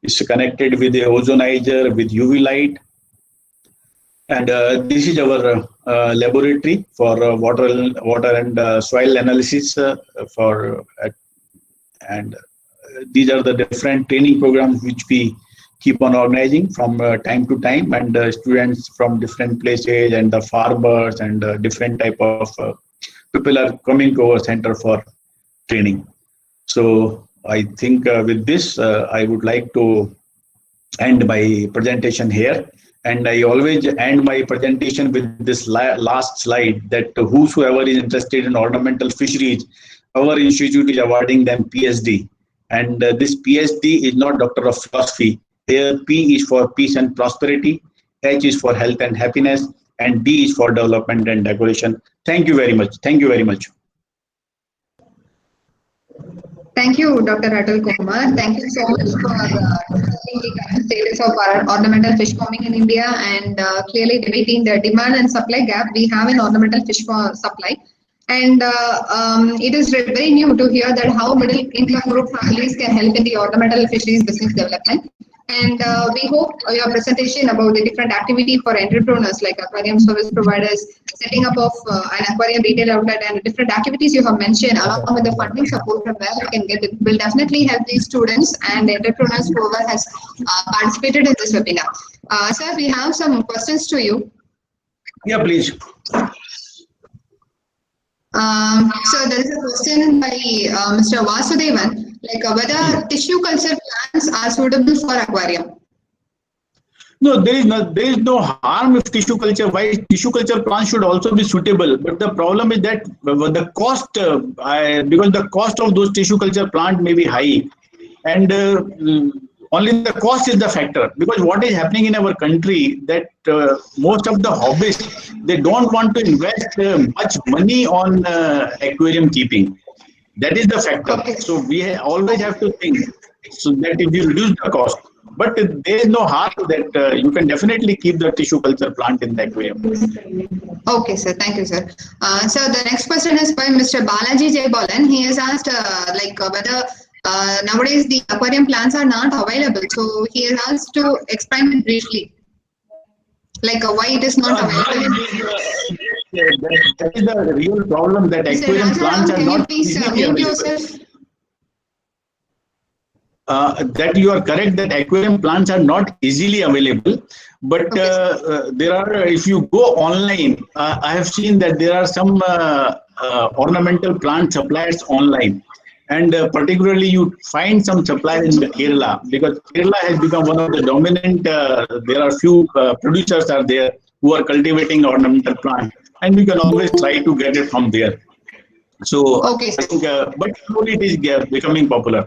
it's connected with a ozonizer with UV light. And this is our laboratory for water and soil analysis and these are the different training programs which we keep on organizing from time to time, and students from different places and the farmers and different type of people are coming to our center for training. So I think with this, I would like to end my presentation here. And I always end my presentation with this last slide that whosoever is interested in ornamental fisheries, our institute is awarding them PhD. And this PhD is not Doctor of Philosophy. Here P is for peace and prosperity, H is for health and happiness, and D is for development and decoration. Thank you very much. Thank you very much. Thank you, Dr. Atul Kumar. Thank you so much for discussing the current status of our ornamental fish farming in India and clearly debating the demand and supply gap we have in ornamental fish supply. And it is very new to hear that how middle income group families can help in the ornamental fisheries business development. And we hope your presentation about the different activity for entrepreneurs like aquarium service providers, setting up of an aquarium retail outlet and different activities you have mentioned along with the funding support from where we can get it will definitely help these students and entrepreneurs whoever has participated in this webinar. Sir, we have some questions to you. Yeah, please. So there is a question by Mr. Vasudevan, like whether tissue culture plants are suitable for aquarium. No, there is no harm if tissue culture. Why tissue culture plants should also be suitable? But the problem is that the cost, because the cost of those tissue culture plant may be high, and only the cost is the factor. Because what is happening in our country that most of the hobbyists, they don't want to invest much money on aquarium keeping. That is the factor. Okay. So we always have to think so that if you reduce the cost. But there is no harm that you can definitely keep the tissue culture plant in the aquarium. Okay, sir. Thank you, sir. So the next question is by Mr. Balaji Jaybalan. He has asked whether nowadays the aquarium plants are not available. So he has asked to explain it briefly, like why it is not available. That is the real problem, that aquarium Mr. plants Rajaram, are can you not please easily mute available. yourself? That you are correct that aquarium plants are not easily available, but there are, if you go online, I have seen that there are some ornamental plant suppliers online, and particularly you find some suppliers in Kerala, because Kerala has become one of the dominant, there are few producers are there who are cultivating ornamental plants, and we can always try to get it from there. So Okay, I think, but slowly it is becoming popular.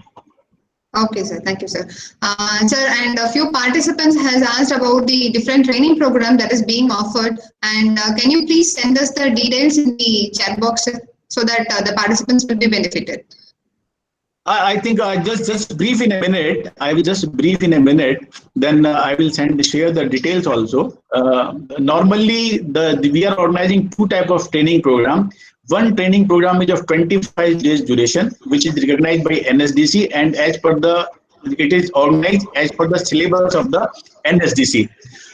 Okay, sir. Thank you, sir. Sir, and a few participants has asked about the different training program that is being offered. And can you please send us the details in the chat box, sir, so that the participants will be benefited? I think just brief in a minute. I will just brief in a minute. Then I will share the details also. Normally, we are organizing two type of training program. One training program is of 25 days duration, which is recognized by NSDC, and it is organized as per the syllabus of the NSDC.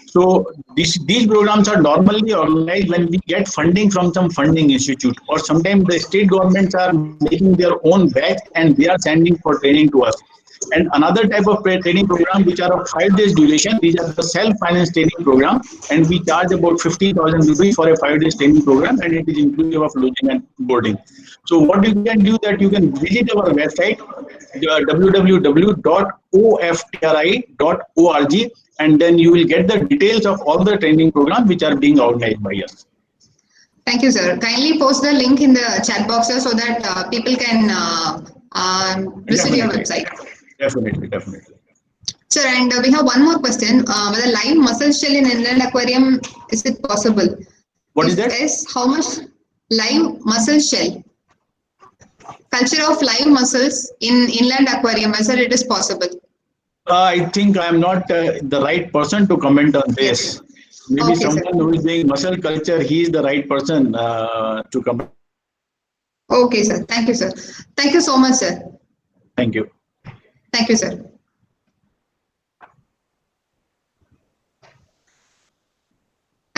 So these programs are normally organized when we get funding from some funding institute, or sometimes the state governments are making their own batch and they are sending for training to us. And another type of training program which are of 5 days duration, these are the self-finance training program, and we charge about 15,000 rupees for a 5 days training program, and it is inclusive of lodging and boarding. So what you can do that you can visit our website www.oftri.org, and then you will get the details of all the training programs which are being organized by us. Thank you, sir. Kindly post the link in the chat box, sir, so that people can visit your website. Definitely. Sir, and we have one more question. Whether live mussel shell in inland aquarium, is it possible? What is that? Yes, how much live mussel shell? Culture of live mussels in inland aquarium, whether it is possible? I think I am not the right person to comment on this. Yes. Maybe Okay, someone sir. who is doing mussel culture, he is the right person to comment. Okay, sir. Thank you, sir. Thank you so much, sir. Thank you. Thank you, sir.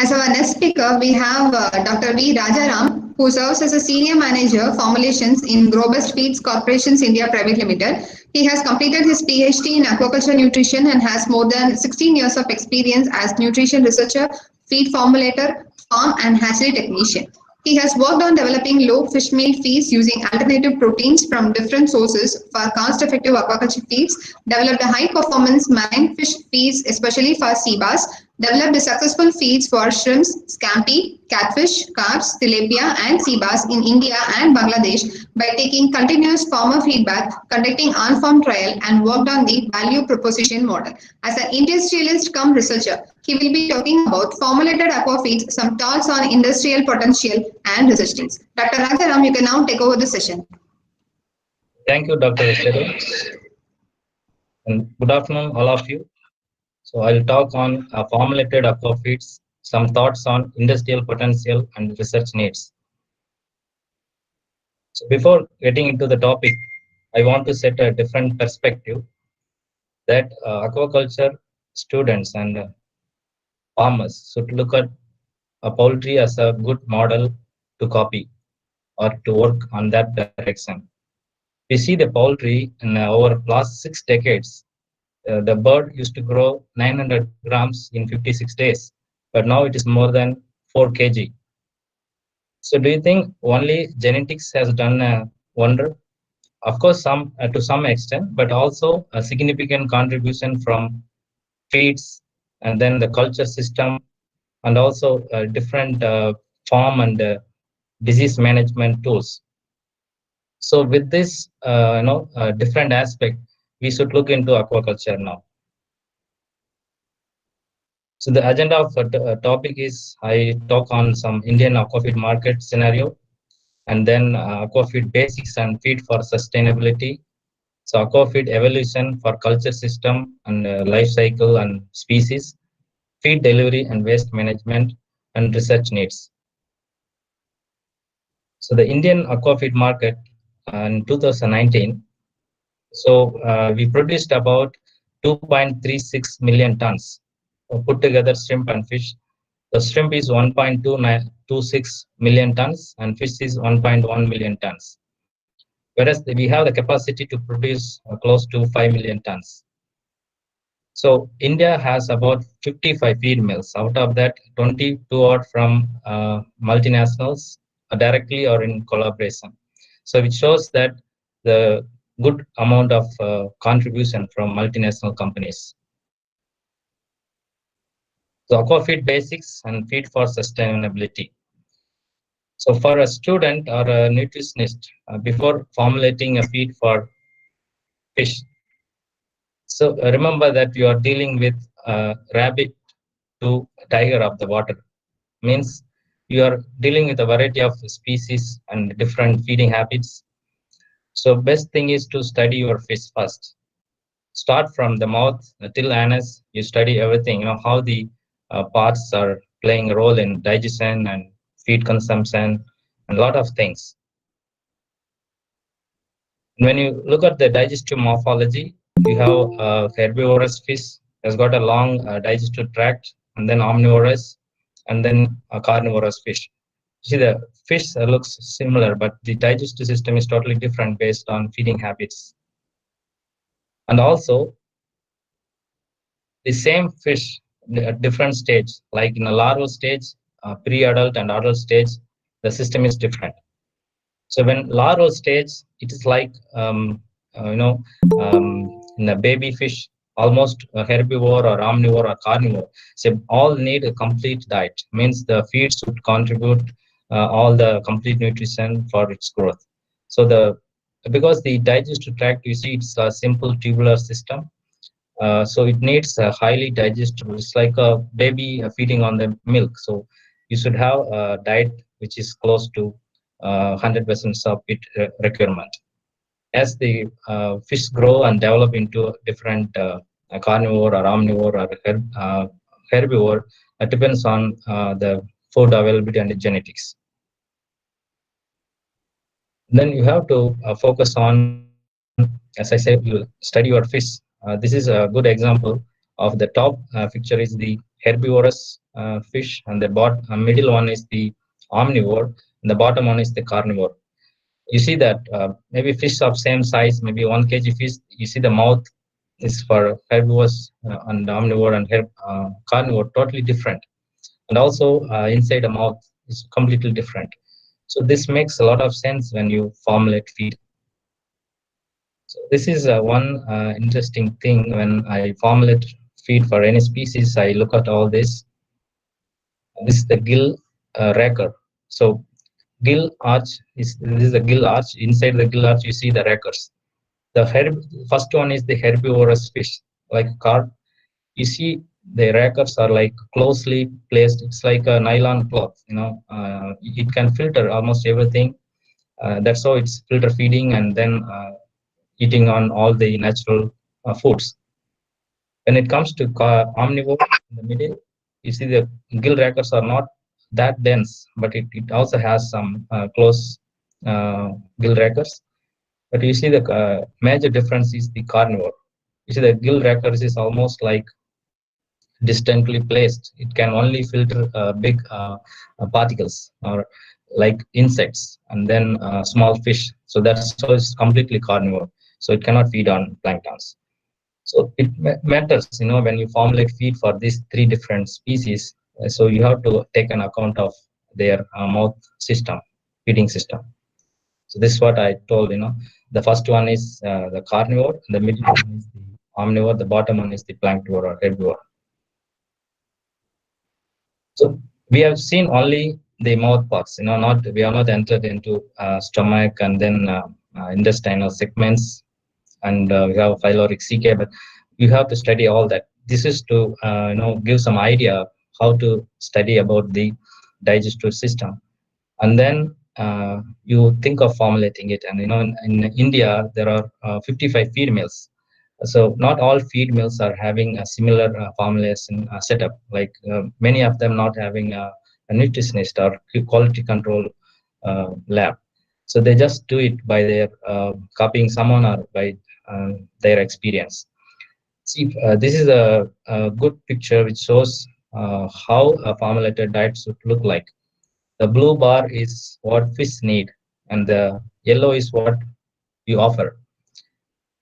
As our next speaker, we have Dr. V. Rajaram, who serves as a Senior Manager, Formulations in Grobest Feeds Corporations India Private Limited. He has completed his PhD in Aquaculture Nutrition and has more than 16 years of experience as nutrition researcher, feed formulator, farm and hatchery technician. He has worked on developing low fish meal feeds using alternative proteins from different sources for cost-effective aquaculture feeds, developed a high-performance marine fish feeds, especially for sea bass, developed successful feeds for shrimps, scampi, catfish, carps, tilapia, and sea bass in India and Bangladesh by taking continuous farmer feedback, conducting on-farm trial, and worked on the value proposition model. As an industrialist cum researcher, he will be talking about formulated aqua feeds, some thoughts on industrial potential and research needs. Dr. Rajaram, you can now take over the session. Thank you, Dr. Cheryl. And good afternoon, all of you. So I'll talk on formulated aqua feeds, some thoughts on industrial potential and research needs. So before getting into the topic, I want to set a different perspective that aquaculture students and farmers should look at poultry as a good model to copy or to work on that direction. We see the poultry in over last 6 decades. The bird used to grow 900 grams in 56 days, but now it is more than 4 kg. So do you think only genetics has done a wonder? Of course, to some extent, but also a significant contribution from feeds and then the culture system and also different farm and disease management tools. So with this, different aspect, we should look into aquaculture now. So the agenda of the topic is I talk on some Indian aquafeed market scenario, and then aquafeed basics and feed for sustainability. So aquafeed evolution for culture system and life cycle and species, feed delivery and waste management, and research needs. So the Indian aquafeed market in 2019, so we produced about 2.36 million tons put together shrimp and fish. The shrimp is 1.26 million tons and fish is 1.1 million tons. Whereas we have the capacity to produce close to 5 million tons. So India has about 55 feed mills. Out of that, 22 are from multinationals directly or in collaboration. So it shows that the good amount of contribution from multinational companies. So aquafeed basics and feed for sustainability. So for a student or a nutritionist, before formulating a feed for fish, so remember that you are dealing with rabbit to tiger of the water. Means you are dealing with a variety of species and different feeding habits. So best thing is to study your fish first. Start from the mouth till anus. You study everything. You know how the parts are playing a role in digestion and feed consumption and a lot of things. When you look at the digestive morphology, you have herbivorous fish has got a long digestive tract, and then omnivorous, and then a carnivorous fish. See, the fish looks similar, but the digestive system is totally different based on feeding habits. And also, the same fish at different stage, like in a larval stage, pre-adult and adult stage, the system is different. So when larval stage, it is like in a baby fish, almost a herbivore or omnivore or carnivore. So all need a complete diet. Means the feed should contribute all the complete nutrition for its growth. So because the digestive tract, you see, it's a simple tubular system. So it needs a highly digestible. It's like a baby feeding on the milk. So you should have a diet which is close to 100% of its requirement. As the fish grow and develop into different carnivore or omnivore or herbivore, it depends on the food availability and the genetics. Then you have to focus on, as I said, you study your fish. This is a good example of the top picture is the herbivorous fish, and the middle one is the omnivore, and the bottom one is the carnivore. You see that maybe fish of same size, maybe 1 kg fish, you see the mouth is for herbivores and omnivore and carnivore totally different. And also inside the mouth is completely different. So this makes a lot of sense when you formulate feed. So this is one interesting thing. When I formulate feed for any species, I look at all this. This is the gill raker. So gill arch this is the gill arch. Inside the gill arch, you see the rakers. The first one is the herbivorous fish, like carp. You see the rakers are like closely placed. It's like a nylon cloth. It can filter almost everything. That's how it's filter feeding and then eating on all the natural foods. When it comes to omnivore in the middle, you see the gill rakers are not that dense, but it also has some close gill rakers. But you see the major difference is the carnivore. You see the gill rakers is almost like distantly placed. It can only filter big particles or like insects and then small fish. So that's so it's completely carnivore. So it cannot feed on planktons. So it matters, when you formulate feed for these 3 different species. So you have to take an account of their mouth system, feeding system. So this is what I told. The first one is the carnivore, the middle one is the omnivore, the bottom one is the planktivore or herbivore. So we have seen only the mouth parts, we are not entered into stomach and then intestinal segments, and we have pyloric CK, but you have to study all that. This is to give some idea how to study about the digestive system, and then you think of formulating it. And in India there are 55 feed mills. So not all feed mills are having a similar formulation setup. Like many of them not having a nutritionist or quality control lab. So they just do it by their copying someone or by their experience. See, this is a good picture which shows how a formulated diet should look like. The blue bar is what fish need, and the yellow is what you offer.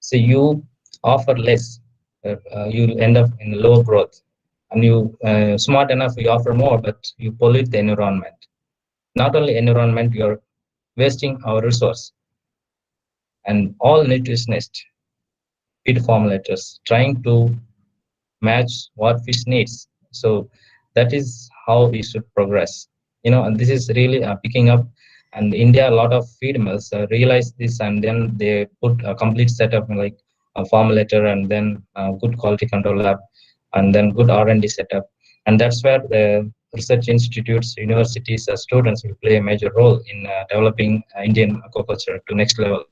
So you offer less, you'll end up in low growth. And you smart enough, you offer more, but you pollute the environment. Not only environment, you're wasting our resource. And all nutritionists, feed formulators, trying to match what fish needs. So that is how we should progress. And this is really picking up. And India, a lot of feed mills realize this, and then they put a complete setup like a formulator and then good quality control lab and then good R&D setup. And that's where the research institutes, universities, students will play a major role in developing Indian aquaculture to next level.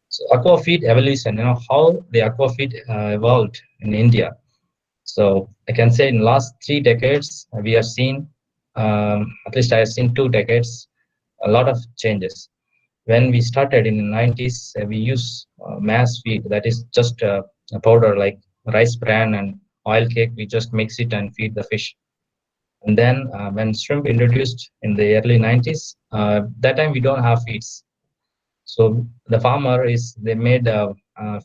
So aquafeed evolution, how the aquafeed evolved in India. So I can say in last 3 decades, we have seen, at least I have seen 2 decades, a lot of changes. When we started in the 90s, we use mass feed, that is just a powder like rice bran and oil cake. We just mix it and feed the fish. And then when shrimp introduced in the early 90s, that time we don't have feeds. So the farmer they made a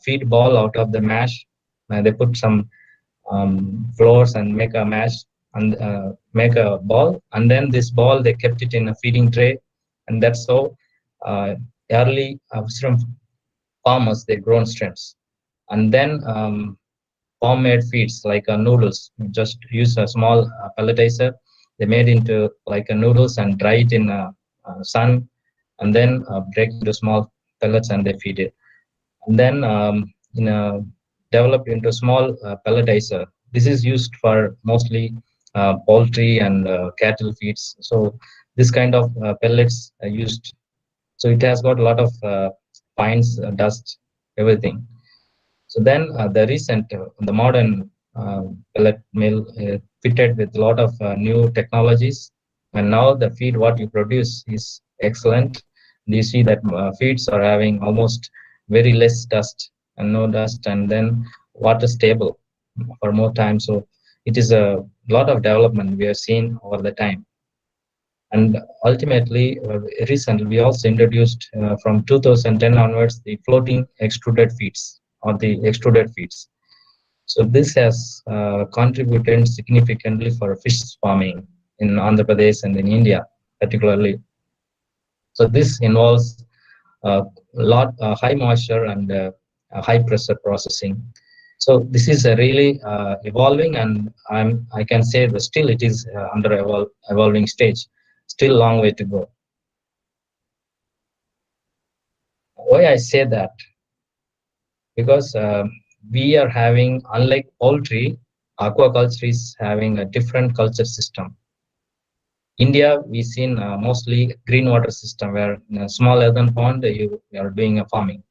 feed ball out of the mash. They put some flours and make a mash and make a ball. And then this ball, they kept it in a feeding tray. And that's how early shrimp farmers, they grown shrimps. And then homemade feeds like noodles, just use a small pelletizer. They made into like a noodles and dry it in sun, and then break into small pellets and they feed it. And then developed into small pelletizer. This is used for mostly poultry and cattle feeds. So this kind of pellets are used. So it has got a lot of fines, dust, everything. So then the modern pellet mill fitted with a lot of new technologies. And now the feed what you produce is excellent. You see that feeds are having almost very less dust and no dust, and then water stable. for more time. So it is a lot of development we have seen over the time. And ultimately, recently, we also introduced from 2010 onwards the floating extruded feeds or the extruded feeds. So this has contributed significantly for fish farming in Andhra Pradesh and in India, particularly. So this involves high moisture and high pressure processing. So this is really evolving, and I can say that still it is under evolving stage. Still long way to go. Why I say that? Because we are having, unlike poultry, aquaculture is having a different culture system. India, we've seen mostly green water system where in a small earthen pond you are doing a farming.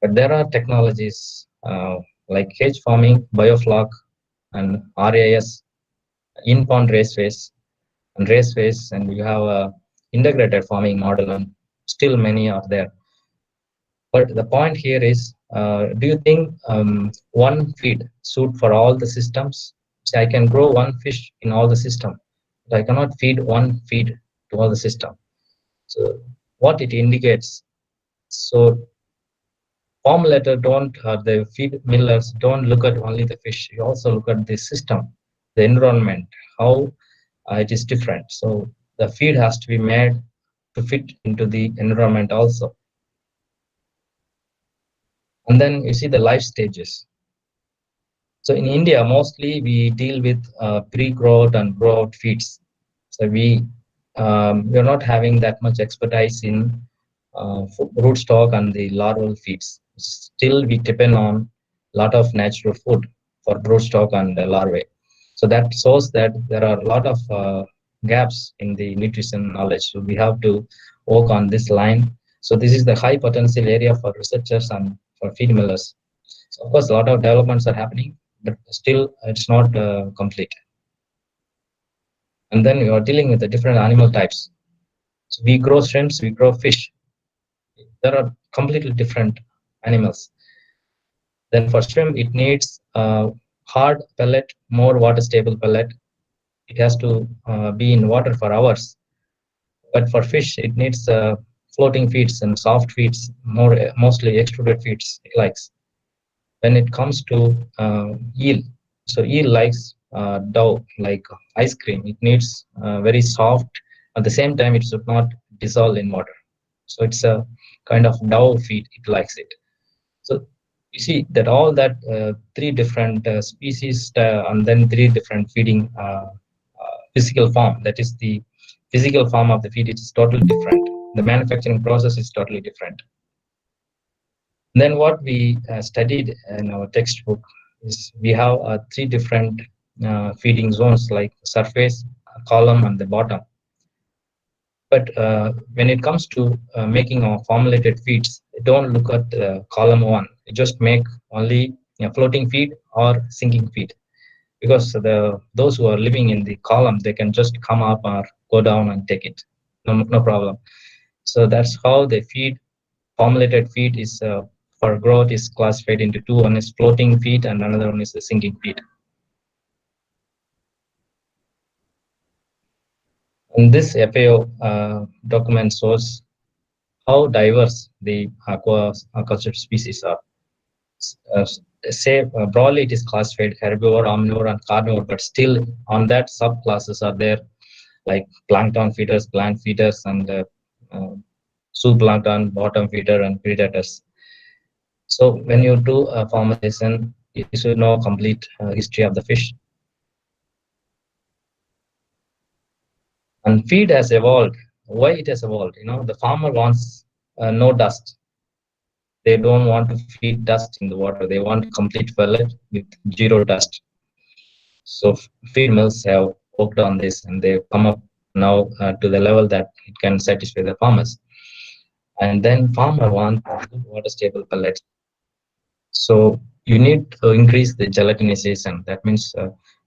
But there are technologies like cage farming, biofloc, and RAS, in-pond raceways, and you have a integrated farming model, and still many are there. But the point here is, do you think one feed suit for all the systems? So I can grow one fish in all the system, but I cannot feed one feed to all the system. So what it indicates, so formulator don't, the feed millers don't look at only the fish. You also look at the system, the environment, how it is different. So the feed has to be made to fit into the environment also. And then you see the life stages. So in India, mostly we deal with pre-growth and grow-out feeds. So we are not having that much expertise in rootstock and the larval feeds. Still, we depend on a lot of natural food for rootstock and larvae. So that shows that there are a lot of gaps in the nutrition knowledge. So we have to work on this line. So this is the high potential area for researchers and for feed millers. So of course, a lot of developments are happening, but still it's not complete. And then you are dealing with the different animal types. So we grow shrimps, we grow fish. There are completely different animals. Then for shrimp, it needs hard pellet, more water stable pellet. It has to be in water for hours. But for fish, it needs floating feeds and soft feeds, mostly extruded feeds it likes. When it comes to eel, so eel likes dough, like ice cream. It needs very soft. At the same time, it should not dissolve in water. So it's a kind of dough feed. It likes it. So you see that all that three different species and then three different feeding physical form. That is the physical form of the feed. It is totally different. The manufacturing process is totally different. Then what we studied in our textbook is we have three different feeding zones, like surface, column, and the bottom. But when it comes to making our formulated feeds, don't look at column one. You just make only floating feed or sinking feed, because those who are living in the column, they can just come up or go down and take it, no problem. So that's how the feed, formulated feed is for growth is classified into two. One is floating feed and another one is the sinking feed. And this FAO document shows how diverse the aquaculture species are. Broadly it is classified herbivore, omnivore, and carnivore, but still on that subclasses are there, like plankton feeders, plant feeders, and zooplankton, bottom feeder, and predators. So when you do a formulation, you should know complete history of the fish. And feed has evolved. Why it has evolved? The farmer wants no dust. They don't want to feed dust in the water. They want complete pellet with zero dust. So feed mills have worked on this, and they've come up now to the level that it can satisfy the farmers. And then farmer wants good water stable pellets. So you need to increase the gelatinization. That means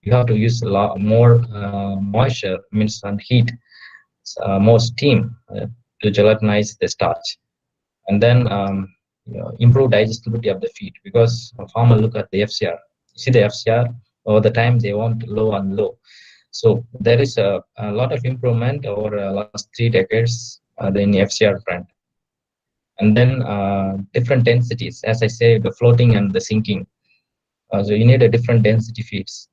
you have to use a lot more moisture, means and heat, more steam to gelatinize the starch, and then improve digestibility of the feed, because a farmer look at the FCR. See the FCR over the time they want low and low. So there is a lot of improvement over last 3 decades in FCR front. And then different densities, as I say, the floating and the sinking. So you need a different density feeds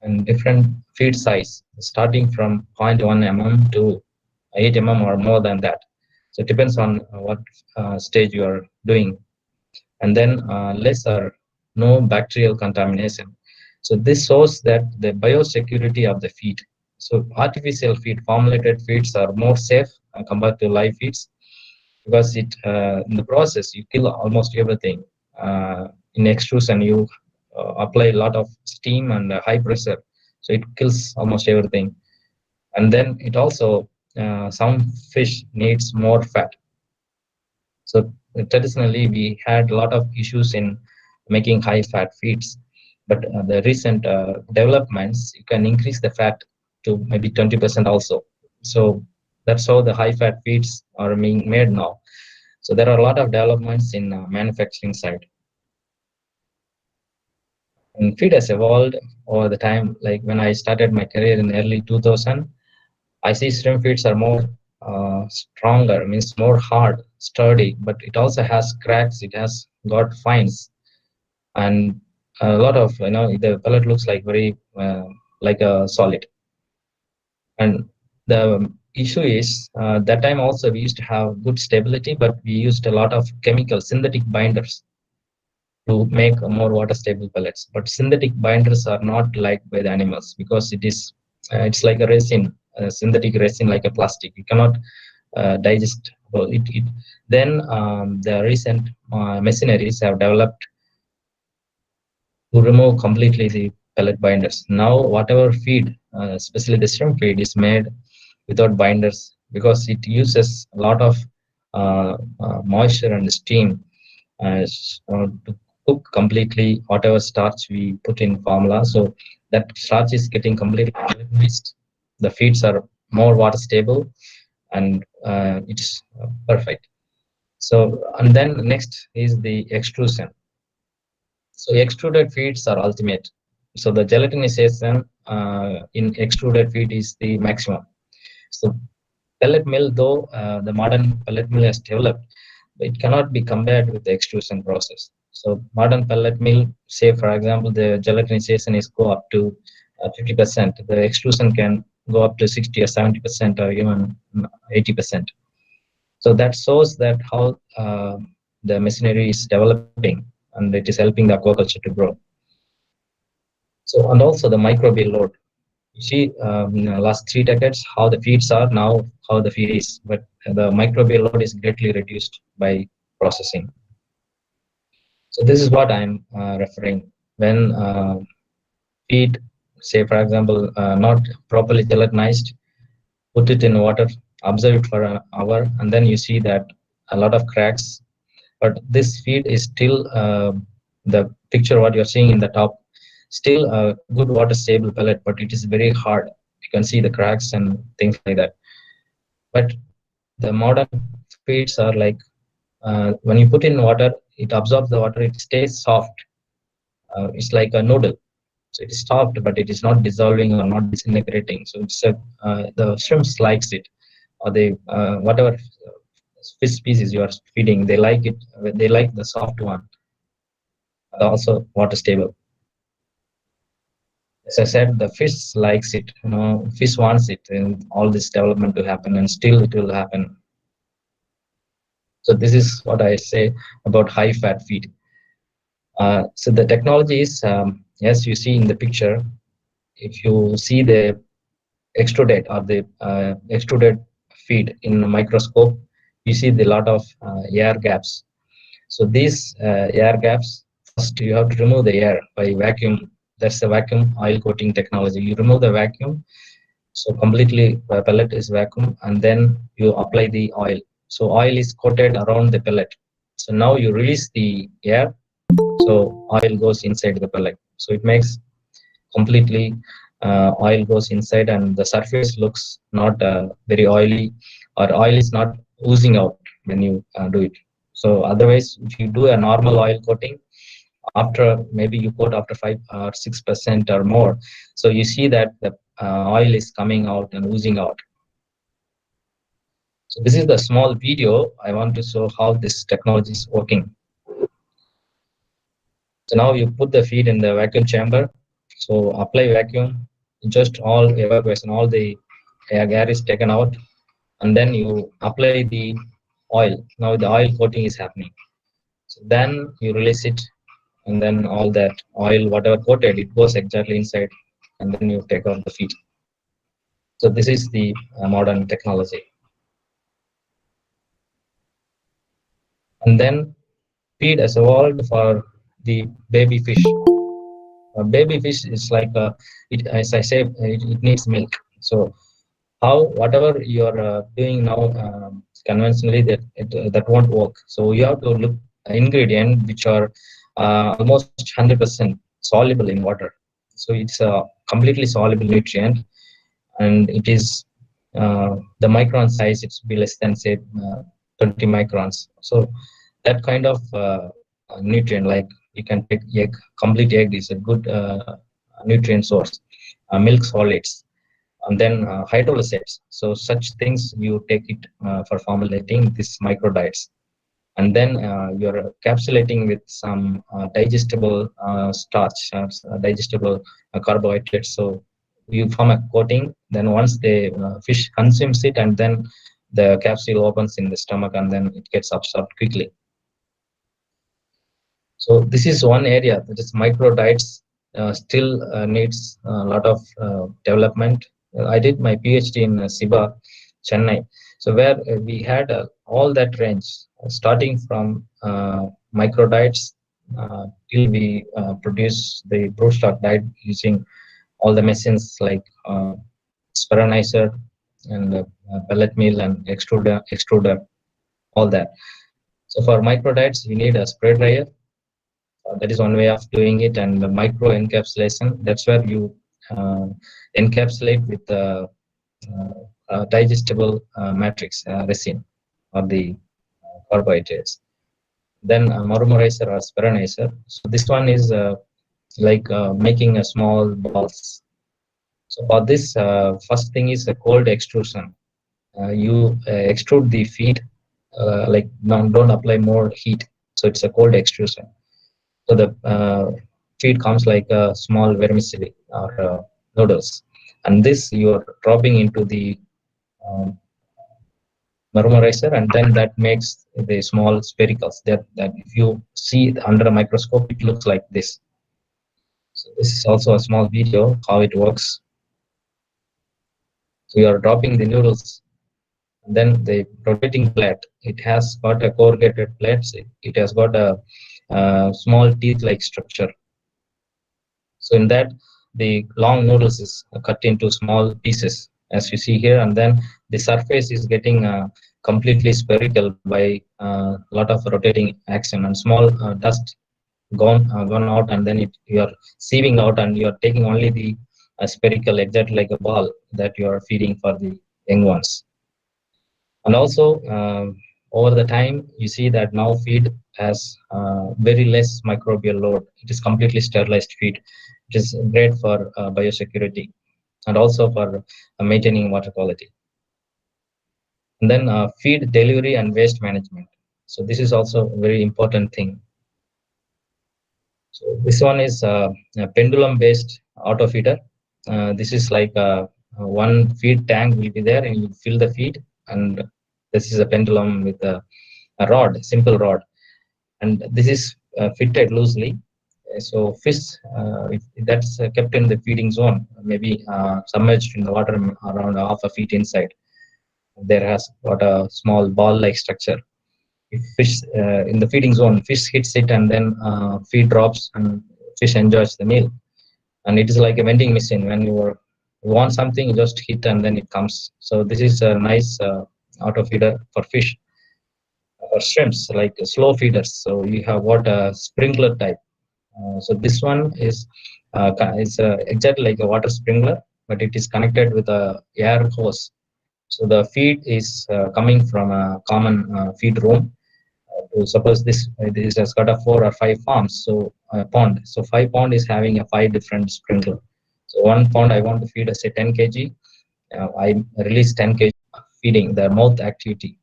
and different feed size, starting from 0.1 mm to 8 mm or more than that. So it depends on what stage you are doing. And then less or no bacterial contamination. So this shows that the biosecurity of the feed. So artificial feed, formulated feeds are more safe compared to live feeds, because it in the process you kill almost everything. In extrusion you apply a lot of steam and high pressure, so it kills almost everything. And then it also some fish needs more fat. So traditionally we had a lot of issues in making high fat feeds, but the recent developments, you can increase the fat to maybe 20% also. So that's how the high fat feeds are being made now. So there are a lot of developments in manufacturing side. And feed has evolved over the time. Like when I started my career in early 2000, I see shrimp feeds are more stronger, means more hard, sturdy, but it also has cracks, it has got fines, and a lot of, the pellet looks like very like a solid. And the issue is that time also we used to have good stability, but we used a lot of chemical synthetic binders to make more water stable pellets. But synthetic binders are not liked by the animals because it is it's like a resin, synthetic resin, like a plastic. You cannot digest it. Then the recent machineries have developed to remove completely the pellet binders. Now whatever feed, especially the shrimp feed, is made without binders because it uses a lot of moisture and steam to cook completely whatever starch we put in formula. So that starch is getting completely mixed. The feeds are more water stable and it's perfect. So, and then next is the extrusion. So extruded feeds are ultimate. So the gelatinization in extruded feed is the maximum. So pellet mill, though the modern pellet mill has developed, it cannot be compared with the extrusion process. So modern pellet mill, say for example, the gelatinization is go up to 50%. The extrusion can go up to 60 or 70% or even 80%. So that shows that how the machinery is developing and it is helping the aquaculture to grow. So, and also the microbial load. You see in the last 3 decades how the feeds are, now how the feed is, but the microbial load is greatly reduced by processing. So this is what I'm referring when feed, say for example, not properly gelatinized, put it in water, observe it for an hour, and then you see that a lot of cracks. But this feed is still the picture what you're seeing in the top, still a good water stable pellet, but it is very hard. You can see the cracks and things like that. But the modern feeds are like when you put in water, it absorbs the water, it stays soft. It's like a noodle. So it is soft, but it is not dissolving or not disintegrating. So it's the shrimps likes it, or they whatever fish species you are feeding, they like it. They like the soft one, also water stable. As I said, the fish likes it. Fish wants it, and all this development to happen, and still it will happen. So this is what I say about high fat feed. So the technology is, as you see in the picture, if you see the extruded or the extruded feed in a microscope, you see the lot of air gaps. So these air gaps, first you have to remove the air by vacuum. That's the vacuum oil coating technology. You remove the vacuum, so completely pellet is vacuum, and then you apply the oil. So oil is coated around the pellet. So now you release the air, so oil goes inside the pellet. So it makes completely oil goes inside, and the surface looks not very oily, or oil is not oozing out when you do it. So otherwise, if you do a normal oil coating, after maybe you put after 5 or 6% or more, so you see that the oil is coming out and oozing out. So this is the small video. I want to show how this technology is working. So now you put the feed in the vacuum chamber. So apply vacuum, just all evacuation, all the air is taken out, and then you apply the oil. Now the oil coating is happening. So then you release it, and then all that oil, whatever coated, it goes exactly inside, and then you take out the feed. So this is the modern technology. And then feed has evolved for the baby fish. Baby fish is like as I say, it needs milk. So whatever you are doing now conventionally, that won't work. So you have to look ingredient which are almost 100% soluble in water. So it's a completely soluble nutrient, and it is the micron size, it's be less than say 20 microns. So that kind of nutrient, like you can take egg, complete egg is a good nutrient source, milk solids, and then hydrolysates. So such things you take it for formulating these micro diets. And then you're encapsulating with some digestible starch, digestible carbohydrates. So you form a coating, then once the fish consumes it, and then the capsule opens in the stomach, and then it gets absorbed quickly. So this is one area that is micro diets still needs a lot of development. I did my PhD in SIBA, Chennai. So where we had all that range, starting from micro diets till we produce the broodstock diet using all the machines like speronizer and pellet mill and extruder, all that. So for micro diets, we need a spray dryer. That is one way of doing it, and the micro encapsulation. That's where you encapsulate with the digestible matrix resin or the carbohydrates. Then murmurizer or speronizer. So this one is like making a small balls. So for this, first thing is a cold extrusion. You extrude the feed, like don't apply more heat. So it's a cold extrusion. So the feed comes like a small vermicelli or noodles, and this you are dropping into the murmurizer, and then that makes the small sphericals that if you see under a microscope, it looks like this. So this is also a small video how it works. So you are dropping the noodles, and then the rotating plate, it has got a corrugated plates. It has got a small teeth-like structure. So in that, the long noodles is cut into small pieces, as you see here, and then the surface is getting completely spherical by a lot of rotating action, and small dust gone out, and then you are sieving out, and you are taking only the spherical, exactly like a ball that you are feeding for the young ones. And also over the time, you see that now feed has very less microbial load. It is completely sterilized feed, which is great for biosecurity and also for maintaining water quality. And then feed delivery and waste management. So this is also a very important thing. So this one is a pendulum based auto feeder. This is like one feed tank will be there, and you fill the feed, and this is a pendulum with a rod, simple rod, and this is fitted loosely. So fish that's kept in the feeding zone, maybe submerged in the water around half a feet inside. There has got a small ball-like structure. If fish in the feeding zone, fish hits it, and then feed drops, and fish enjoys the meal. And it is like a vending machine. When you want something, you just hit, and then it comes. So this is a nice auto feeder for fish. Or shrimps, like slow feeders. So you have what a sprinkler type. So this one is exactly like a water sprinkler, but it is connected with a air hose. So the feed is coming from a common feed room. Suppose this has got a 4 or 5 farms, so pond. So 5 pond is having a 5 different sprinkler. So one pond I want to feed, say 10 kg. I release 10 kg feeding the mouth activity.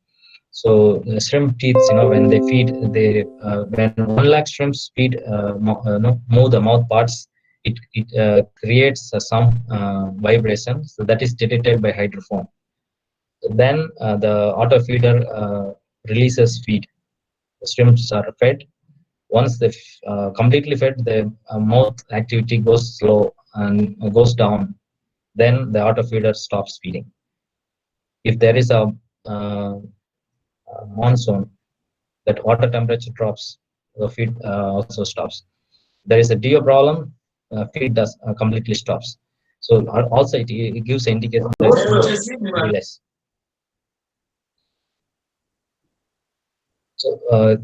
So the shrimp teeth, when they feed, when 1 lakh shrimps feed, move the mouth parts, it creates some vibration. So that is detected by hydrophone. So then the auto feeder releases feed. The shrimps are fed. Once they completely fed, the mouth activity goes slow and goes down. Then the auto feeder stops feeding. If there is a monsoon, that water temperature drops, the feed also stops. There is a DO problem, feed does completely stops. So also it gives an indication that very less. So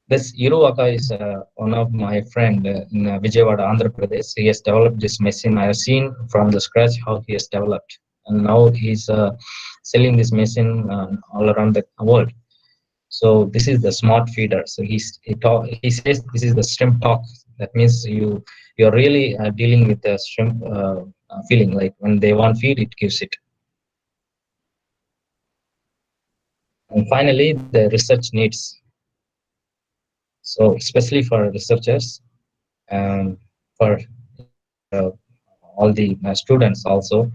this Iruwaka is one of my friend in Vijayawada, Andhra Pradesh. He has developed this machine. I have seen from the scratch how he has developed, and now he's selling this machine all around the world. So this is the smart feeder. So he says this is the shrimp talk. That means you're really dealing with the shrimp feeling, like when they want feed, it gives it. And finally, the research needs. So especially for researchers and for all the students also,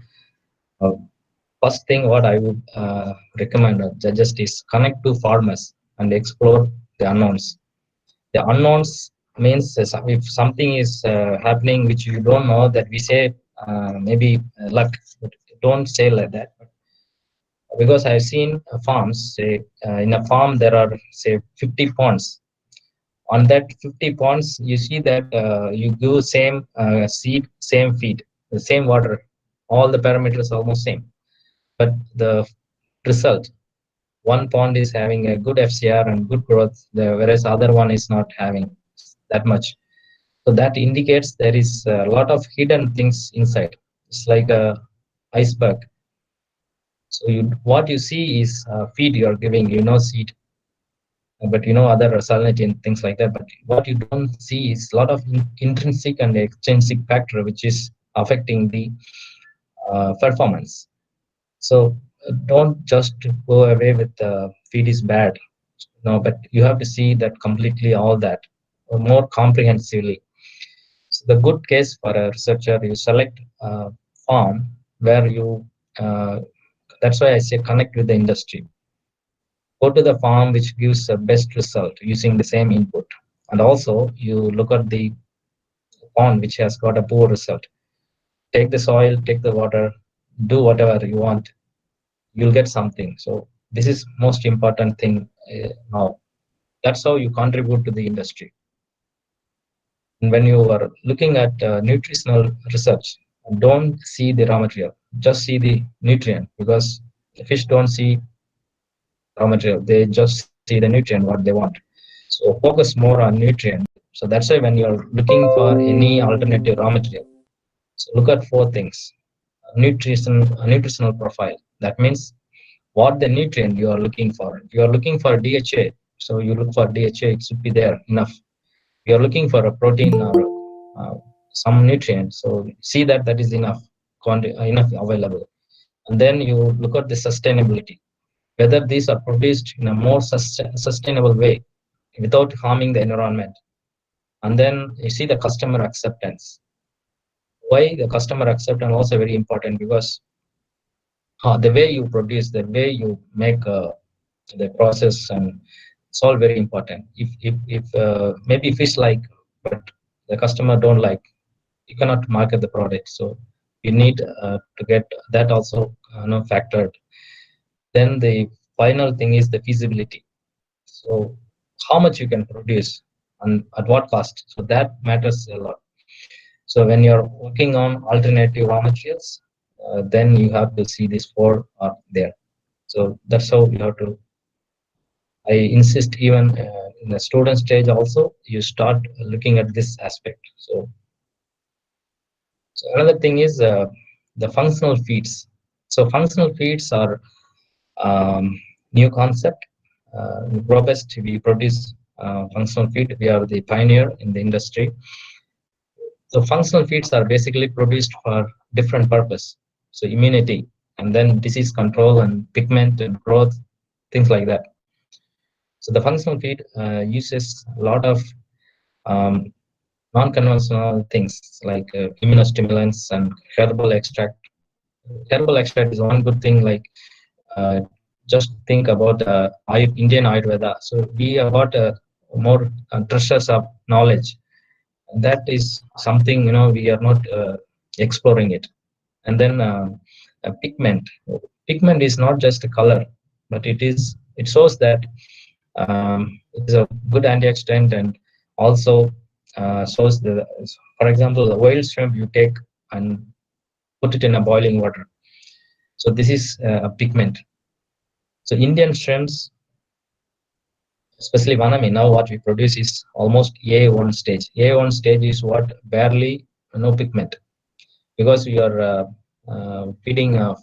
first thing what I would recommend or suggest is connect to farmers and explore the unknowns. The unknowns means if something is happening which you don't know, that we say maybe luck, but don't say like that. Because I've seen farms, say in a farm there are say 50 ponds. On that 50 ponds, you see that you give same seed, same feed, the same water, all the parameters almost same. But the result, one pond is having a good FCR and good growth, whereas other one is not having that much. So that indicates there is a lot of hidden things inside. It's like a iceberg. So what you see is feed you are giving, seed, but other salinity and things like that. But what you don't see is a lot of intrinsic and extrinsic factor which is affecting the performance. So don't just go away with feed is bad, but you have to see that completely all that more comprehensively. So the good case for a researcher, you select a farm where that's why I say connect with the industry. Go to the farm which gives the best result using the same input. And also you look at the pond which has got a poor result. Take the soil, take the water, do whatever you want, you'll get something. So this is most important thing now. That's how you contribute to the industry. And when you are looking at nutritional research, don't see the raw material, just see the nutrient, because the fish don't see raw material, they just see the nutrient what they want. So focus more on nutrient. So that's why when you're looking for any alternative raw material, so look at 4 things. Nutritional profile. That means what the nutrient you are looking for. If you are looking for DHA, so you look for DHA, it should be there enough. If you are looking for a protein or some nutrient, so see that is enough available. And then you look at the sustainability, whether these are produced in a more sustainable way without harming the environment. And then you see the customer acceptance. Why the customer acceptance also very important, because the way you produce, the way you make the process, and it's all very important. If maybe fish like, but the customer don't like, you cannot market the product. So you need to get that also factored. Then the final thing is the feasibility. So how much you can produce and at what cost. So that matters a lot. So when you're working on alternative raw materials, then you have to see these 4 are there. So that's how you have to. I insist even in the student stage also, you start looking at this aspect. So another thing is the functional feeds. So functional feeds are new concept. robust. We produce functional feed. We are the pioneer in the industry. So functional feeds are basically produced for different purpose. So immunity, and then disease control and pigment and growth, things like that. So the functional feed uses a lot of non-conventional things like immunostimulants and herbal extract. Herbal extract is one good thing. Like just think about Indian Ayurveda. So we have got more treasures of knowledge. That is something we are not exploring it. And then pigment. Pigment is not just a color, but it shows that it is a good antioxidant, and also shows the, for example, the wild shrimp you take and put it in a boiling water. So this is a pigment. So Indian shrimps, especially Vanami, now what we produce is almost A1 stage. A1 stage is what barely no pigment, because we are feeding a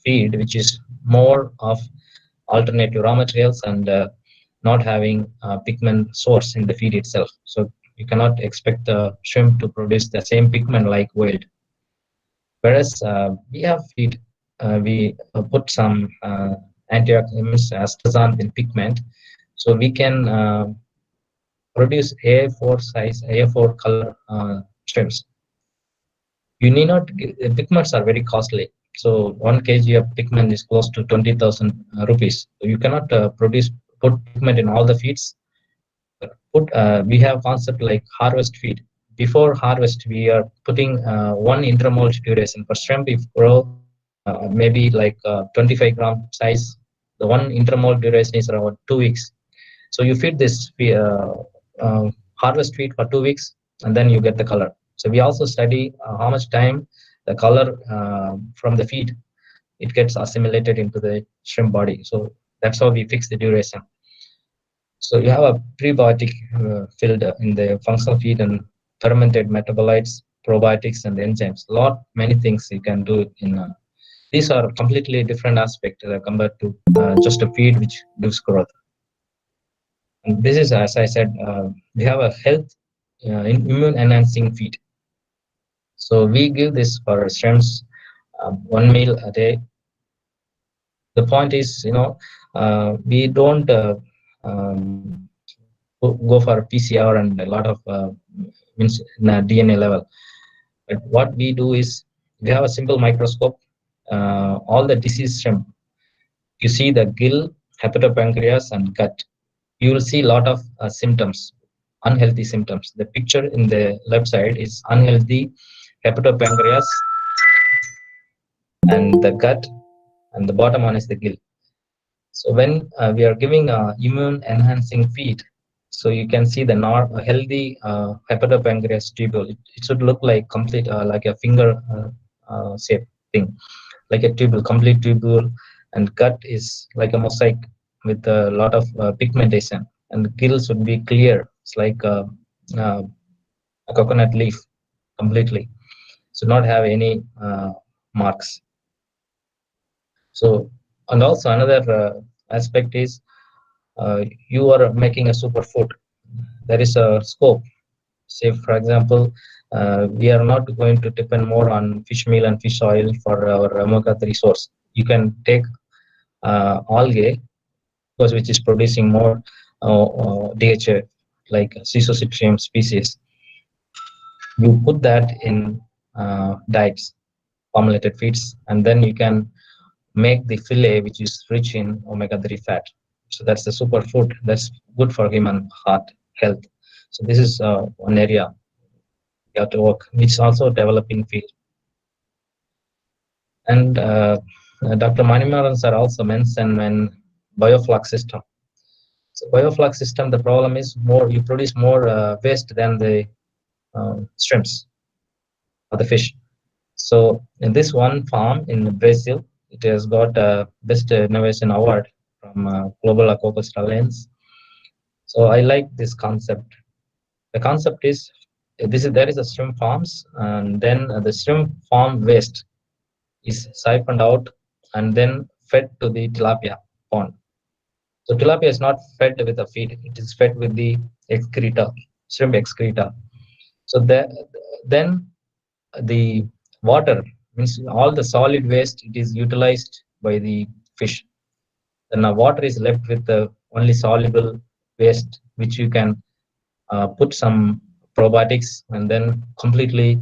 feed which is more of alternative raw materials and not having a pigment source in the feed itself. So you cannot expect the shrimp to produce the same pigment like wild. Whereas we have feed, we put some antioxidants, astaxanthin in pigment, so we can produce A4 size, A4 color shrimps. You need not, pigments are very costly. So 1 kg of pigment is close to 20,000 rupees. So you cannot put pigment in all the feeds. We have concept like harvest feed. Before harvest, we are putting 1 intermolt duration for shrimp. If grow maybe like 25 gram size, the 1 intermolt duration is around 2 weeks. So you feed this harvest feed for 2 weeks, and then you get the color. So we also study how much time the color from the feed, it gets assimilated into the shrimp body. So that's how we fix the duration. So you have a prebiotic filled in the functional feed, and fermented metabolites, probiotics, and enzymes. Many things you can do in. These are completely different aspects compared to just a feed which gives growth. And this is, as I said, we have a health immune enhancing feed. So we give this for shrimps 1 meal a day. The point is, we don't go for PCR and a lot of means in a DNA level. But what we do is, we have a simple microscope. All the diseased shrimp, you see the gill, hepatopancreas, and gut. You will see a lot of symptoms, unhealthy symptoms. The picture in the left side is unhealthy hepatopancreas and the gut, and the bottom one is the gill. So when we are giving immune enhancing feed, so you can see the healthy hepatopancreas tubule. It should look like complete, like a finger shape thing, like a tubule, complete tubule, and gut is like a mosaic with a lot of pigmentation, and the gill should be clear. It's like a coconut leaf completely, should not have any marks. So, and also another aspect is you are making a superfood. There is a scope. Say, for example, we are not going to depend more on fish meal and fish oil for our omega-3 source. You can take algae, because which is producing more DHA, like Schizocyprium species. You put that in diets, formulated feeds, and then you can make the fillet, which is rich in omega-3 fat. So that's the superfood that's good for human heart health. So this is one area we have to work, which is also a developing field. And Dr. Manimaran sir also mentioned when bioflux system. So bioflux system, the problem is you produce more waste than the shrimps or the fish. So in this one farm in Brazil, it has got a Best Innovation Award from Global Aquaculture Alliance. So I like this concept. The concept is, there is a shrimp farms, and then the shrimp farm waste is siphoned out and then fed to the tilapia pond. So tilapia is not fed with a feed; it is fed with the excreta, shrimp excreta. So then the water means all the solid waste it is utilized by the fish. Then the water is left with the only soluble waste, which you can put some probiotics and then completely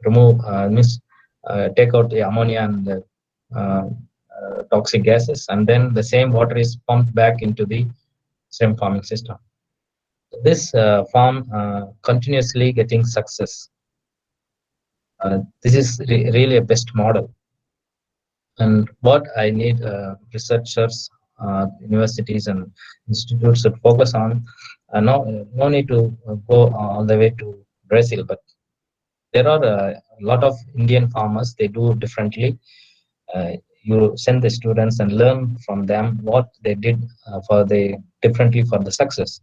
remove means take out the ammonia and the toxic gases, and then the same water is pumped back into the shrimp farming system. This farm continuously getting success. This is really a best model. And what I need researchers, universities and institutes to focus on, no need to go all the way to Brazil, but there are a lot of Indian farmers, they do differently. You send the students and learn from them what they did differently for the success.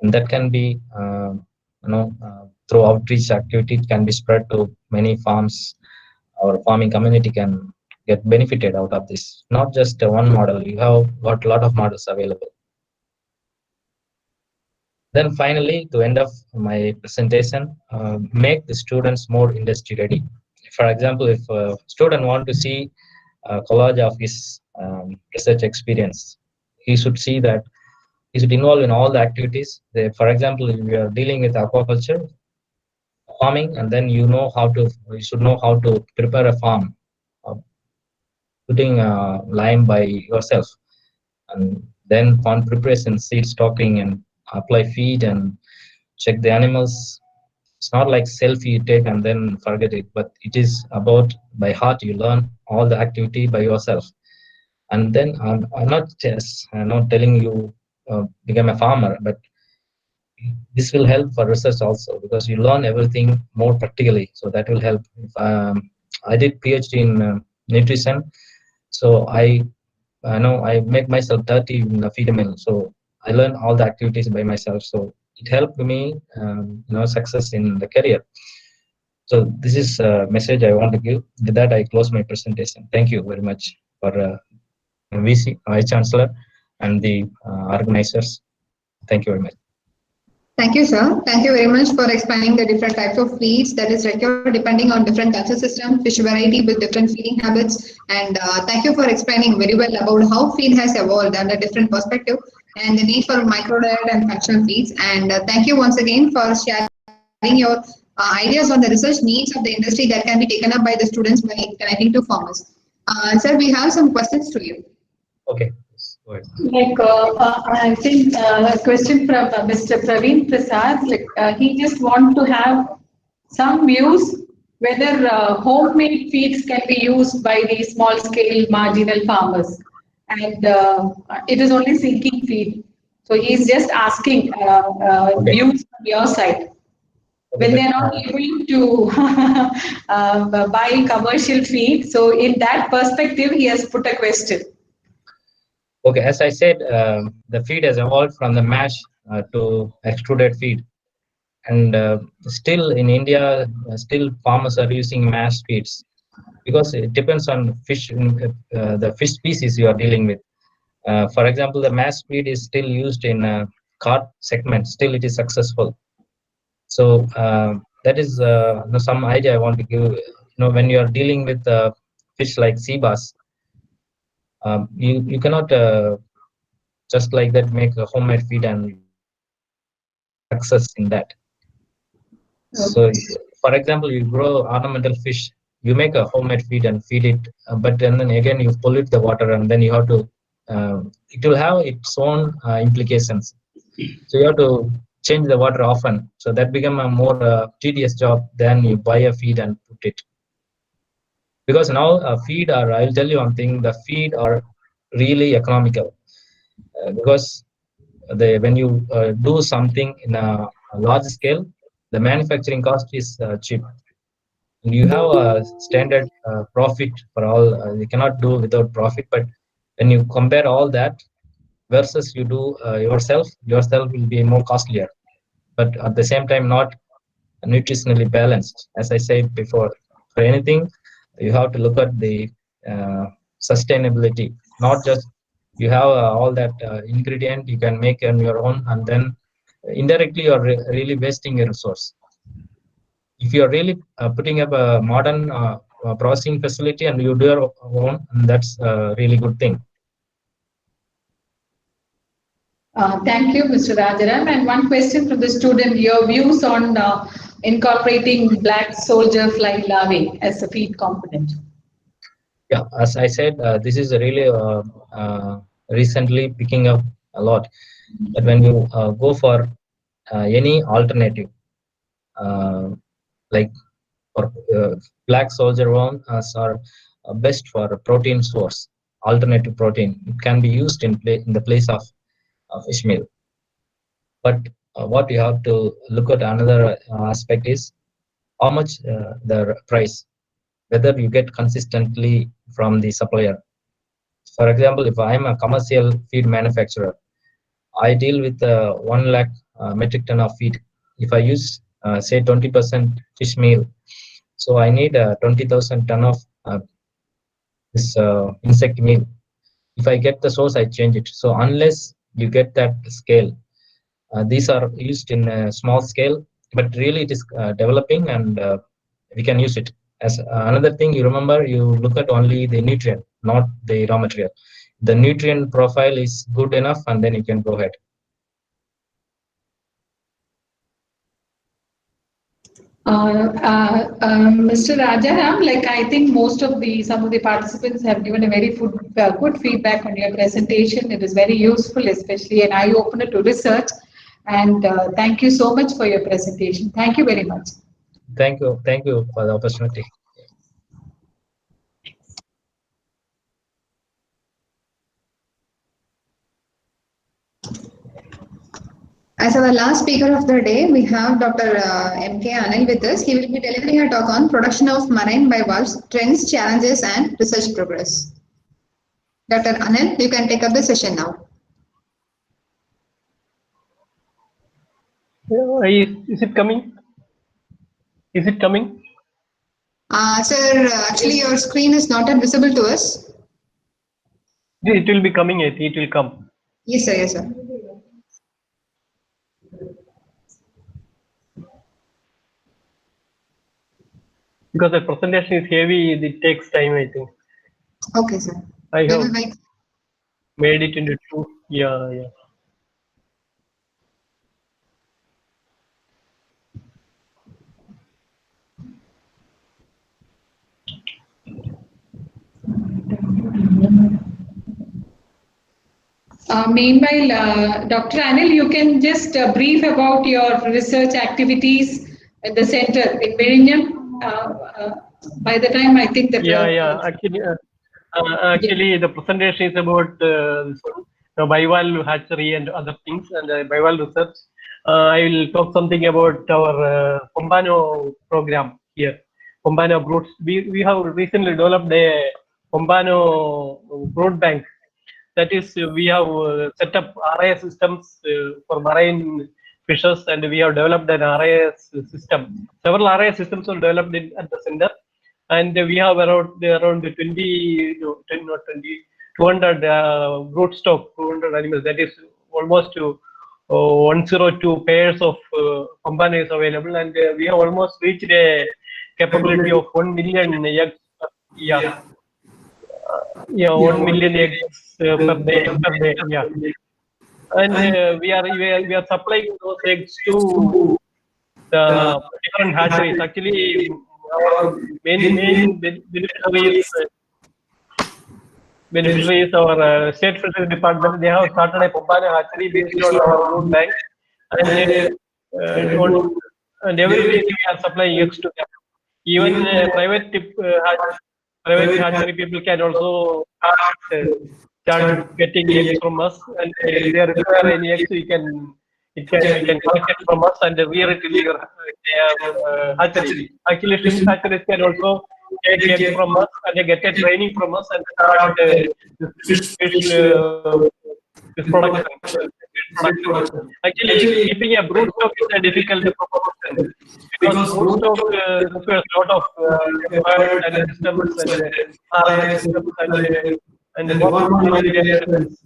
And that can be, through outreach activity, it can be spread to many farms. Our farming community can get benefited out of this. Not just one model, you have got a lot of models available. Then finally, to end of my presentation, make the students more industry ready. For example, if a student want to see a collage of his research experience, he should see that he should involve in all the activities. For example, if you are dealing with aquaculture, farming, and then you should know how to prepare a farm, putting lime by yourself, and then pond preparation, seed stocking, and apply feed and check the animals. It's not like selfie you take and then forget it, but it is about by heart you learn all the activity by yourself. And then I'm not telling you become a farmer, but this will help for research also, because you learn everything more practically. So that will help. I did PhD in nutrition, so I make myself dirty in the feed mill. So I learned all the activities by myself. So it helped me, success in the career. So this is a message I want to give. With that, I close my presentation. Thank you very much for VC, Vice Chancellor, and the organizers. Thank you very much. Thank you, sir. Thank you very much for explaining the different types of feeds that is required depending on different culture system, fish variety with different feeding habits. And thank you for explaining very well about how feed has evolved under different perspective and the need for micro-diet and functional feeds. And thank you once again for sharing your ideas on the research needs of the industry that can be taken up by the students by connecting to farmers. Sir, we have some questions to you. Okay. Like, I think a question from Mr. Praveen Prasad. Like, he just want to have some views whether homemade feeds can be used by the small-scale marginal farmers, and it is only sinking feed. So he's just asking views from your side. When they're not able to buy commercial feed, so in that perspective, he has put a question. Okay, as I said, the feed has evolved from the mash to extruded feed, and still in India, still farmers are using mash feeds because it depends on fish, the fish species you are dealing with. For example, the mash feed is still used in carp segment. Still, it is successful. So that is some idea I want to give. When you are dealing with fish like sea bass, you cannot just like that make a homemade feed and success in that. So for example, you grow ornamental fish, you make a homemade feed and feed it, but then again you pollute the water, and then you have to it will have its own implications. So you have to change the water often, so that become a more tedious job than you buy a feed and put it. Because now feed are, I'll tell you one thing, the feed are really economical. Because when you do something in a large scale, the manufacturing cost is cheap. And you have a standard profit for all. You cannot do without profit. But when you compare all that versus you do yourself will be more costlier. But at the same time, not nutritionally balanced. As I said before, for anything, you have to look at the sustainability, not just You have all that ingredient you can make on your own, and then indirectly you're really wasting your resource. If you're really putting up a modern processing facility and you do your own, that's a really good thing. Thank you, Mr. Rajaram. And one question from the student, your views on incorporating black soldier fly larvae as a feed component. Yeah, as I said, this is really recently picking up a lot. But when you go for any alternative, like for black soldier worms are best for a protein source, alternative protein. It can be used in the place of fish meal. But what you have to look at another aspect is how much the price, whether you get consistently from the supplier. For example, if I am a commercial feed manufacturer, I deal with 1 lakh metric ton of feed. If I use say 20% fish meal, so I need 20,000 ton of this insect meal. If I get the source, I change it. So unless you get that scale, these are used in a small scale, but really it is developing, and we can use it. As another thing, you remember, you look at only the nutrient, not the raw material. The nutrient profile is good enough, and then you can go ahead. Mr. Rajaram, like I think some of the participants have given a very good feedback on your presentation. It is very useful, especially an eye opener to research. And thank you so much for your presentation. Thank you very much. Thank you for the opportunity. As our last speaker of the day, we have Dr. M.K. Anil with us. He will be delivering a talk on production of marine bivalves, trends, challenges, and research progress. Dr. Anil, you can take up the session now. Is it coming? Is it coming? Sir, actually your screen is not visible to us. It will be coming. It will come. Yes, sir. Yes, sir. Because the presentation is heavy, it takes time, I think. Okay, sir. I have made it into two. Yeah. Meanwhile, Dr. Anil, you can just brief about your research activities at the center in Vizhinjam. By the time I think that Actually, the presentation is about bivalve hatchery and other things, and bivalve research. I will talk something about our Pombano program here. Pombano broods. We have recently developed a Pombano brood bank. That is, we have set up RIS systems for marine fishes, and we have developed an RIS system. Several RIS systems are developed at the center, and we have around 200 brood stock, 200 animals. That is almost 102 pairs of Pombano is available, and we have almost reached a capability of 1 million eggs. 1 million eggs per day. Yeah, and we are supplying those eggs to the different hatcheries. Actually, our main beneficiary is our state fisheries department. They have started a Pombano hatchery based on our brood bank, and every week we are supplying eggs to them. Even private hatchery people can also start getting eggs from us, and if they require any eggs, you can collect it from us and rear it in your hatchery. Actually, fish hatcheries can also take eggs from us and get a training from us and start this production. Actually, keeping a brood stock is a difficult proposition because brood stock requires a lot of environment and systems and RIS systems And And what my reference?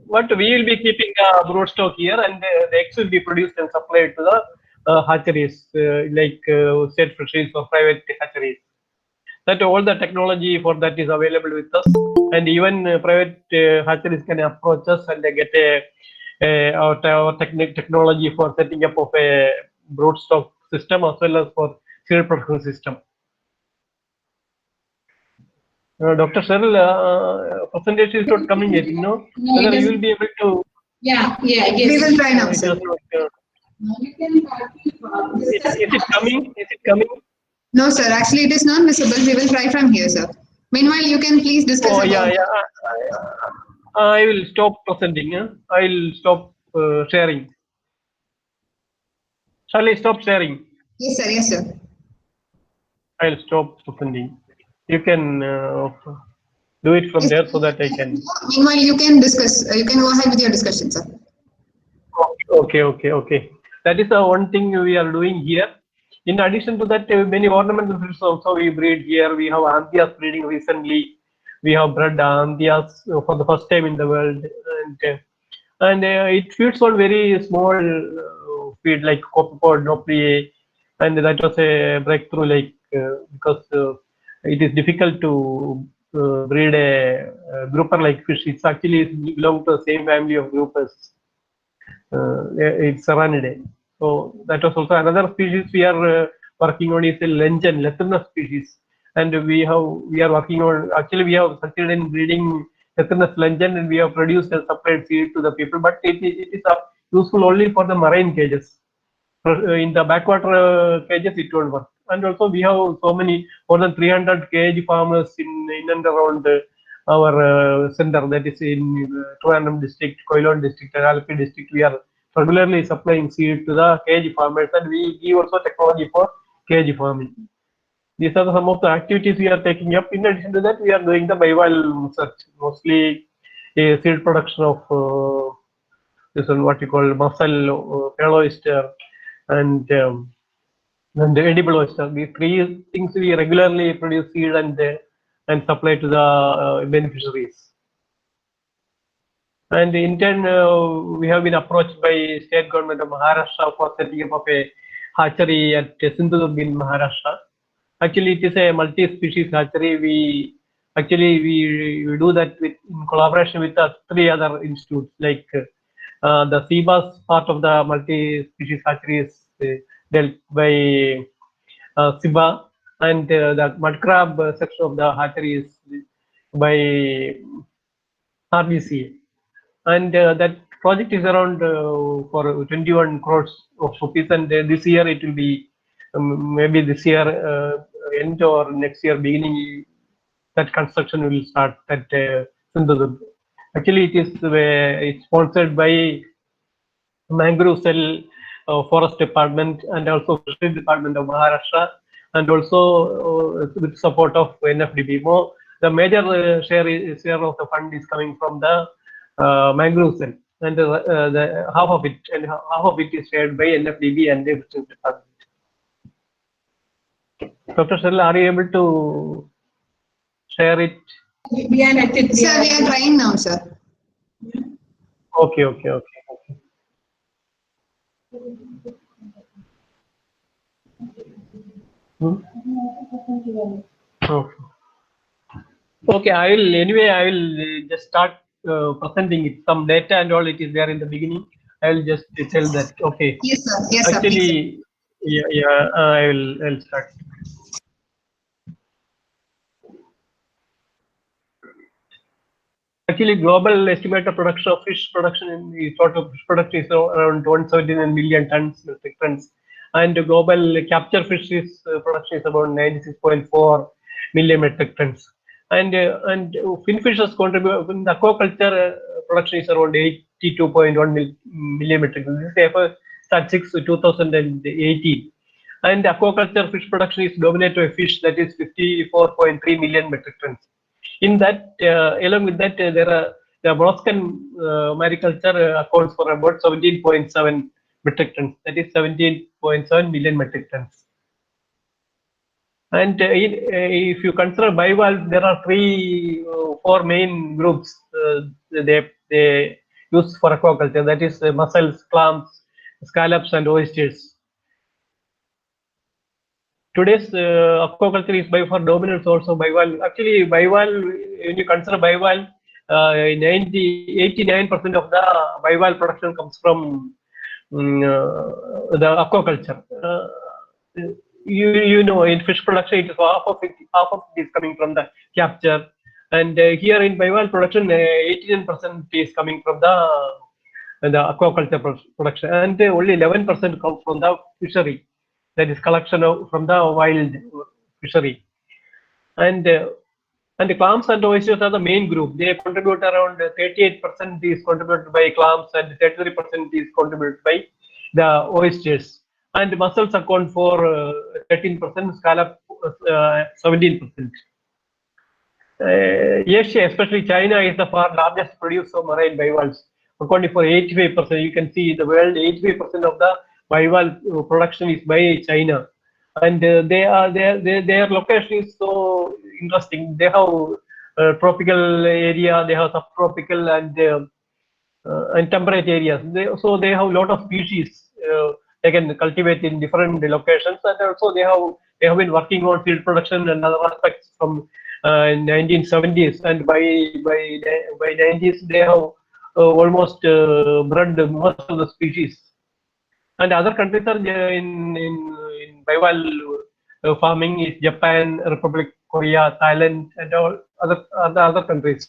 what we will be keeping brood stock here, and the eggs will be produced and supplied to the hatcheries, like state fisheries or private hatcheries. That all the technology for that is available with us, and even private hatcheries can approach us and they get our technology for setting up of a brood stock system as well as for seed production system. Dr. Cheryl, presentation is not coming yet, you know. No, Whether it you will be able to. Yeah, yes. We will try now, It sir. is not, Now we can discuss. is it coming? Is it coming? No, sir. Actually, it is not visible. We will try from here, sir. Meanwhile, you can please discuss Oh, about. yeah. I will stop presenting. I will stop sharing. Shall I stop sharing? Yes, sir. Yes, sir. I'll stop presenting. You can do it from Yes. there so that I can. Meanwhile, you can discuss. You can go ahead with your discussion, sir. Okay. That is the one thing we are doing here. In addition to that, many ornamental fishes also we breed here. We have Anthias breeding recently. We have bred Anthias for the first time in the world, and it feeds on very small feed like copepod, noplie, and that was a breakthrough, like because it is difficult to breed a grouper like fish. It's actually belong to the same family of groupers. It's Serranidae. So that was also another species we are working on, is a Lengen, Lathrina species, and we are working on. Actually, we have succeeded in breeding Lathrina Lengen, and we have produced and supplied seed to the people. But it is useful only for the marine cages. In the backwater cages, it won't work. And also, we have so many, more than 300 cage farmers in and around our center, that is in Trivandrum district, Koilon district, and Alpi district. We are regularly supplying seed to the cage farmers, and we give also technology for cage farming. These are some of the activities we are taking up. In addition to that, we are doing the bivalve research, mostly a seed production of this one, what you call mussel, pearl oyster, and the edible oyster. These three things we regularly produce seed and supply to the beneficiaries. And in turn, we have been approached by state government of Maharashtra for setting up of a hatchery at Sindhudurg in Maharashtra. Actually, it is a multi-species hatchery. We do that in collaboration with 3 other institutes, like the Seabass part of the multi-species hatchery is dealt by SIBA, and the mud crab section of the hatchery is by RBCA. And that project is around for 21 crores of rupees, and this year it will be maybe this year end or next year beginning, that construction will start at Sindhudurg. Actually, it's sponsored by Mangrove Cell Forest Department and also Fisheries Department of Maharashtra, and also with support of NFDB. The major share of the fund is coming from the Mangrove Cell, and the half of it is shared by NFDB and the Fisheries Department. Dr. Sharla, are you able to share it? We are at it. Sir, we are trying now, sir. Okay. Okay, I will just start presenting it. Some data and all, it is there in the beginning. I will just tell that. Okay. Yes, sir. Yes, sir. Actually, I'll start. Actually, global estimated production of fish production in the total fish production is around 179 million tons, metric tons, and the global capture fishes production is about 96.4 million metric tons. And finfishers contribute in the aquaculture production is around 82.1 million metric tons. This is for statistics 2018. And aquaculture fish production is dominated by fish, that is 54.3 million metric tons. In that, along with that, the molluscan mariculture accounts for about 17.7 metric tons. That is 17.7 million metric tons. And if you consider bivalves, there are four main groups they use for aquaculture. That is mussels, clams, scallops, and oysters. Today's aquaculture is by far dominant source of bivalve. Actually, bivalve, when you consider bivalve, 89% of the bivalve production comes from the aquaculture. You know, in fish production, it is half of it is coming from the capture, and here in bivalve production, 89% is coming from the aquaculture production, and only 11% comes from the fishery, that is collection from the wild fishery. And the clams and oysters are the main group. They contribute around 38% is contributed by clams and 33% is contributed by the oysters. And mussels account for 13%, scallop 17%. Asia, especially China, is the far largest producer of marine bivalves, accounting for 85%. You can see the world, 85% of the bivalve production is by China, and their location is so interesting. They have tropical area, they have subtropical and temperate areas. So they have a lot of species they can cultivate in different locations, and also they have been working on field production and other aspects from 1970s, and by 90s they have almost bred most of the species. And other countries are in bivalve farming is Japan, Republic, Korea, Thailand, and all other countries.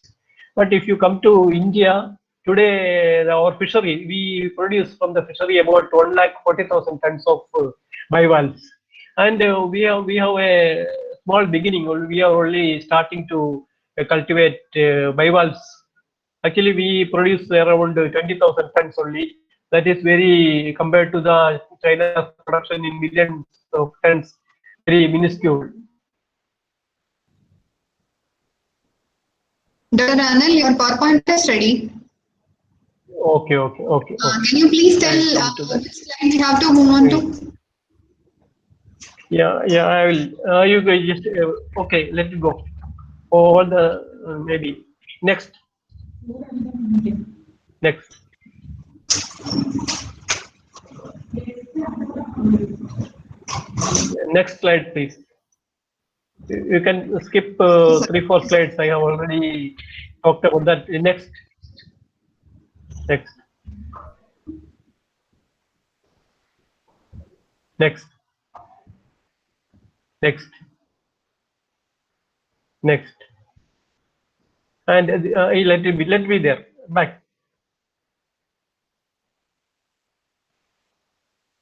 But if you come to India, today our fishery, we produce from the fishery about 1,40,000 tons of bivalves, and we have a small beginning. We are only starting to cultivate bivalves. Actually, we produce around 20,000 tons only. That is very, compared to the China's production in millions of tons, very minuscule. Dr. Anil, your PowerPoint is ready. Okay. Can you please tell which slide you have to move on to? Yeah, I will. You guys just okay. Let it go. All the maybe next. Next slide, please. You can skip 3-4 slides. I have already talked about that. Next. And let it be there. Back.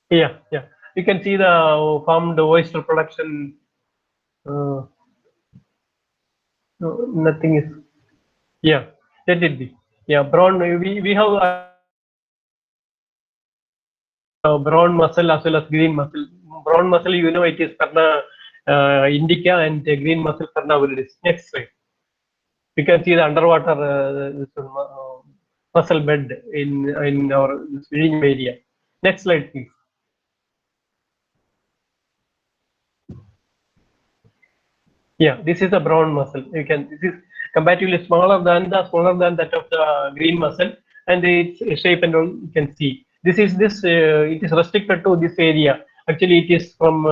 Yeah. You can see the farmed oyster production. No, nothing is. Yeah, let it be. Yeah, brown. We have brown mussel as well as green mussel. Brown mussel, you know, it is Perna indica, and green mussel Perna viridis. Next slide. You can see the underwater mussel bed in our swimming area. Next slide, please. Yeah, this is a brown mussel. This is comparatively smaller than that of the green mussel, and its shape and all you can see. It is restricted to this area. Actually, it is from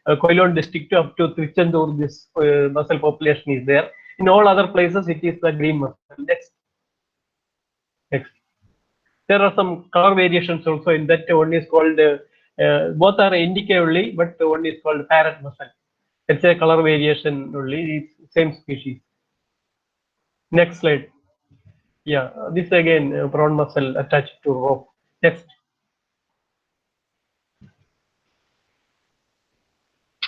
Koilon district up to Trichandur. This mussel population is there. In all other places, it is the green mussel. Next. There are some color variations also in that. One is called both are indica only, but one is called parrot mussel. It's a color variation only. It's same species. Next slide. Yeah, this again brown mussel attached to rope. Next.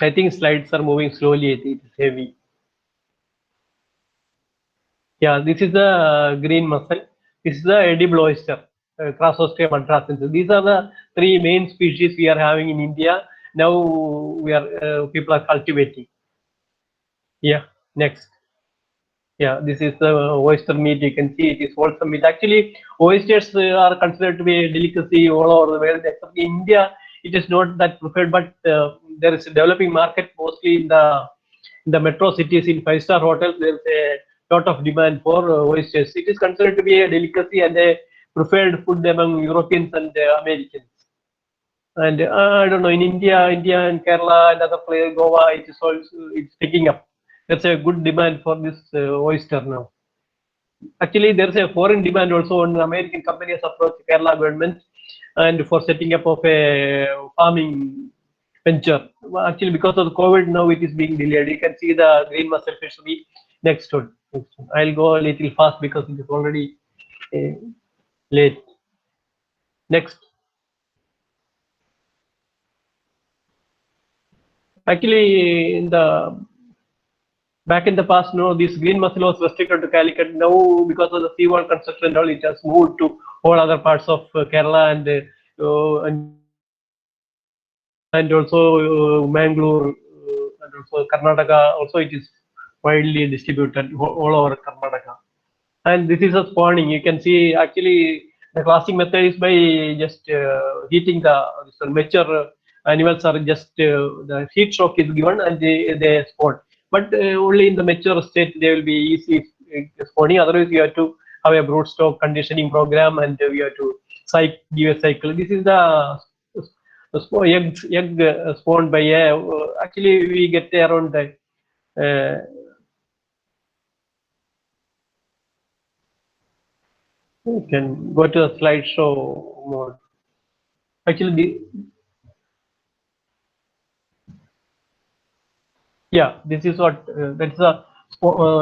I think slides are moving slowly. It is heavy. Yeah, this is the green mussel. This is the edible oyster, Crassostrea madracensis. These are the three main species we are having in India. Now people are cultivating. Yeah, next. Yeah, this is the oyster meat. You can see it is wholesome meat. Actually, oysters are considered to be a delicacy all over the world. Except in India, it is not that preferred. But there is a developing market mostly in the metro cities. In 5-star hotels, there is a lot of demand for oysters. It is considered to be a delicacy and a preferred food among Europeans and Americans. And I don't know, in India and Kerala and other places, Goa, it is also it's picking up. There's a good demand for this oyster now. Actually, there's a foreign demand also on American companies approach Kerala government and for setting up of a farming venture. Well, actually, because of the COVID, now it is being delayed. You can see the green mussel fishery next one. I'll go a little fast because it is already late. Next. Actually, back in the past, no, this green mussel was restricted to Calicut. Now, because of the seawall construction and all, it has moved to all other parts of Kerala and also Mangalore and also Karnataka. Also, it is widely distributed all over Karnataka. And this is a spawning. You can see actually the classing method is by just heating the mature animals are just the heat shock is given and they spawn. But only in the mature state they will be easy spawning. Otherwise, you have to have a broodstock conditioning program and you have to give a cycle. This is the egg spawned by actually we get around you can go to the slideshow mode. Actually, yeah, this is what that's a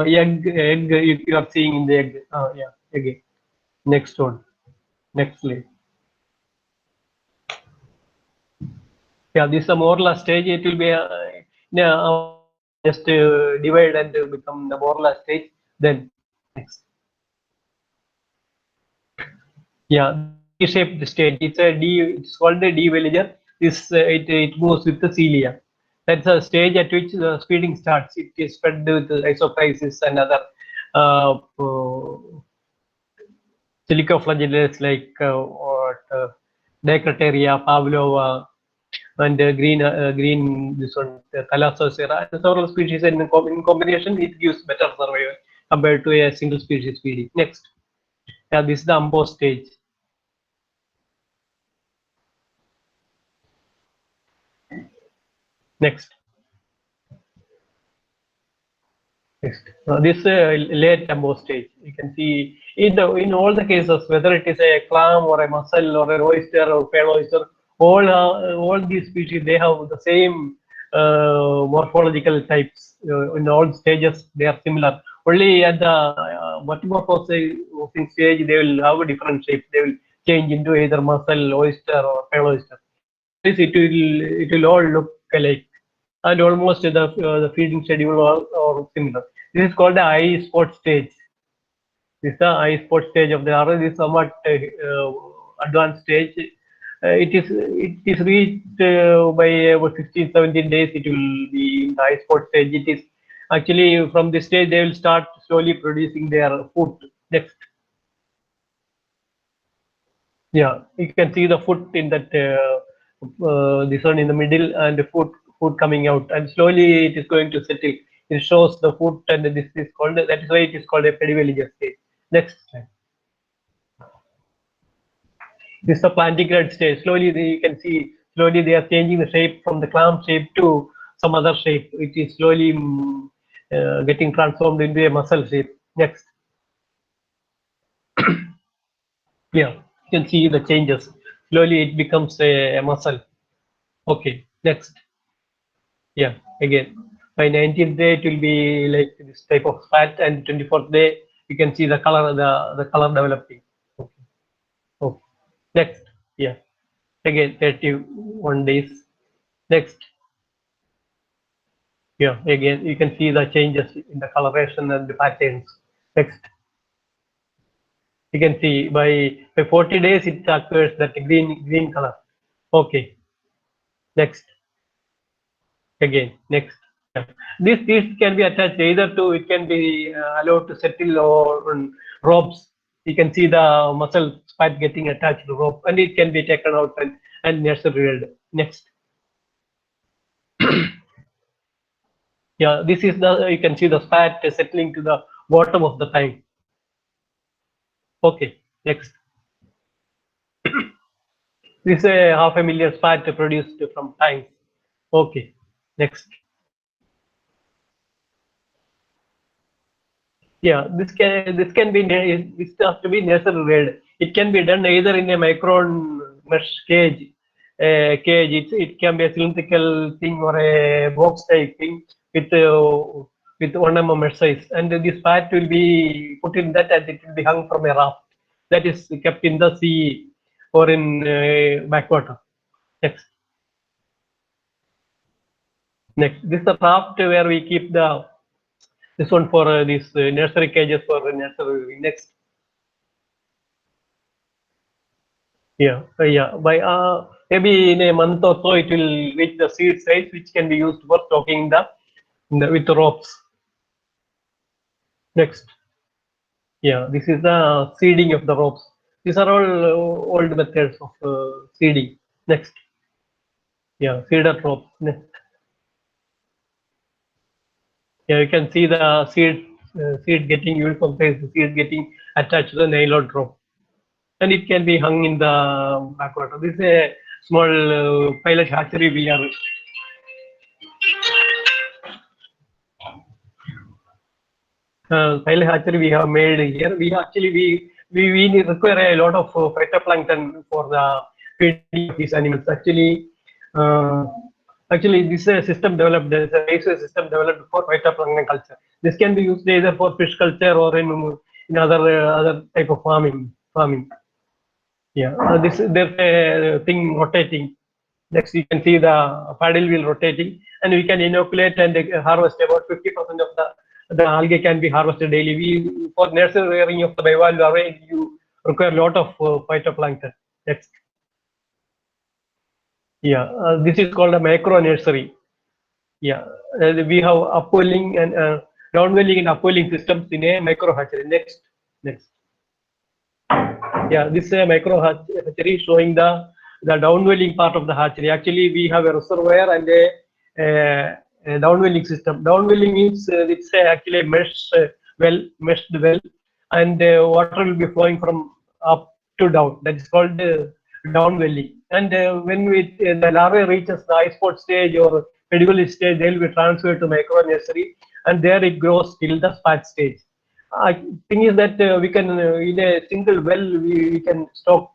egg you are seeing in the egg. Yeah, again. Next one. Next slide. Yeah, this is a morula stage. It will be just divide and become the morula stage. Then next. Yeah, D-shaped stage. It's a D. It's called the D villager. This it moves with the cilia. That's a stage at which the speeding starts. It is spread with isochrysis and other silicoflagellates like Dicrateria, Pavlova, and green this one Thalassosera. And several species in combination it gives better survival compared to a single species feeding. Next, yeah, this is the umbo stage. Next. This late umbo stage. You can see in all the cases, whether it is a clam or a mussel or an oyster or pale oyster, all these species they have the same morphological types. In all stages, they are similar. Only at the metamorphosing stage, they will have a different shape. They will change into either mussel, oyster, or pale oyster. It will all look alike. And almost the feeding schedule or similar. This is called the eye spot stage. This is the eye spot stage of the RS. This is somewhat advanced stage. It is reached by about 16-17 days. It will be in the eye spot stage. It is actually from this stage they will start slowly producing their food. Next. Yeah, you can see the foot in that this one in the middle and the food coming out, and slowly it is going to settle. It shows the foot, and this is called, that is why it is called a pediveliger stage. Next slide. This is the plantigrade stage. Slowly you can see slowly they are changing the shape from the clam shape to some other shape. It is slowly getting transformed into a mussel shape. Next. Yeah, you can see the changes. Slowly it becomes a mussel. Okay, next. Yeah, again, by 19th day it will be like this type of fat, and 24th day you can see the color, the color developing. Okay. Okay. Next, yeah, again 31 days. Next, yeah, again you can see the changes in the coloration and the patterns. Next, you can see by 40 days it occurs that green color. Okay. Next, again next. Yeah. This can be attached either to, it can be allowed to settle or on ropes. You can see the muscle spike getting attached to rope, and it can be taken out and nursery reared. Next. Yeah, this is the, you can see the spat settling to the bottom of the tank. Okay, next. This is a 500,000 spat produced from tanks. Okay, next. Yeah, this can be, this has to be nursery reared. It can be done either in a micron mesh cage. It can be a cylindrical thing or a box type thing with 1 mm mesh size, and this fat will be put in that, and it will be hung from a raft that is kept in the sea or in backwater. Next. Next, this is the raft where we keep this one for these nursery cages for nursery. Next. Yeah, by maybe in a month or so it will reach the seed size, which can be used for stocking with the ropes. Next. Yeah, this is the seeding of the ropes. These are all old methods of seeding. Next. Yeah, seeded ropes. Next. Yeah, you can see the seed getting uniform size, seed getting attached to the nylon rope, and it can be hung in the backwater. This is a small pilot hatchery we are. Pilot hatchery we have made here. We require a lot of phytoplankton for the feeding of these animals. Actually, this is a system developed. There is a basic system developed for phytoplankton culture. This can be used either for fish culture or in other type of farming. Yeah, there's a thing rotating. Next, you can see the paddle wheel rotating, and we can inoculate and harvest about 50% of the algae can be harvested daily. For nursery rearing of the bivalve larvae, you require a lot of phytoplankton. Next. Yeah, this is called a macro nursery. Yeah, we have upwelling and downwelling and upwelling systems in a micro hatchery. Next. Yeah, this is a micro hatchery showing the downwelling part of the hatchery. Actually, we have a reservoir and a downwelling system. Downwelling means it's actually a meshed well, and water will be flowing from up to down. That is called downwelling. And when the larvae reaches the ice-pot stage or pedicle stage, they will be transferred to micro nursery, and there it grows till the spat stage. Thing is that we can in a single well we can stock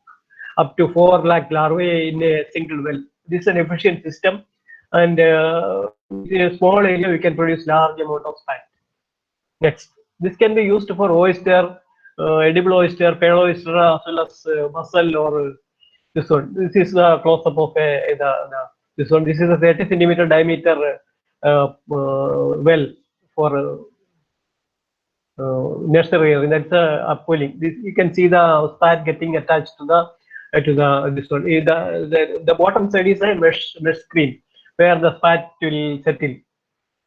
up to 4 lakh larvae in a single well. This is an efficient system, and in a small area we can produce large amount of spat. Next, this can be used for oyster, edible oyster, pearl oyster, as well as mussel or this one. This is the close-up of this one. This is a 30 centimeter diameter well for nursery. That's upwelling. This you can see the spat getting attached to this one. The bottom side is a mesh screen where the spat will settle.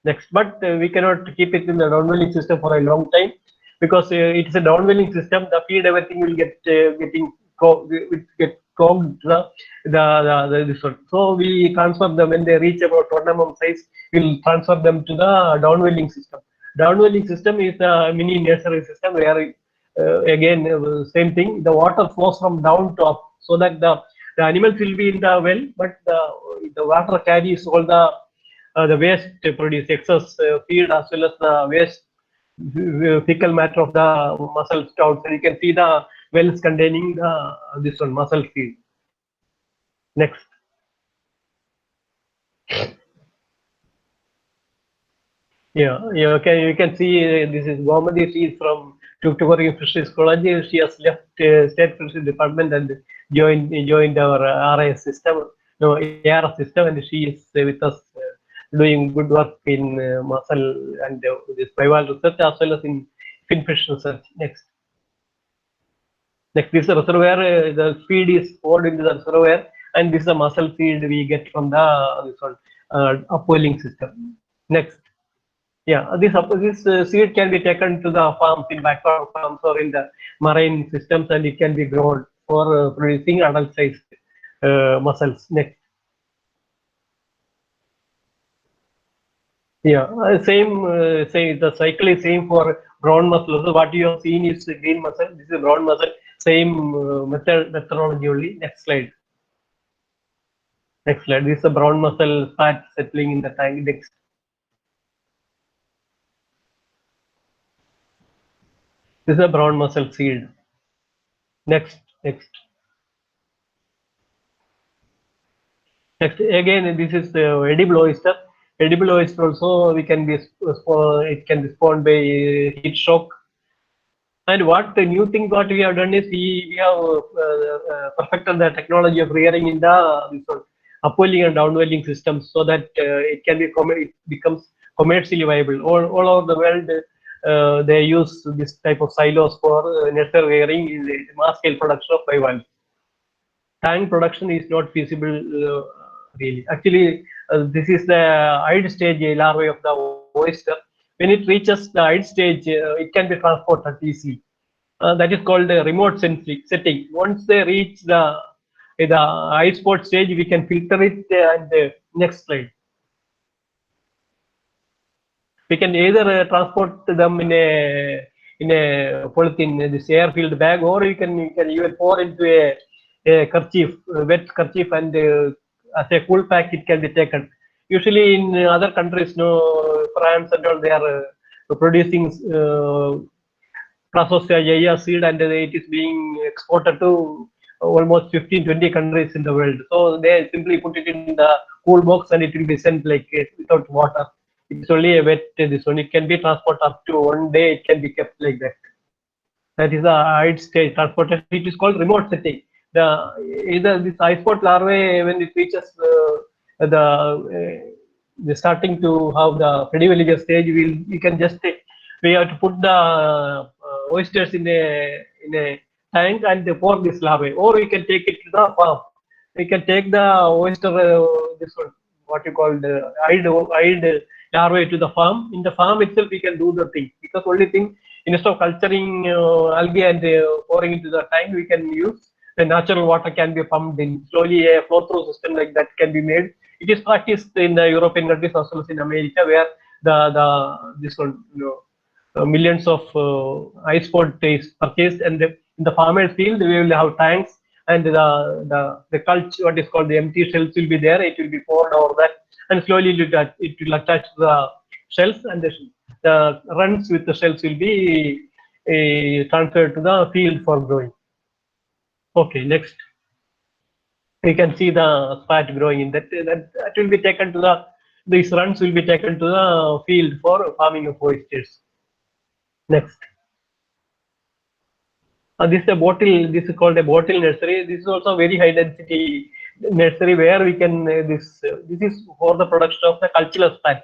Next, but we cannot keep it in the downwelling system for a long time because it is a downwelling system. The feed, everything will get clogged this one. So we transfer them when they reach about 1 mm size. We'll transfer them to the downwelling system. Downwelling system is a mini nursery system where again same thing. The water flows from down to up, so that the animals will be in the well, but the water carries all the waste produced, excess feed as well as the waste fecal matter of the mussel stouts. So you can see the wells containing this one mussel feed. Next. Yeah, you can see this is Gomadhi. She is from Tuticorin Fisheries College. She has left State Fisheries Department and joined our RIS system, ARS system, and she is with us doing good work in mussel and this bivalve research as well as in finfish research. Next, this is a reservoir. The feed is poured into the reservoir, and this is a mussel feed we get from this one upwelling system. Next. Yeah, this seed can be taken to the farms in backwater farms or in the marine systems, and it can be grown for producing adult sized mussels. Next. Yeah, same. The cycle is same for brown muscle. So what you have seen is the green muscle. This is brown muscle. Same methodology only. Next slide. Next slide. This is the brown muscle fat settling in the tank. Next. This is a brown muscle seed. Next. Next. Next. Again, this is the edible oyster. Edible oyster also we can be it can be spawned by heat shock. And what the new thing what we have done is we have perfected the technology of rearing in the upwelling and downwelling systems so that it can be it becomes commercially viable. All over the world, they use this type of silos for nursery rearing in the mass scale production of bivalves. Tank production is not feasible really. Actually, this is the eyed stage larvae of the oyster. When it reaches the eyed stage, it can be transported easily. That is called a remote setting. Once they reach the eye spot stage, we can filter it and next slide. We can either transport them in a polythene, this air-filled bag, or you can even pour into a kerchief, a wet kerchief, and as a cool pack it can be taken. Usually in other countries, no, France and all, they are producing Prasosia jaya seed, and it is being exported to almost 15-20 countries in the world. So they simply put it in the cool box and it will be sent like without water. It's only a wet this one. It can be transported up to 1 day. It can be kept like that. That is the eyed stage transportation. It is called remote setting. Either this eye spot larvae, when it reaches the starting to have the predivaliger stage, we can just we have to put the oysters in a tank and pour this larvae, or we can take it to the farm. We can take the oyster this one, what you call the eyed larvae to the farm. In the farm itself, we can do the thing, because only thing, instead of culturing algae and pouring into the tank, we can use the natural water can be pumped in. Slowly a flow through system like that can be made. It is practiced in the European countries as well as in America, where this one, millions of ice pod is purchased, and in the farmer's field we will have tanks, and the culture, what is called the empty shells, will be there. It will be poured over that, and slowly it will attach the shells, and the runs with the shells will be transferred to the field for growing. Okay, next. You can see the spat growing in that will be taken to these runs will be taken to the field for farming of oysters. Next. This is a bottle. This is called a bottle nursery. This is also very high density nursery where we can this is for the production of the cultural spat.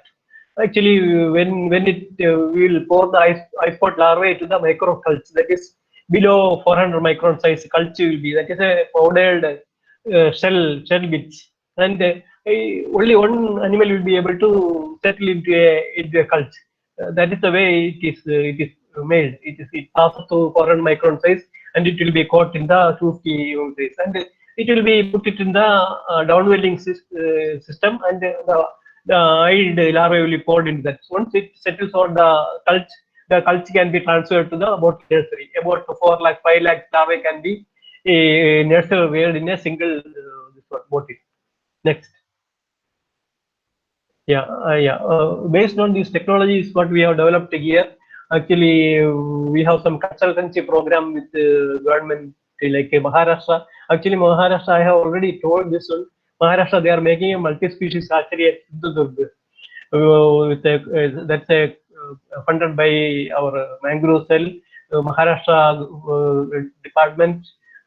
Actually, when it we will pour the ice pot larvae to the micro culture, that is below 400 micron size culture will be, that is a powdered shell bits, and only one animal will be able to settle into a culture. That is the way it is made. It passes to 400 micron size, and it will be caught in the 250 size, and it will be put it in the downwelling system, and the eyed larvae will be poured into that. Once it settles on the culture can be transferred to the bottle nursery. About 4 lakh, 5 lakh larvae can be nursery reared in a single bottle. Next. Based on these technologies, what we have developed here, actually we have some consultancy program with the government like Maharashtra. Actually, Maharashtra, I have already told this one. Maharashtra, they are making a multi-species hatchery at Sindhudurg. That's funded by our mangrove cell, Maharashtra department,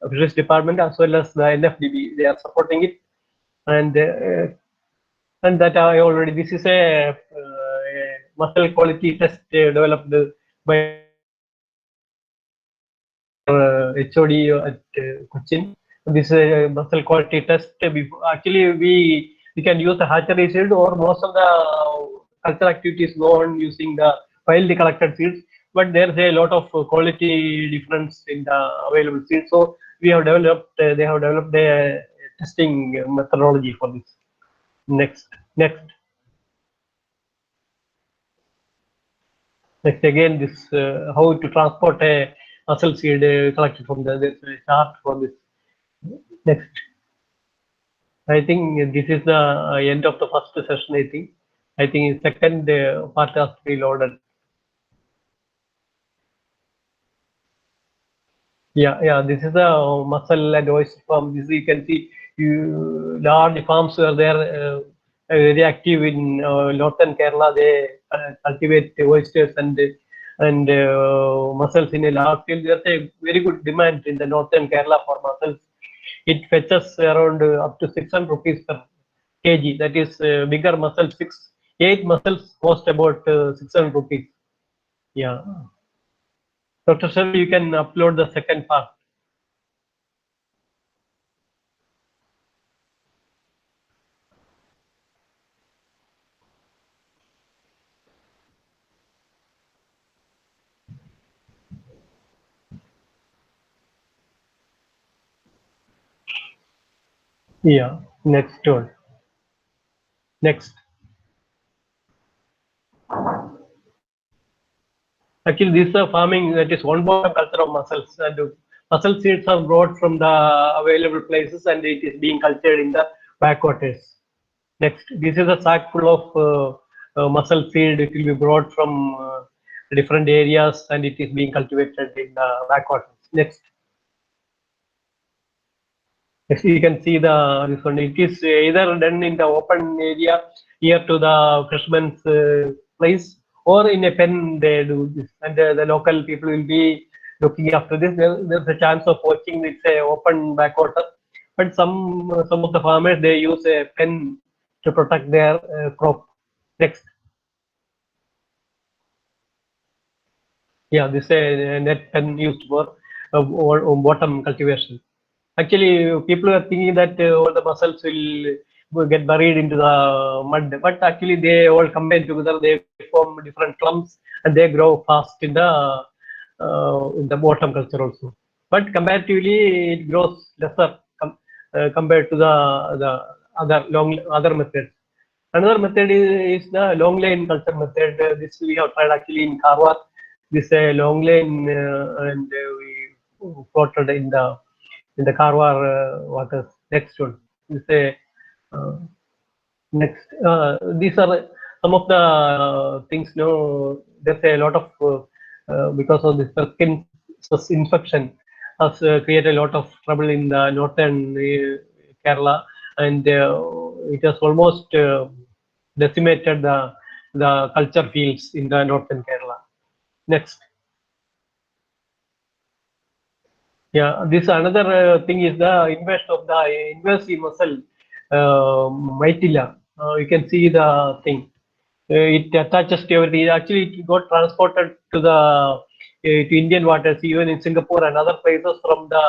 fisheries department, as well as the NFDB. They are supporting it, and that I already. This is a muscle quality test developed by HOD at Cochin. This is a muscle quality test. Actually, we can use the hatchery seed, or most of the cultural activities go on using the wildly collected seeds. But there's a lot of quality difference in the available seeds. So we have developed. They have developed a testing methodology for this. Next. Next again, this how to transport a mussel seed collected from the chart for this. Next, I think this is the end of the first session. I think second part has to be loaded. Yeah. This is a mussel and oyster farm. This you can see, large farms are there, very active in northern Kerala. They cultivate oysters and mussels in a large scale. There's a very good demand in the northern Kerala for mussels. It fetches around up to 600 rupees per kg. That is bigger mussel. 8 mussels cost about 600 rupees. Yeah. Dr. Sir, you can upload the second part. Yeah, next one. Next. Actually, this is a farming that is one bottom culture of mussels, and mussel seeds are brought from the available places and it is being cultured in the backwaters. Next, this is a sack full of mussel seed. It will be brought from different areas and it is being cultivated in the backwaters. Next. Yes, you can see this one. It is either done in the open area near to the fisherman's place, or in a pen they do this, and the local people will be looking after this. There's a chance of watching. It's a open backwater, but some of the farmers, they use a pen to protect their crop. Next. Yeah, this is a net pen used for bottom cultivation. Actually, people are thinking that all the mussels will get buried into the mud, but actually they all combine together. They form different clumps and they grow fast in the bottom culture also. But comparatively, it grows lesser compared to the other methods. Another method is the long line culture method. This we have tried actually in Karwar. This is a long line, and we floated in the Karwar waters. Next one. This is a next. These are some of the things. There's a lot of because of this skin infection has created a lot of trouble in the northern Kerala, and it has almost decimated the culture fields in the northern Kerala. Next. Yeah, this another thing is the invasive mussel, Mytilla. You can see the thing. It attaches to everything. Actually, it got transported to the to Indian waters, even in Singapore and other places from the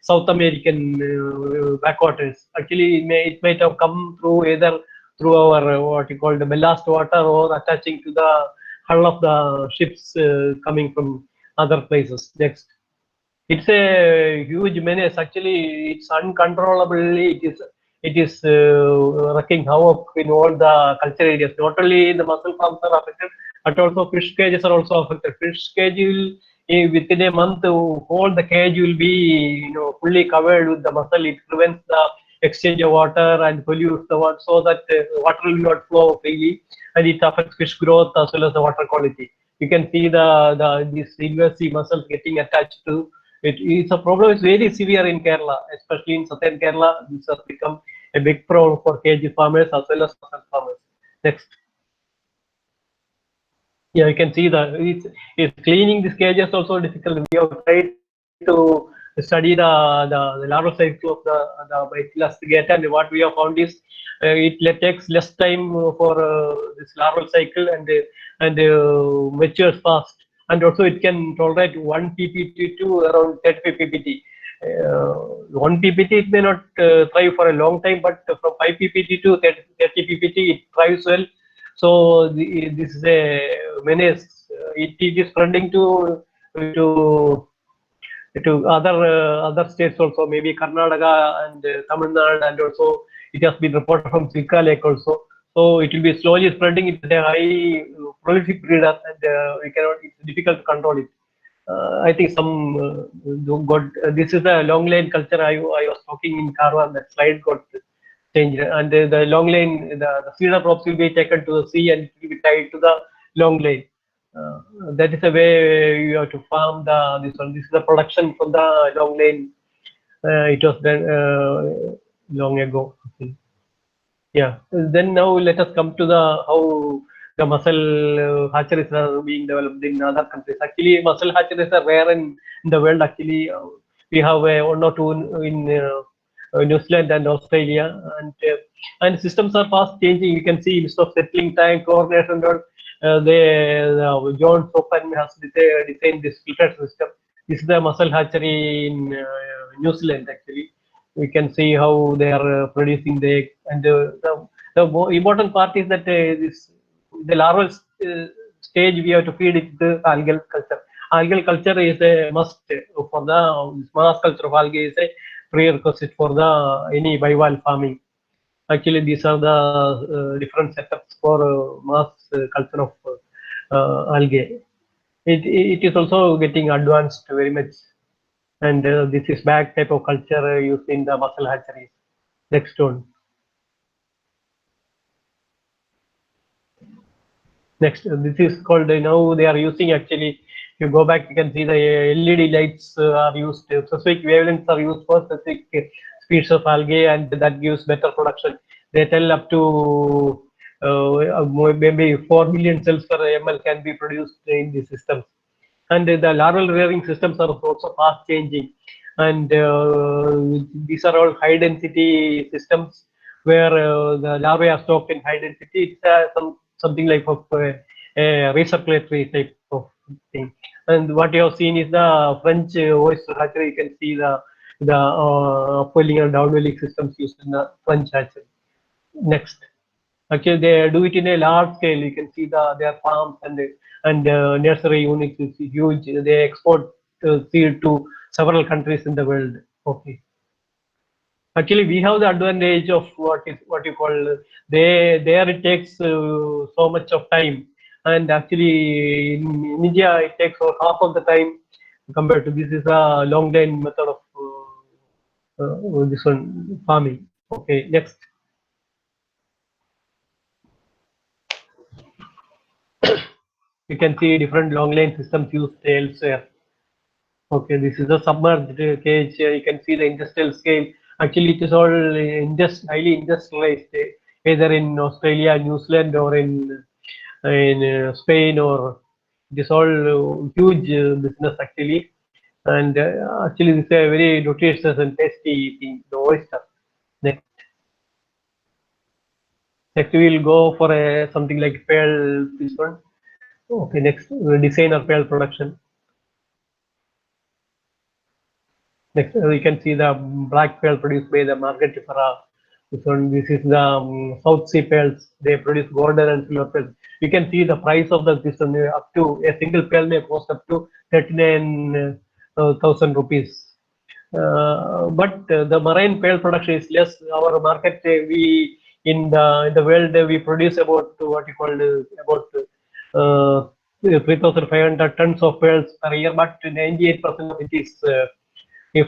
South American backwaters. Actually, it might have come through either through our what you call the ballast water or attaching to the hull of the ships coming from other places. Next. It's a huge menace. Actually, it's uncontrollably. It is wrecking havoc in all the culture areas. Not only the mussel farms are affected, but also fish cages are also affected. Fish cage will within a month, all the cage will be fully covered with the mussel. It prevents the exchange of water and pollutes the water, so that water will not flow freely, and it affects fish growth as well as the water quality. You can see these invasive mussels getting attached to. It's a problem. It's very severe in Kerala, especially in southern Kerala. This has become a big problem for cage farmers as well as mussel farmers. Next. Yeah, you can see it's cleaning these cages also difficult. We have tried to study the larval cycle of the Mytilla spigata, and what we have found is it takes less time for this larval cycle and matures fast. And also it can tolerate 1 ppt to around 35 ppt. 1 ppt it may not thrive for a long time, but from 5 ppt to 30 ppt it thrives well. So this is a menace. It is spreading to other states also, maybe Karnataka and Tamil Nadu, and also it has been reported from Silka Lake also. So it will be slowly spreading. It's a high prolific breeder, and we cannot. It's difficult to control it. I think some got. This is the long line culture I was talking in Karwa. That slide got changed, and the long line, the feeder crops will be taken to the sea and it will be tied to the long line. That is the way you have to farm this one. This is the production from the long line. It was done long ago. Yeah. Then now let us come to the how the mussel hatcheries are being developed in other countries. Actually, mussel hatcheries are rare in the world. Actually, we have one or two in New Zealand and Australia, and systems are fast changing. You can see instead of settling tank coordination, John Sopan has designed this filter system. This is the mussel hatchery in New Zealand. Actually, we can see how they are producing the egg, and the more important part is that the larval stage we have to feed it the algal culture. Algal culture is a must for the mass culture of algae, is a prerequisite for the any bivalve farming. Actually, these are the different setups for mass culture of algae. It is also getting advanced very much, and this is bag type of culture used in the mussel hatcheries. Next one. Next, this is called, now they are using, actually, if you go back, you can see the LED lights are used, specific wavelengths are used for specific species of algae, and that gives better production. They tell up to maybe 4 million cells per ml can be produced in the systems. And the larval rearing systems are also fast changing, and these are all high density systems where the larvae are stocked in high density. It's something like a recirculatory type of thing. And what you have seen is the French oyster hatchery. You can see the upwelling and downwelling systems used in the French hatchery. Next. Actually, they do it in a large scale. You can see their farms and nursery units is huge. They export seed to several countries in the world. Okay. Actually, we have the advantage of what you call there it takes so much of time, and actually in India it takes half of the time compared to this is a long line method of this one farming. Okay, next. You can see different long line systems used elsewhere. Okay, this is a submerged cage. You can see the industrial scale. Actually, it is all highly industrialized, either in Australia, New Zealand, or in Spain, or it is all huge business actually. And actually, this is a very nutritious and tasty thing, the oyster. Next. Next, we will go for something like pearl. This one. Okay, next, designer pearl production. Next, we can see the black pearl produced by the Margatifera. This is the South Sea pearls. They produce golden and silver pearls. You can see the price of this one up to a single pearl may cost up to 39,000 rupees. But the marine pearl production is less. Our market, we in the world we produce about what you call about 3,500 tons of pearls per year, but 98% of it is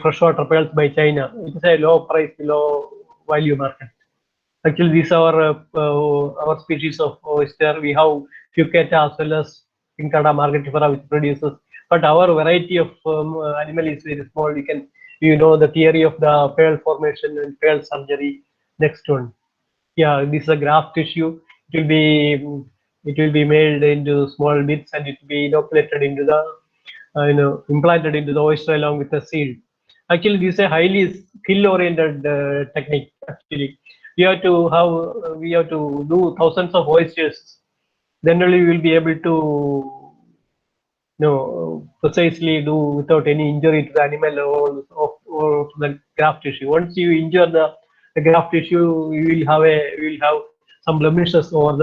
freshwater pearls by China. It is a low price, low value market. Actually, these are our species of oyster. We have Fucata as well as Pinctada margatifera, which produces. But our variety of animal is very small. You know the theory of the pearl formation and pearl surgery. Next one. Yeah, this is a graft tissue. It will be made into small bits and it will be inoculated into the implanted into the oyster along with the seed. Actually, this is a highly skill-oriented technique. Actually, we have to do thousands of oysters. Then only we will be able to precisely do without any injury to the animal or to the graft tissue. Once you injure the graft tissue, you will have some blemishes over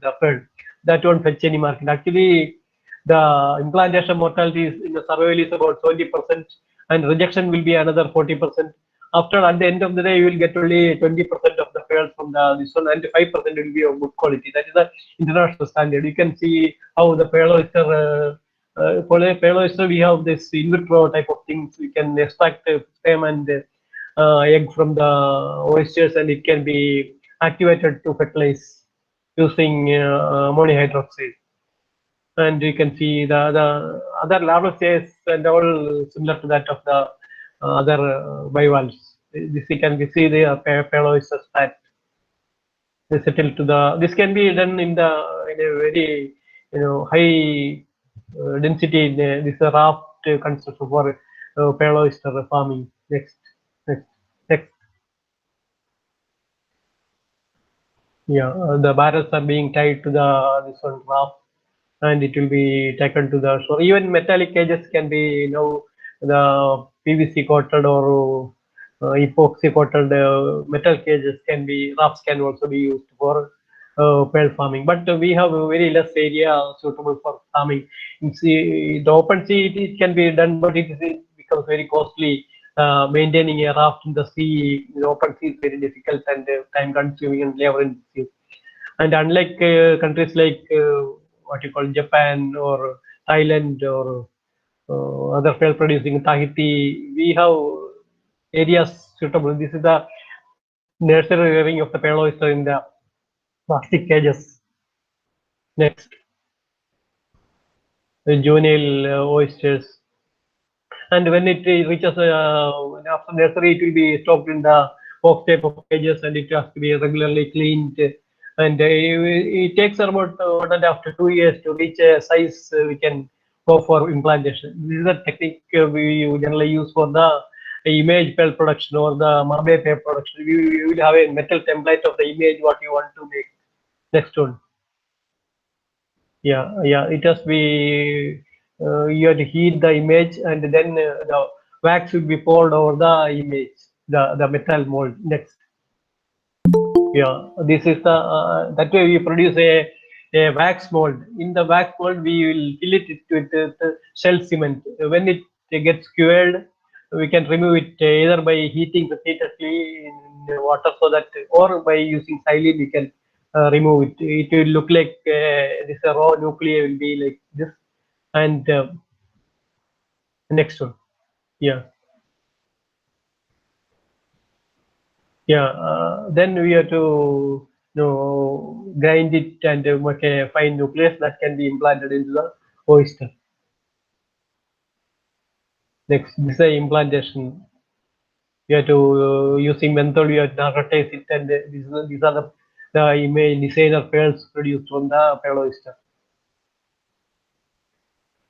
the pearl. That won't fetch any market. Actually, the implantation mortality in the survival is about 20%, and rejection will be another 40%. At the end of the day, you will get only 20% of the pearls from this one, and 5% will be of good quality. That is the international standard. You can see how the pearl oyster, pearl oyster, we have this in vitro type of things. We can extract sperm and egg from the oysters, and it can be activated to fertilize using ammonium hydroxide. And you can see the other larval stages and all similar to that of the other bivalves. This you can see the pearl oysters that they settle to the. This can be done in a very high density. This is a raft construction for pearl oyster farming. Next. Yeah, the barrels are being tied to this one raft, and it will be taken to the shore. Even metallic cages can be the PVC coated or epoxy coated metal cages can be, rafts can also be used for pearl farming. But we have a very less area suitable for farming. In the open sea it can be done, but it becomes very costly. Maintaining a raft in the sea, in the open sea, is very difficult and time consuming and labor intensive. And unlike countries like what you call Japan or Thailand or other pearl producing Tahiti, we have areas suitable. This is the nursery rearing of the pearl oyster in the plastic cages. Next, the juvenile oysters. And when it reaches after nursery, it will be stocked in the box type of cages, and it has to be regularly cleaned. And it takes about 1.5 to 2 years to reach a size we can go for implantation. This is a technique we generally use for the image pearl production or the Mabe pearl production. We will have a metal template of the image what you want to make. Next one. Yeah, it has to be. You have to heat the image, and then the wax will be poured over the image, the metal mold. Next. Yeah, this is the that way we produce a wax mold. In the wax mold, we will fill it with shell cement. When it gets cured, we can remove it either by heating repeatedly in water, so that, or by using xylene we can remove it. It will look like this raw nuclei will be like this. And next one. Yeah. Then we have to grind it and make a fine nucleus that can be implanted into the oyster. Next, this is the implantation. You have to using menthol, you have to advertise it, and these are the image designer pearls produced from the pearl oyster.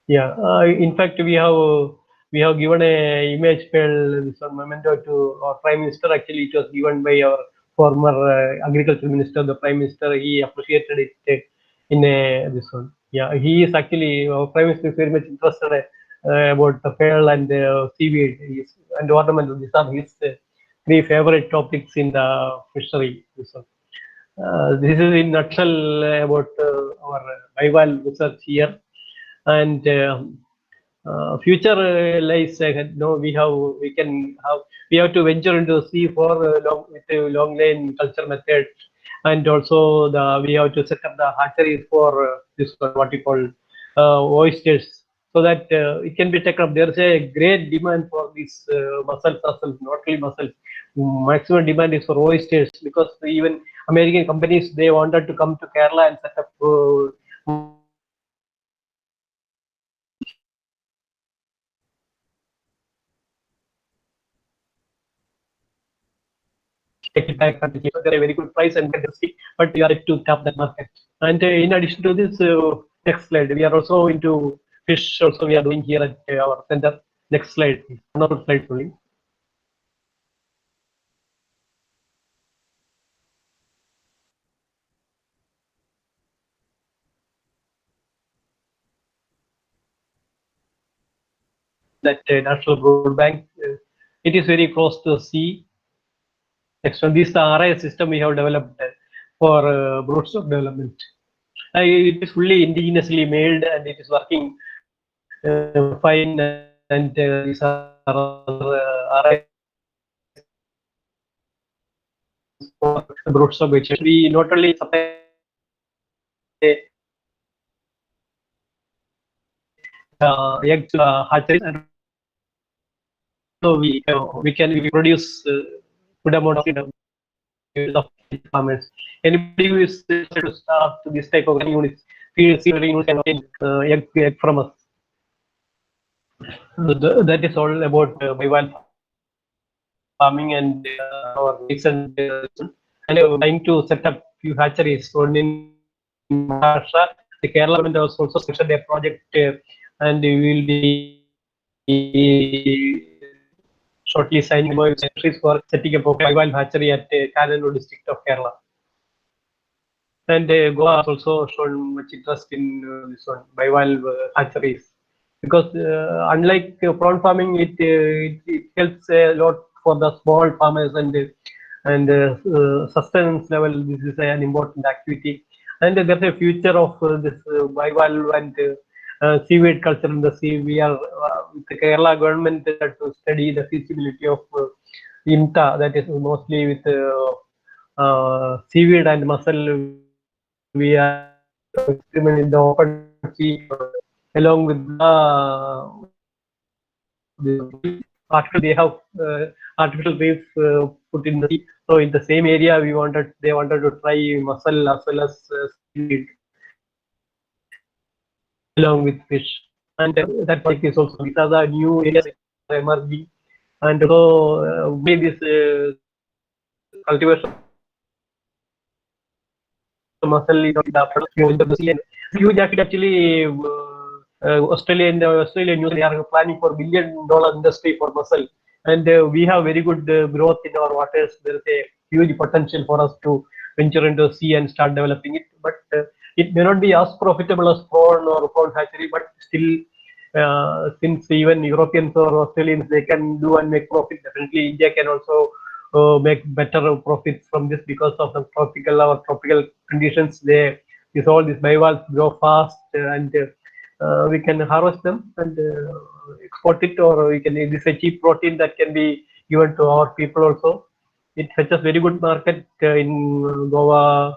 Yeah, in fact, we have given a image pearl, this one memento, to our Prime Minister. Actually, it was given by our former agriculture minister, the Prime Minister. He appreciated it in this one. Yeah, he is actually, our Prime Minister is very much interested about the pearl and seaweed and ornamental. These are his three favorite topics in the fishery. This is in nutshell about our bivalve research here. And future lies ahead. No, we have to venture into the sea for with a long line culture method, and also we have to set up the hatcheries for this what you call oysters, so that it can be taken up. There is a great demand for these mussels, not only mussels. Maximum demand is for oysters, because even American companies, they wanted to come to Kerala and set up take it back at a very good price and get the stick, but we are yet to tap that market. And in addition to this, next slide, we are also into fish. Also, we are doing here at our center. Next slide, please. Another slide, please. That natural brood bank, it is very close to the sea. Next one, this is the RI system we have developed for broodstock development. It is fully indigenously made, and it is working fine. And these are RI for our broodstock which we not only supply egg hatcheries, and so we produce good amount of farmers. Anybody who is interested to start this type of units, units can obtain egg from us. That is all about bivalve farming and our recent. And I'm trying to set up few hatcheries. One in Maharashtra, the Kerala government has also started their project, and we will be shortly signing entries for setting up a bivalve hatchery at Kannur district of Kerala. And Goa has also shown much interest in this one, bivalve hatcheries, because unlike prawn farming, it helps a lot for the small farmers, and sustenance level. This is an important activity, and there's a future of this bivalve and seaweed culture in the sea. We are with the Kerala government to study the feasibility of IMTA, that is mostly with seaweed and mussel. We are experimenting in the open sea along with the artificial. They have artificial reefs put in the sea. So in the same area, they wanted to try mussel as well as seaweed along with fish, and that project is also. These are the new areas emerging, and so with this cultivation mussel is the sea, and huge actually. Australia and New Zealand, they are planning for $1 billion industry for mussel, and we have very good growth in our waters. There is a huge potential for us to venture into sea and start developing it, but it may not be as profitable as prawn hatchery, but still, since even Europeans or Australians, they can do and make profit. Definitely, India can also make better profits from this because of the tropical conditions. All these bivalves grow fast, and we can harvest them and export it, or we can. This is a cheap protein that can be given to our people also. It fetches very good market in Goa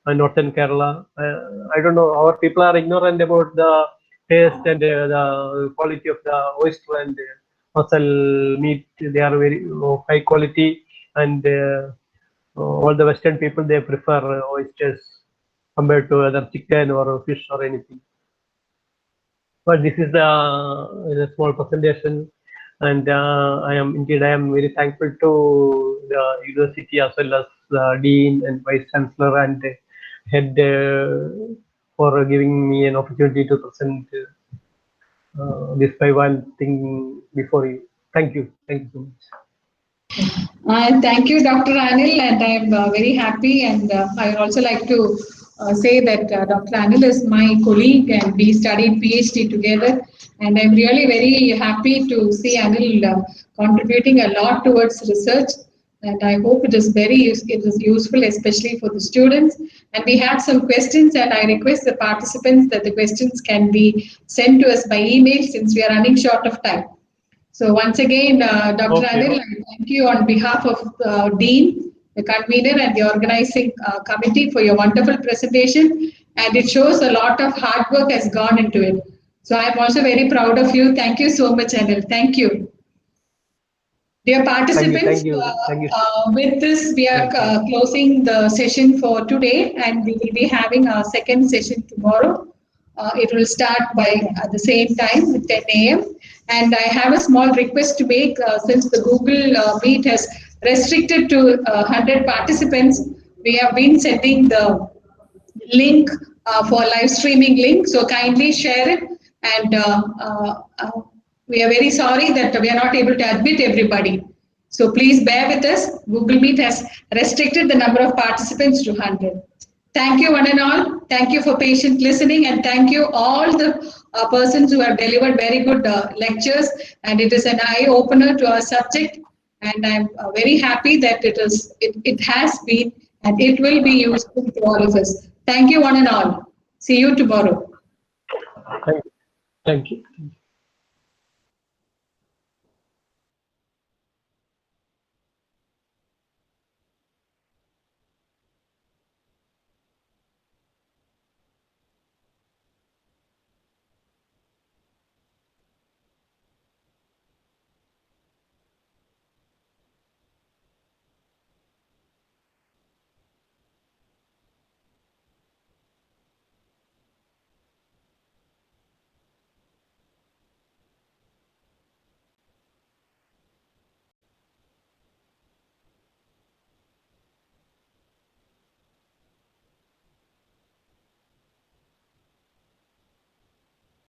and northern Kerala. I don't know. Our people are ignorant about the taste and the quality of the oyster and mussel meat. They are very high quality, and all the Western people, they prefer oysters compared to other chicken or fish or anything. But this is a small presentation, and I am very thankful to the university as well as the dean and vice chancellor and head for giving me an opportunity to present this bivalve thing before you. Thank you so much. Thank you, Dr. Anil, and I'm very happy, and I would also like to say that Dr. Anil is my colleague, and we studied PhD together, and I'm really very happy to see Anil contributing a lot towards research, and I hope it is useful, especially for the students. And we have some questions, and I request the participants that the questions can be sent to us by email, since we are running short of time. So once again, Dr. Anil, I thank you on behalf of Dean, the convener, and the organizing committee for your wonderful presentation. And it shows a lot of hard work has gone into it. So I'm also very proud of you. Thank you so much, Anil. Thank you. Dear participants, thank you. With this, we are closing the session for today, and we will be having our second session tomorrow. It will start at the same time at 10 a.m. And I have a small request to make, since the Google Meet has restricted to 100 participants. We have been sending the link for live streaming link, so kindly share it. And we are very sorry that we are not able to admit everybody. So please bear with us. Google Meet has restricted the number of participants to 100. Thank you, one and all. Thank you for patient listening, and thank you all the persons who have delivered very good lectures. And it is an eye opener to our subject. And I'm very happy that it has been, and it will be useful to all of us. Thank you, one and all. See you tomorrow. Thank you.